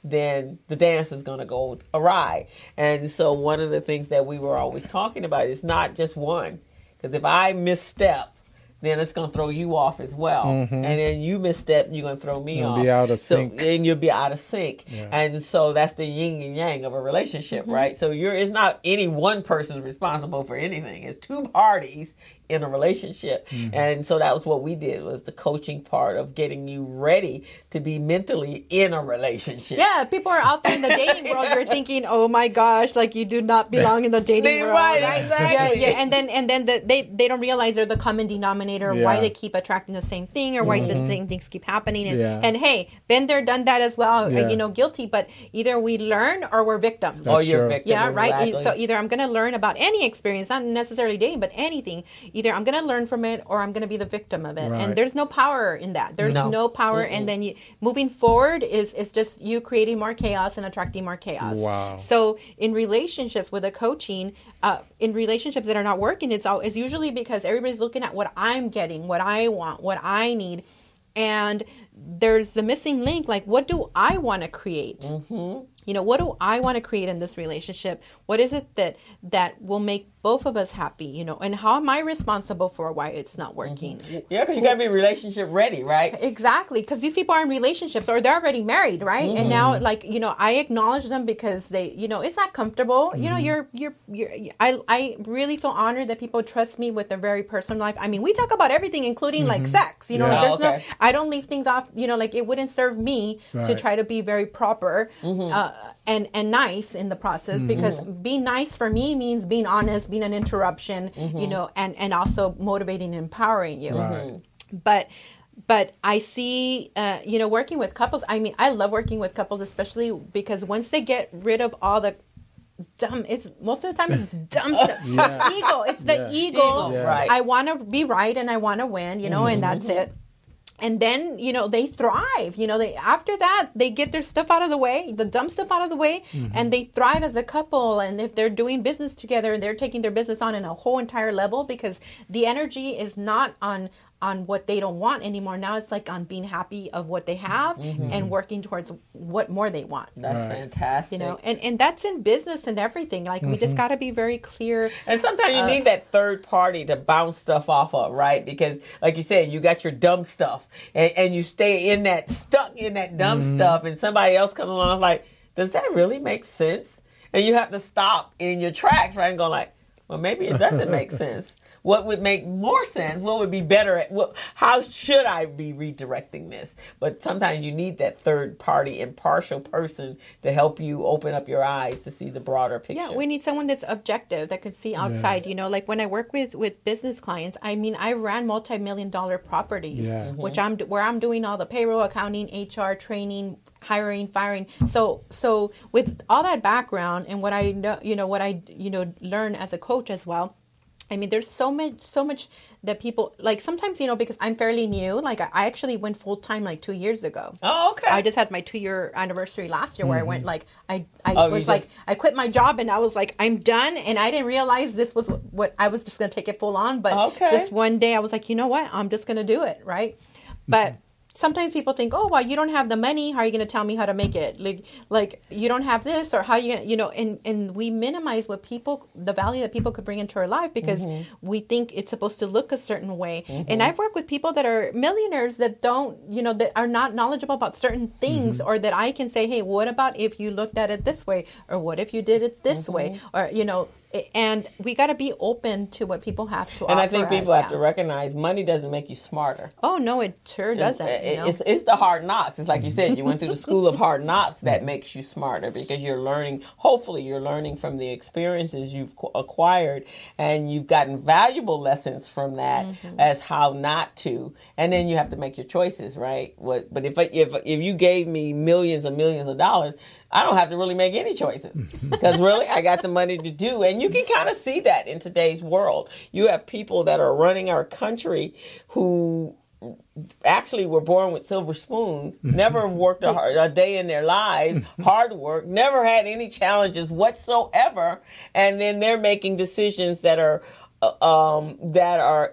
S3: then the dance is going to go awry. And so one of the things that we were always talking about is not just one, because if I misstep, then it's going to throw you off as well. And then you misstep, you're going to throw me off.
S2: Be out of sync.
S3: And you'll be out of sync. Yeah. And so that's the yin and yang of a relationship, right? So it's not any one person responsible for anything. It's two parties in a relationship. And so that was what we did, was the coaching part of getting you ready to be mentally in a relationship.
S9: Yeah, people are out there in the dating world. You're thinking, oh my gosh, like you do not belong in the dating world.
S3: Right, exactly.
S9: Yeah. And then they don't realize they're the common denominator, why they keep attracting the same thing, or why the same things keep happening. And hey, been there, done that as well, you know, guilty. But either we learn or we're victims.
S3: Or you're victim.
S9: Yeah,
S3: exactly.
S9: Right? So either I'm going to learn about any experience, not necessarily dating, but anything. Either I'm going to learn from it or I'm going to be the victim of it. Right. And there's no power in that. There's no power. And then moving forward is just you creating more chaos and attracting more chaos.
S2: Wow.
S9: So in relationships with a coaching, in relationships that are not working, it's usually because everybody's looking at what I'm getting, what I want, what I need. And there's the missing link, like, what do I want to create? You know, what do I want to create in this relationship? What is it that will make both of us happy, you know? And how am I responsible for why it's not working?
S3: Yeah, because you got to be relationship ready, right?
S9: Exactly, because these people are in relationships or they're already married, right? And now, like, you know, I acknowledge them because they, you know, it's not comfortable. You know, I really feel honored that people trust me with their very personal life. I mean, we talk about everything, including like sex, you know, like there's no, I don't leave things off, you know, like it wouldn't serve me to try to be very proper and nice in the process, because being nice for me means being honest, being an interruption, you know, and also motivating and empowering you. But I see, you know, working with couples, I mean, I love working with couples, especially because once they get rid of all the dumb, it's most of the time it's dumb stuff. It's ego. It's the ego. Right. I want to be right and I want to win, you know, and that's it. And then, you know, they thrive. You know, after that, they get their stuff out of the way, the dumb stuff out of the way, and they thrive as a couple. And if they're doing business together, they're taking their business on in a whole entire level, because the energy is not on what they don't want anymore. Now it's like on being happy of what they have and working towards what more they want.
S3: That's fantastic.
S9: You know, and that's in business and everything. Like we just got to be very clear.
S3: And sometimes you need that third party to bounce stuff off of, right? Because like you said, you got your dumb stuff and you stay stuck in that dumb stuff, and somebody else comes along like, does that really make sense? And you have to stop in your tracks, right? And go like, Well, maybe it doesn't make sense. What would make more sense? What would be better? How should I be redirecting this? But sometimes you need that third party, impartial person to help you open up your eyes to see the broader picture.
S9: Yeah, we need someone that's objective, that could see outside. You know, like when I work with business clients, I mean, I ran multi-million-dollar properties, which where I'm doing all the payroll, accounting, HR, training, hiring, firing. So with all that background and what I know, what I learn as a coach as well. I mean, there's so much that people, like sometimes, because I'm fairly new, like I actually went full time like 2 years ago.
S3: Oh, okay.
S9: I just had my 2-year anniversary last year where I went like, I quit my job and I was like, I'm done. And I didn't realize this was what I was just going to take it full on. But just one day I was like, you know what? I'm just going to do it. Right. But sometimes people think, oh, well, you don't have the money. How are you going to tell me how to make it? Like you don't have this, or how you going to, and we minimize the value that people could bring into our life because we think it's supposed to look a certain way. And I've worked with people that are millionaires that don't, that are not knowledgeable about certain things, or that I can say, hey, what about if you looked at it this way? Or what if you did it this way? Or, and we got to be open to what people have to offer.
S3: And I think people have to recognize money doesn't make you smarter.
S9: Oh, no, it sure doesn't.
S3: It's the hard knocks. It's like you said, you went through the school of hard knocks that makes you smarter because you're learning, hopefully you're learning from the experiences you've acquired, and you've gotten valuable lessons from that as how not to. And then you have to make your choices, right? But if you gave me millions and millions of dollars, I don't have to really make any choices because really I got the money to do. And you can kind of see that in today's world. You have people that are running our country who actually were born with silver spoons, never worked a day in their lives, hard work, never had any challenges whatsoever. And then they're making decisions that are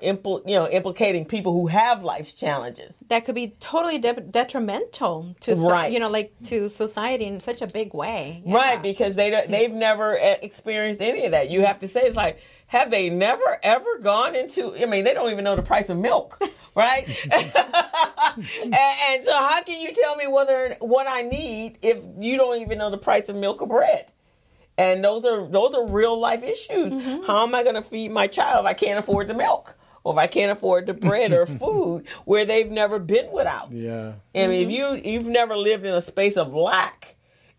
S3: implicating people who have life's challenges.
S9: That could be totally detrimental to to society in such a big way. Yeah.
S3: Right, because they've never experienced any of that. You have to say, it's like, have they never ever gone into? I mean, they don't even know the price of milk, right? and so, how can you tell me what I need if you don't even know the price of milk or bread? And those are real life issues. How am I going to feed my child if I can't afford the milk, or if I can't afford the bread or food where they've never been without?
S2: Yeah.
S3: I mean, if you've never lived in a space of lack,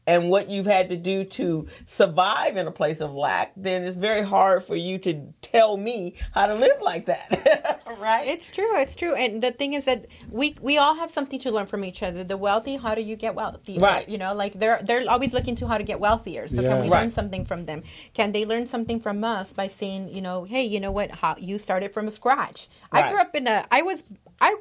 S3: and what you've had to do to survive in a place of lack, then it's very hard for you to tell me how to live like that. Right?
S9: It's true. And the thing is that we all have something to learn from each other. The wealthy, how do you get wealthy?
S3: Right.
S9: Like they're always looking to how to get wealthier. So can we learn something from them? Can they learn something from us by saying, hey, you know what? How you started from scratch.
S3: Right.
S9: I grew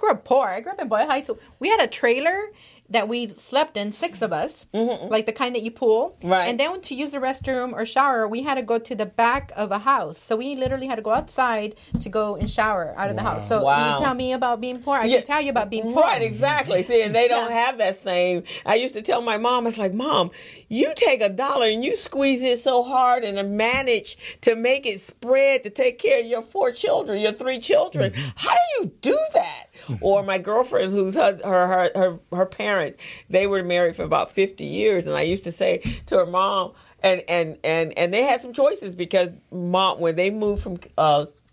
S9: up poor. I grew up in Boyle Heights. So we had a trailer that we slept in, 6 of us, like the kind that you pull.
S3: Right.
S9: And then to use the restroom or shower, we had to go to the back of a house. So we literally had to go outside to go and shower out of the house. So you tell me about being poor. I can tell you about being poor.
S3: Right, exactly. See, and they don't have that same. I used to tell my mom, it's like, Mom, you take $1 and you squeeze it so hard and manage to make it spread to take care of your 4 children, your 3 children. How do you do that? Or my girlfriend, who's her parents, they were married for about 50 years, and I used to say to her mom, and they had some choices because mom, when they moved from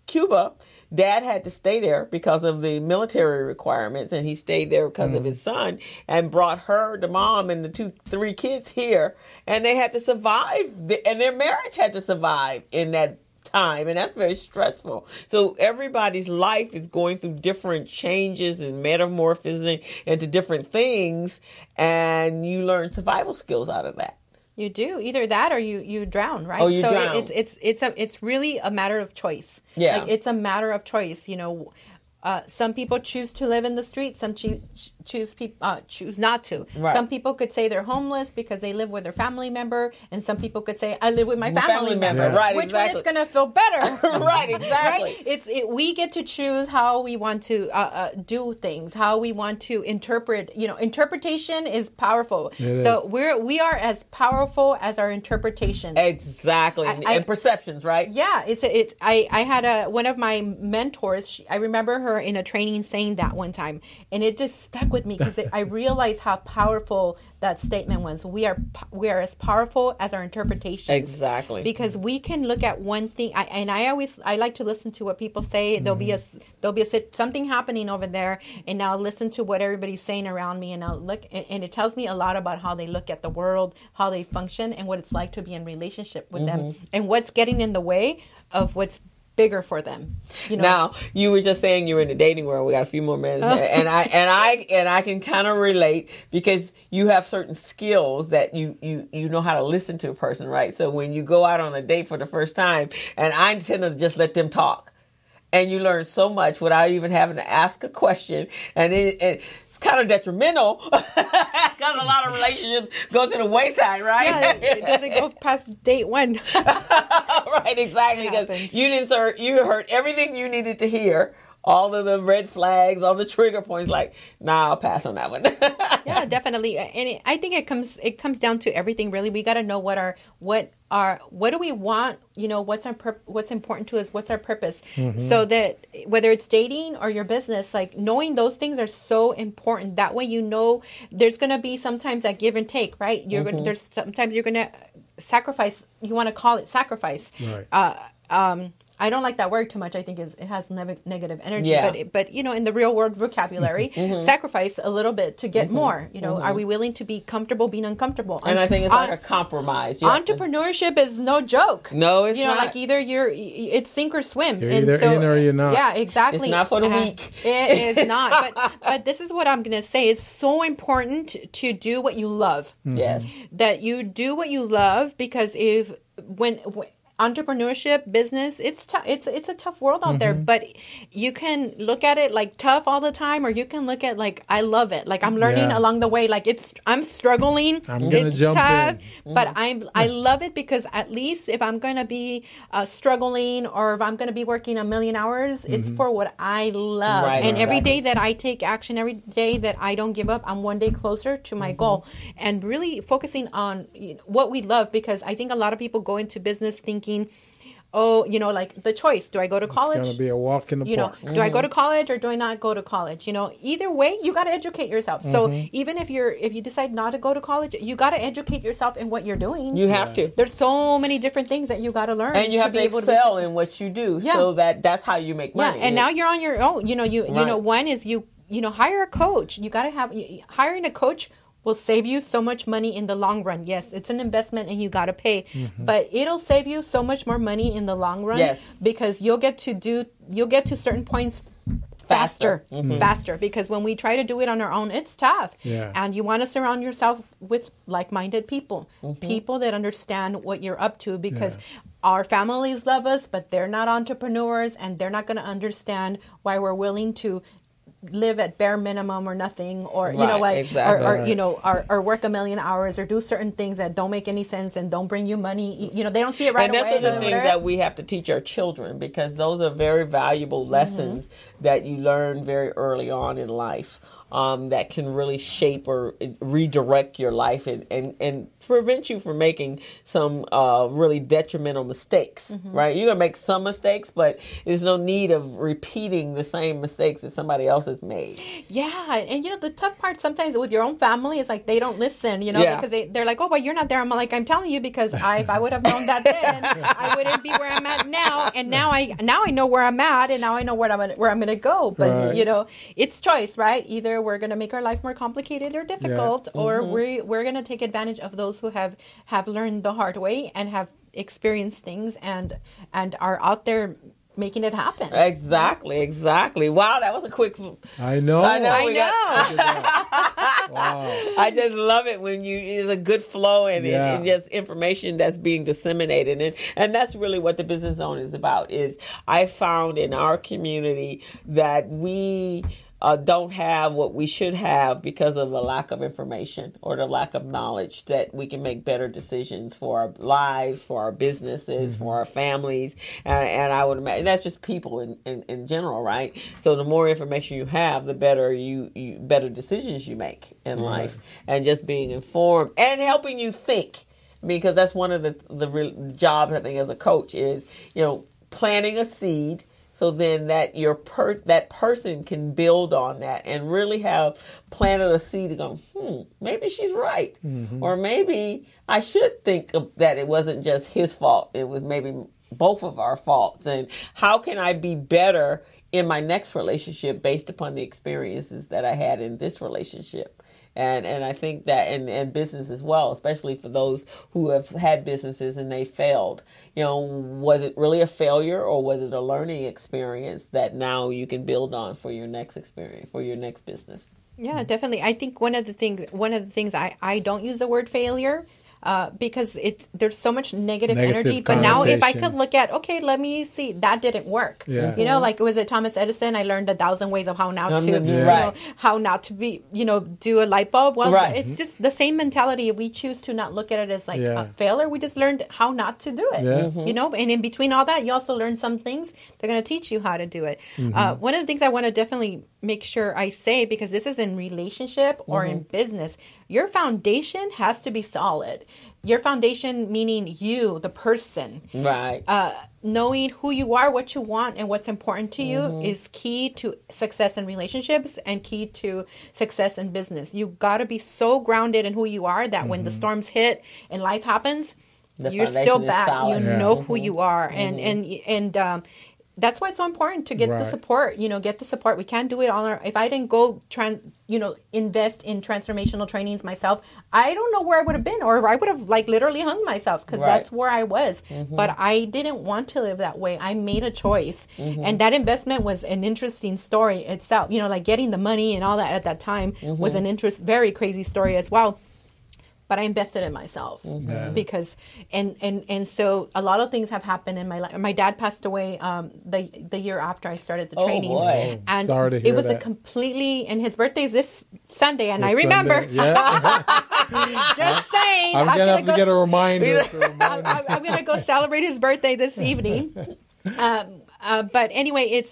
S3: Cuba, Dad had to stay there because of the military requirements, and he stayed there because of his son, and brought the mom and the 3 kids here, and they had to survive, and their marriage had to survive in that time, and that's very stressful. So everybody's life is going through different changes and metamorphosing into different things, and you learn survival skills out of that.
S9: You do either that or you drown, right?
S3: Oh, you drown.
S9: It's really a matter of choice.
S3: Yeah,
S9: like, it's a matter of choice. Some people choose to live in the street. Some choose not to. Right. Some people could say they're homeless because they live with their family member, and some people could say I live with my family member.
S3: Yeah. Right,
S9: Which
S3: exactly.
S9: one is going to feel better?
S3: Right, exactly.
S9: Right? We get to choose how we want to do things, how we want to interpret. Interpretation is powerful. So we are as powerful as our interpretations.
S3: Exactly, and perceptions, right?
S9: Yeah, I had one of my mentors. I remember her in a training saying that one time, and it just stuck with me because I realized how powerful that statement was. We are as powerful as our interpretations.
S3: Exactly.
S9: Because we can look at one thing, I like to listen to what people say. There'll be something happening over there, and I'll listen to what everybody's saying around me, and I'll look, and it tells me a lot about how they look at the world, how they function, and what it's like to be in relationship with them, and what's getting in the way of what's bigger for them.
S3: Now, you were just saying you were in the dating world. We got a few more minutes, and I can kind of relate because you have certain skills that you know how to listen to a person, right? So when you go out on a date for the first time, and I tend to just let them talk, and you learn so much without even having to ask a question, and it's kind of detrimental because a lot of relationships go to the wayside, right?
S9: Yeah, it doesn't go past date one.
S3: Right, exactly. Because you heard everything you needed to hear, all of the red flags, all the trigger points. Like, nah, I'll pass on that one.
S9: Yeah, definitely. And I think it comes down to everything. Really, we got to know what do we want? What's important to us? What's our purpose? So that whether it's dating or your business, like knowing those things are so important. That way, there's going to be sometimes that give and take, right? There's sometimes you're going to sacrifice. You want to call it sacrifice. Right. I don't like that word too much. I think it has negative energy. Yeah. But in the real world vocabulary, sacrifice a little bit to get more. Are we willing to be comfortable being uncomfortable?
S3: And I think it's like a compromise.
S9: Entrepreneurship is no joke.
S3: No, it's not.
S9: Like either it's sink or swim.
S2: You're either in or you're not.
S9: Yeah, exactly.
S3: It's not for the weak.
S9: It is not. But this is what I'm going to say. It's so important to do what you love.
S3: Yes.
S9: That you do what you love, because when entrepreneurship, business, it's a tough world out there, but you can look at it like tough all the time, or you can look at like I love it, like I'm learning along the way, like I'm struggling,
S2: I'm gonna jump
S9: tough,
S2: in,
S9: but I love it, because at least if I'm gonna be struggling, or if I'm gonna be working 1,000,000 hours, it's for what I love. Right, and every day that I take action, every day that I don't give up, I'm one day closer to my goal. And really focusing on what we love, because I think a lot of people go into business thinking, like the choice. Do I go to college?
S2: It's going to be a walk in the park.
S9: Do I go to college or do I not go to college? Either way, you got to educate yourself. So even if you decide not to go to college, you got to educate yourself in what you're doing.
S3: You have to.
S9: There's so many different things that you got to learn.
S3: And you have to excel in what you do, so that's how you make money.
S9: Yeah, and now you're on your own. One is you hire a coach. You got to hiring a coach will save you so much money in the long run. Yes, it's an investment and you got to pay, but it'll save you so much more money in the long run. Yes, because you'll get to certain points faster, because when we try to do it on our own, it's tough. Yeah. And you want to surround yourself with like-minded people, people that understand what you're up to, because our families love us, but they're not entrepreneurs, and they're not going to understand why we're willing to live at bare minimum or nothing, or or work 1,000,000 hours, or do certain things that don't make any sense and don't bring you money. They don't see it right away.
S3: And that's the things that we have to teach our children, because those are very valuable lessons that you learn very early on in life. That can really shape or redirect your life and prevent you from making some really detrimental mistakes, right? You're going to make some mistakes, but there's no need of repeating the same mistakes that somebody else has made.
S9: Yeah, and the tough part sometimes with your own family is like they don't listen, because they're like, oh, well, you're not there. I'm like, I'm telling you, because if I would have known that then, I wouldn't be where I'm at now. And now I know where I'm at, and now I know where I'm going to go. But it's choice, right? Either we're going to make our life more complicated or difficult, or we're going to take advantage of those who have learned the hard way and have experienced things and are out there making it happen.
S3: Exactly. Wow, that was a quick.
S2: I know.
S3: Wow. I just love it when it's a good flow and just information that's being disseminated, and that's really what the Business Zone is about. Is I found in our community that we don't have what we should have because of the lack of information or the lack of knowledge, that we can make better decisions for our lives, for our businesses, for our families. And I would imagine that's just people in general, right? So the more information you have, the better better decisions you make in life, and just being informed and helping you think, because that's one of the jobs, I think, as a coach is, planting a seed so then that that person can build on that and really have planted a seed to go, maybe she's right. Or maybe I should think that it wasn't just his fault. It was maybe both of our faults. And how can I be better in my next relationship based upon the experiences that I had in this relationship? And I think that in business as well, especially for those who have had businesses and they failed, was it really a failure or was it a learning experience that now you can build on for your next experience, for your next business?
S9: Yeah, definitely. I think one of the things I don't use the word failure. Because there's so much negative energy. But now if I could look at, okay, let me see, that didn't work. Yeah. Like was it Thomas Edison? I learned 1,000 ways of how not to, how not to be, do a light bulb. Well, it's just the same mentality. If we choose to not look at it as like a failure, we just learned how not to do it. Yeah. And in between all that, you also learn some things. They're going to teach you how to do it. One of the things I want to definitely make sure I say, because this is in relationship or in business, your foundation has to be solid. Your foundation meaning you, the person. Right. Knowing who you are, what you want, and what's important to you is key to success in relationships and key to success in business. You got to be so grounded in who you are that when the storms hit and life happens, you're still back. You know who you are. And that's why it's so important to get the support, get the support. We can't do it on our, if I didn't go invest in transformational trainings myself, I don't know where I would have been, or I would have literally hung myself because that's where I was. But I didn't want to live that way. I made a choice. And that investment was an interesting story itself, getting the money and all that at that time was an very crazy story as well. But I invested in myself because, and so a lot of things have happened in my life. My dad passed away the year after I started the trainings. Boy. And sorry to hear it was that. And his birthday is this Sunday, and I remember. Just saying.
S2: I'm going to have to get a reminder.
S9: I'm going to go celebrate his birthday this evening. But anyway,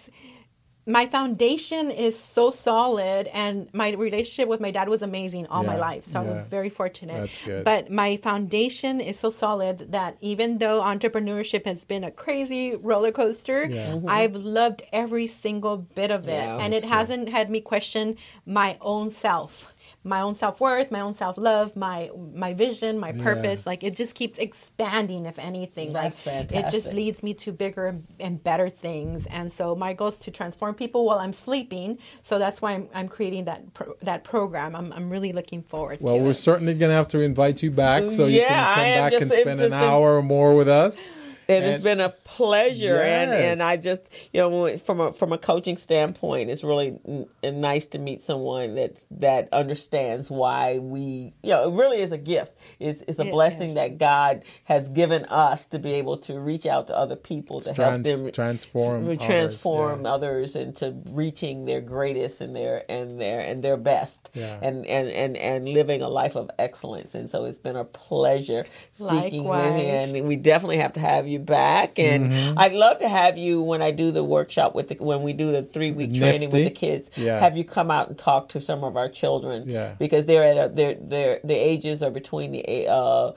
S9: my foundation is so solid, and my relationship with my dad was amazing all my life. So I was very fortunate. That's good. But my foundation is so solid that even though entrepreneurship has been a crazy roller coaster, I've loved every single bit of it. And it hasn't had me question my own self. My own self-worth, my own self-love, my vision, my purpose. It just keeps expanding, if anything.
S3: That's fantastic.
S9: It just leads me to bigger and better things. And so my goal is to transform people while I'm sleeping. So that's why I'm creating that program. I'm really looking forward to it.
S2: Well, we're certainly going to have to invite you back so you can come back and spend an hour or more with us.
S3: It has been a pleasure, and I just, from a coaching standpoint, it's really nice to meet someone that understands why we, it really is a gift. It's a blessing that God has given us to be able to reach out to other people to help them transform others into reaching their greatest and their best, and living a life of excellence. And so it's been a pleasure speaking with you, and we definitely have to have you back, and I'd love to have you when I do the workshop when we do the 3-week training with the kids. Have you come out and talk to some of our children because they're at their ages are between the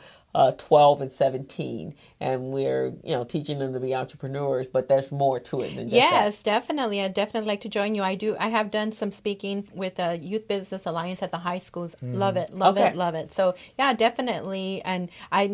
S3: 12 and 17, and we're teaching them to be entrepreneurs, but there's more to it than just
S9: that. Definitely. I'd definitely like to join you. I have done some speaking with Youth Business Alliance at the high schools. Love it. So definitely. And I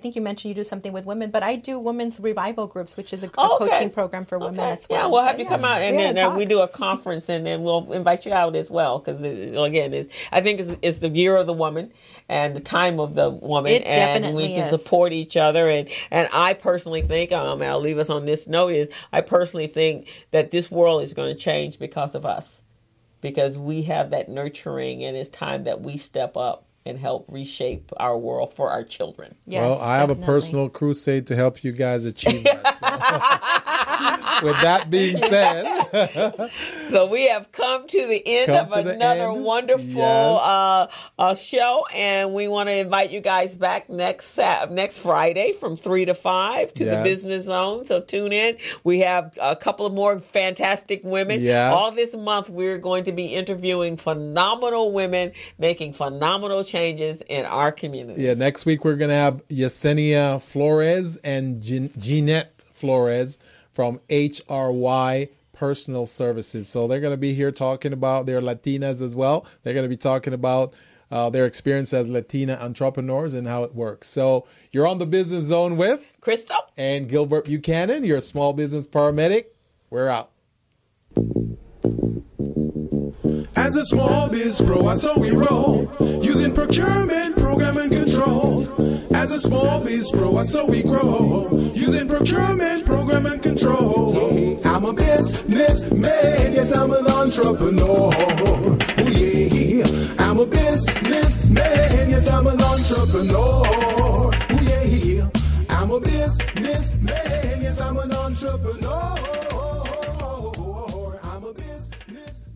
S9: think you mentioned you do something with women, but I do women's revival groups, which is a coaching program for women as well.
S3: Yeah, we'll have you come out, and then we do a conference, and then we'll invite you out as well, because again, I think it's the year of the woman and the time of the woman. And we can support each other. And I personally think, I'll leave us on this note, I personally think that this world is going to change because of us. Because we have that nurturing, and it's time that we step up and help reshape our world for our children.
S2: Yes, I have a personal crusade to help you guys achieve that. So. With that being said.
S3: So we have come to the end of another wonderful show, and we want to invite you guys back next Friday from 3 to 5 to the Business Zone. So tune in. We have a couple of more fantastic women. Yes. All this month we're going to be interviewing phenomenal women making phenomenal changes in our community.
S2: Yeah, next week we're going to have Yesenia Flores and Jeanette Flores from HRY Personal Services. So they're going to be here talking about their Latinas as well. They're going to be talking about their experience as Latina entrepreneurs and how it works. So you're on the Business Zone with
S3: Crystal
S2: and Gilbert Buchanan, your small business paramedic. We're out.
S1: As a small biz pro, so we roll, using procurement, program, and control. As a small biz pro, so we grow, using procurement, program, and control. I'm a businessman, yes, I'm an entrepreneur. Oh yeah, I'm a businessman, yes, I'm an entrepreneur. Oh yeah, I'm a businessman, yes, I'm an entrepreneur. I'm a businessman.